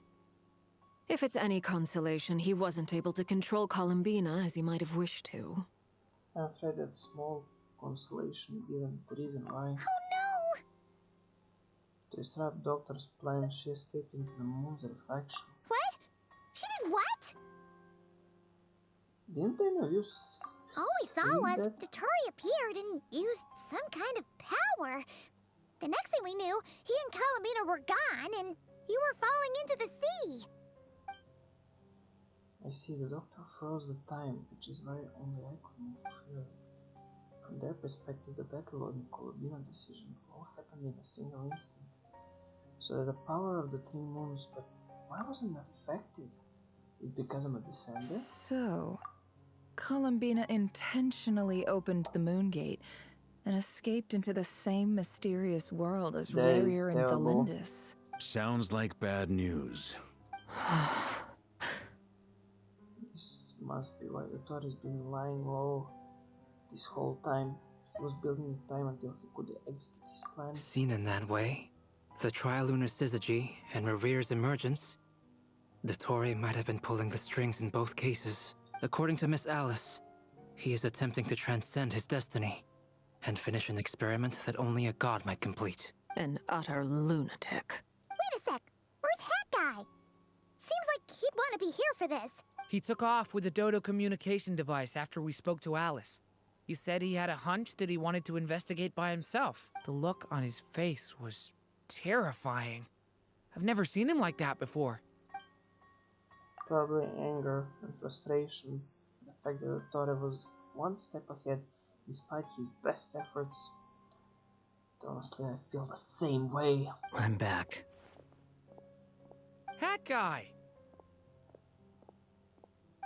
If it's any consolation, he wasn't able to control Columbina as he might have wished to. After that small consolation, given the reason why. Oh no! To disrupt Doctor's plan, she escaped into the moon's reflection. What? She did what? Didn't any of you All we saw was Dottore appeared and used some kind of power. The next thing we knew, he and Columbina were gone and you were falling into the sea. I see, the Doctor froze the time, which is why only I could move freely. From their perspective, the Battle of the Columbina decision all happened in a single instant. So that the power of the three moons, but why wasn't it affected? Is it because I'm a descender? So, Columbina intentionally opened the moon gate and escaped into the same mysterious world as Rarier and Valindus. Sounds like bad news. This must be why Dottore has been lying low this whole time. He was building the time until he could execute his plan. Seen in that way, the trilunar syzygy and Rarier's emergence, Dottore might have been pulling the strings in both cases. According to Miss Alice, he is attempting to transcend his destiny and finish an experiment that only a god might complete. An utter lunatic. Wait a sec, where's Hat Guy? Seems like he'd want to be here for this. He took off with the Dodo communication device after we spoke to Alice. He said he had a hunch that he wanted to investigate by himself. The look on his face was terrifying. I've never seen him like that before. Probably anger and frustration. The fact that Dottore was one step ahead despite his best efforts. Honestly, I feel the same way. I'm back. Hat Guy!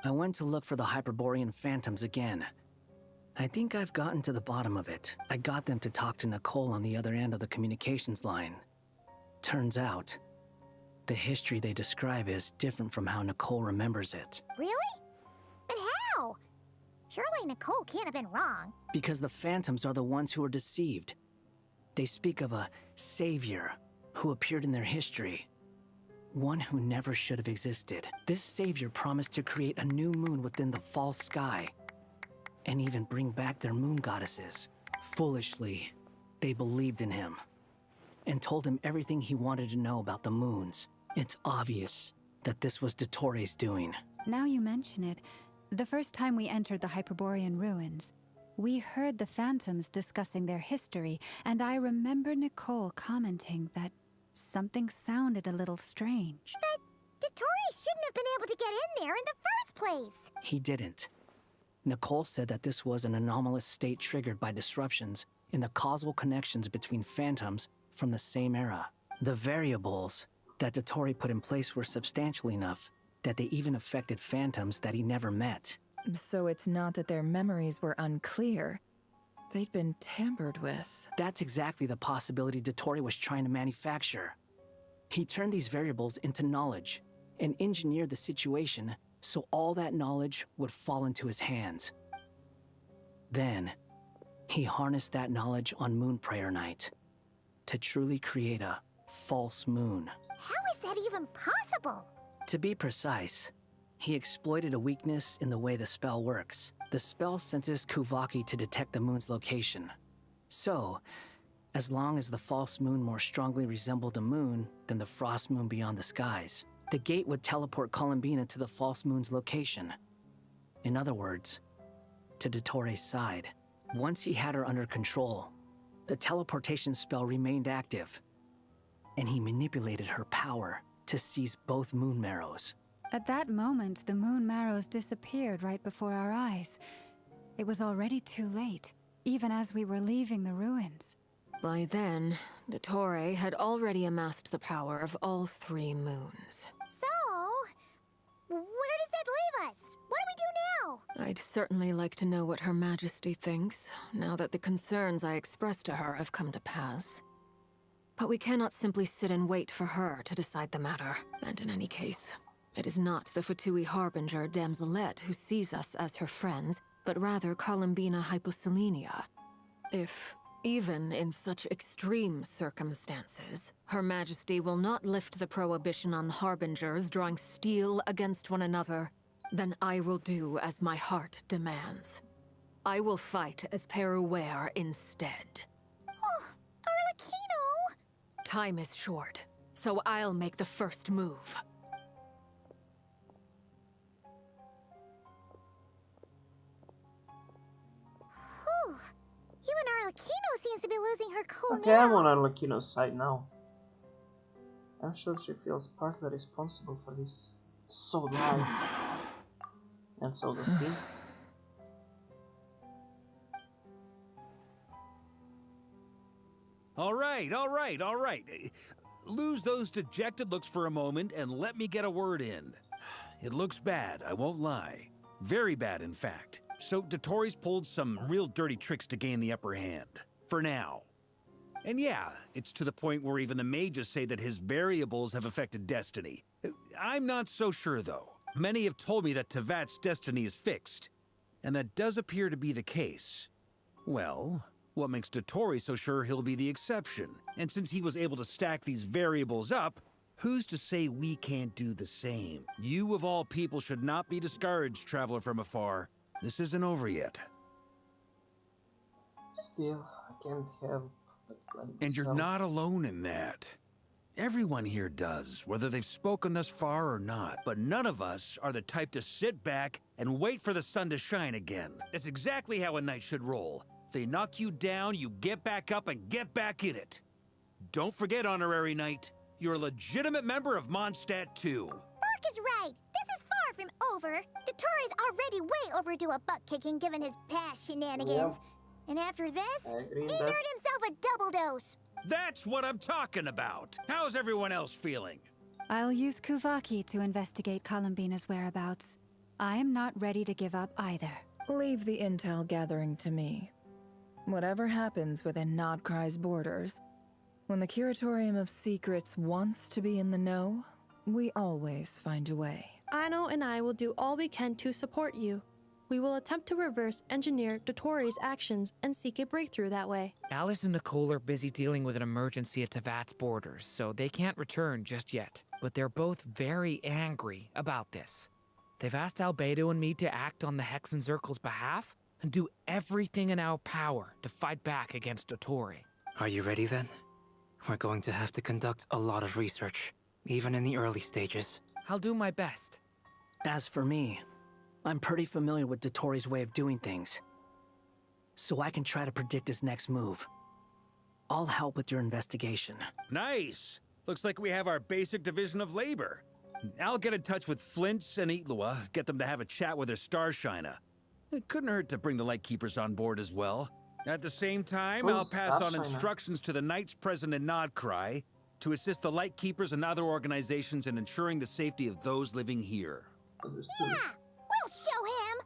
I went to look for the Hyperborean phantoms again. I think I've gotten to the bottom of it. I got them to talk to Nicole on the other end of the communications line. Turns out, the history they describe is different from how Nicole remembers it. Really? But how? Surely Nicole can't have been wrong. Because the phantoms are the ones who are deceived. They speak of a savior who appeared in their history. One who never should have existed. This savior promised to create a new moon within the false sky, and even bring back their moon goddesses. Foolishly, they believed in him, and told him everything he wanted to know about the moons. It's obvious that this was Dottore's doing. Now you mention it, the first time we entered the Hyperborean ruins, we heard the phantoms discussing their history, and I remember Nicole commenting that something sounded a little strange. But Dottore shouldn't have been able to get in there in the first place. He didn't. Nicole said that this was an anomalous state triggered by disruptions in the causal connections between phantoms from the same era. The variables that Dottore put in place were substantial enough that they even affected phantoms that he never met. So it's not that their memories were unclear. They'd been tampered with. That's exactly the possibility Dottore was trying to manufacture. He turned these variables into knowledge and engineered the situation so all that knowledge would fall into his hands. Then, he harnessed that knowledge on Moon Prayer Night to truly create a false moon. How is that even possible? To be precise, he exploited a weakness in the way the spell works. The spell senses Kuvaki to detect the moon's location. So, as long as the false moon more strongly resembled the moon than the frost moon beyond the skies, the gate would teleport Columbina to the false moon's location. In other words, to Dottore's side. Once he had her under control, the teleportation spell remained active, and he manipulated her power to seize both moon marrows. At that moment, the moon marrows disappeared right before our eyes. It was already too late, even as we were leaving the ruins. By then, Dottore had already amassed the power of all three moons. So, where does that leave us? What do we do now? I'd certainly like to know what Her Majesty thinks, now that the concerns I expressed to her have come to pass. But we cannot simply sit and wait for her to decide the matter. And in any case, it is not the Fatui Harbinger Damselette who sees us as her friends, but rather Columbina Hyposelenia. If, even in such extreme circumstances, Her Majesty will not lift the prohibition on Harbingers drawing steel against one another, then I will do as my heart demands. I will fight as Peruware instead. Oh, Arlecchino! Time is short, so I'll make the first move. Whew. Even Arlecchino seems to be losing her cool Okay, I'm on Arlecchino's side now. I'm sure she feels partly responsible for this. So do I. And so does he. All right. Lose those dejected looks for a moment and let me get a word in. It looks bad, I won't lie. Very bad, in fact. So Dotori's pulled some real dirty tricks to gain the upper hand. For now. And yeah, it's to the point where even the mages say that his variables have affected destiny. I'm not so sure, though. Many have told me that Tevat's destiny is fixed. And that does appear to be the case. Well, what makes Dotori so sure he'll be the exception? And since he was able to stack these variables up, who's to say we can't do the same? You of all people should not be discouraged, traveler from afar. This isn't over yet. Still, I can't help but blame And you're myself. not alone in that. Everyone here does, whether they've spoken thus far or not. But none of us are the type to sit back and wait for the sun to shine again. That's exactly how a knight should roll. If they knock you down, you get back up and get back in it. Don't forget, Honorary Knight, you're a legitimate member of Mondstadt too. Mark is right. This is far from over. Dotori's already way overdue a butt kicking given his past shenanigans. And after this, he's earned himself a double dose. That's what I'm talking about. How's everyone else feeling? I'll use Kuvaki to investigate Columbina's whereabouts. I am not ready to give up either. Leave the intel gathering to me. Whatever happens within Nodcry's borders, when the Curatorium of Secrets wants to be in the know, we always find a way. Aino and I will do all we can to support you. We will attempt to reverse engineer Dotori's actions and seek a breakthrough that way. Alice and Nicole are busy dealing with an emergency at Tevat's borders, so they can't return just yet. But they're both very angry about this. They've asked Albedo and me to act on the Hexenzirkel's behalf and do everything in our power to fight back against Dotori. Are you ready then? We're going to have to conduct a lot of research, even in the early stages. I'll do my best. As for me, I'm pretty familiar with Dotori's way of doing things, so I can try to predict his next move. I'll help with your investigation. Nice! Looks like we have our basic division of labor. I'll get in touch with Flints and Eatlua, get them to have a chat with their Starshiner. It couldn't hurt to bring the Lightkeepers on board as well. At the same time, I'll pass on instructions to the Knights present in Nodcry to assist the Lightkeepers and other organizations in ensuring the safety of those living here. Yeah, we'll show him.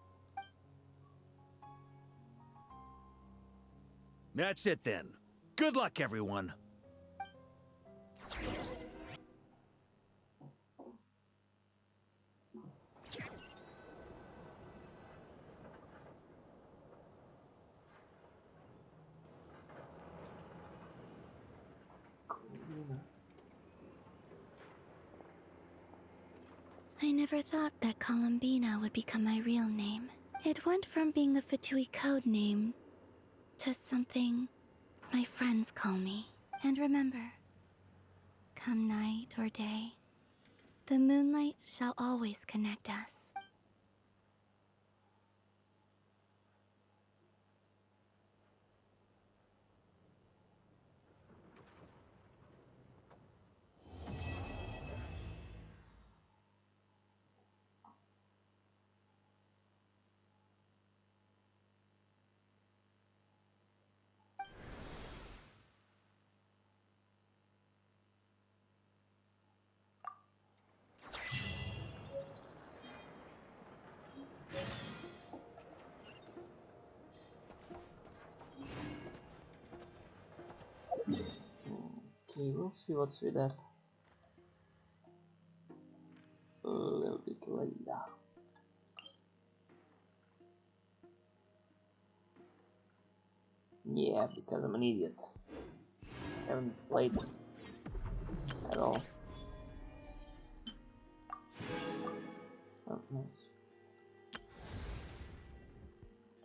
That's it then. Good luck, everyone. I never thought that Columbina would become my real name. It went from being a Fatui code name to something my friends call me. And remember, come night or day, the moonlight shall always connect us. Okay, we'll see what's with that a little bit later. Yeah, because I'm an idiot. I haven't played at all. Oh, nice.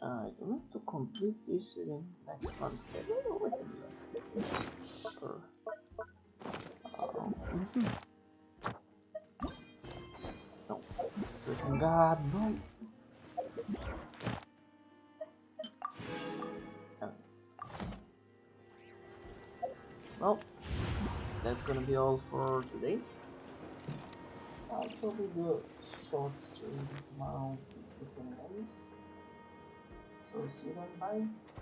I want to complete this within next month. Wait a minute. Sure. No. Freaking God, no. Well, that's gonna be all for today. I'll probably do a short stream tomorrow with different names. So see you then, bye.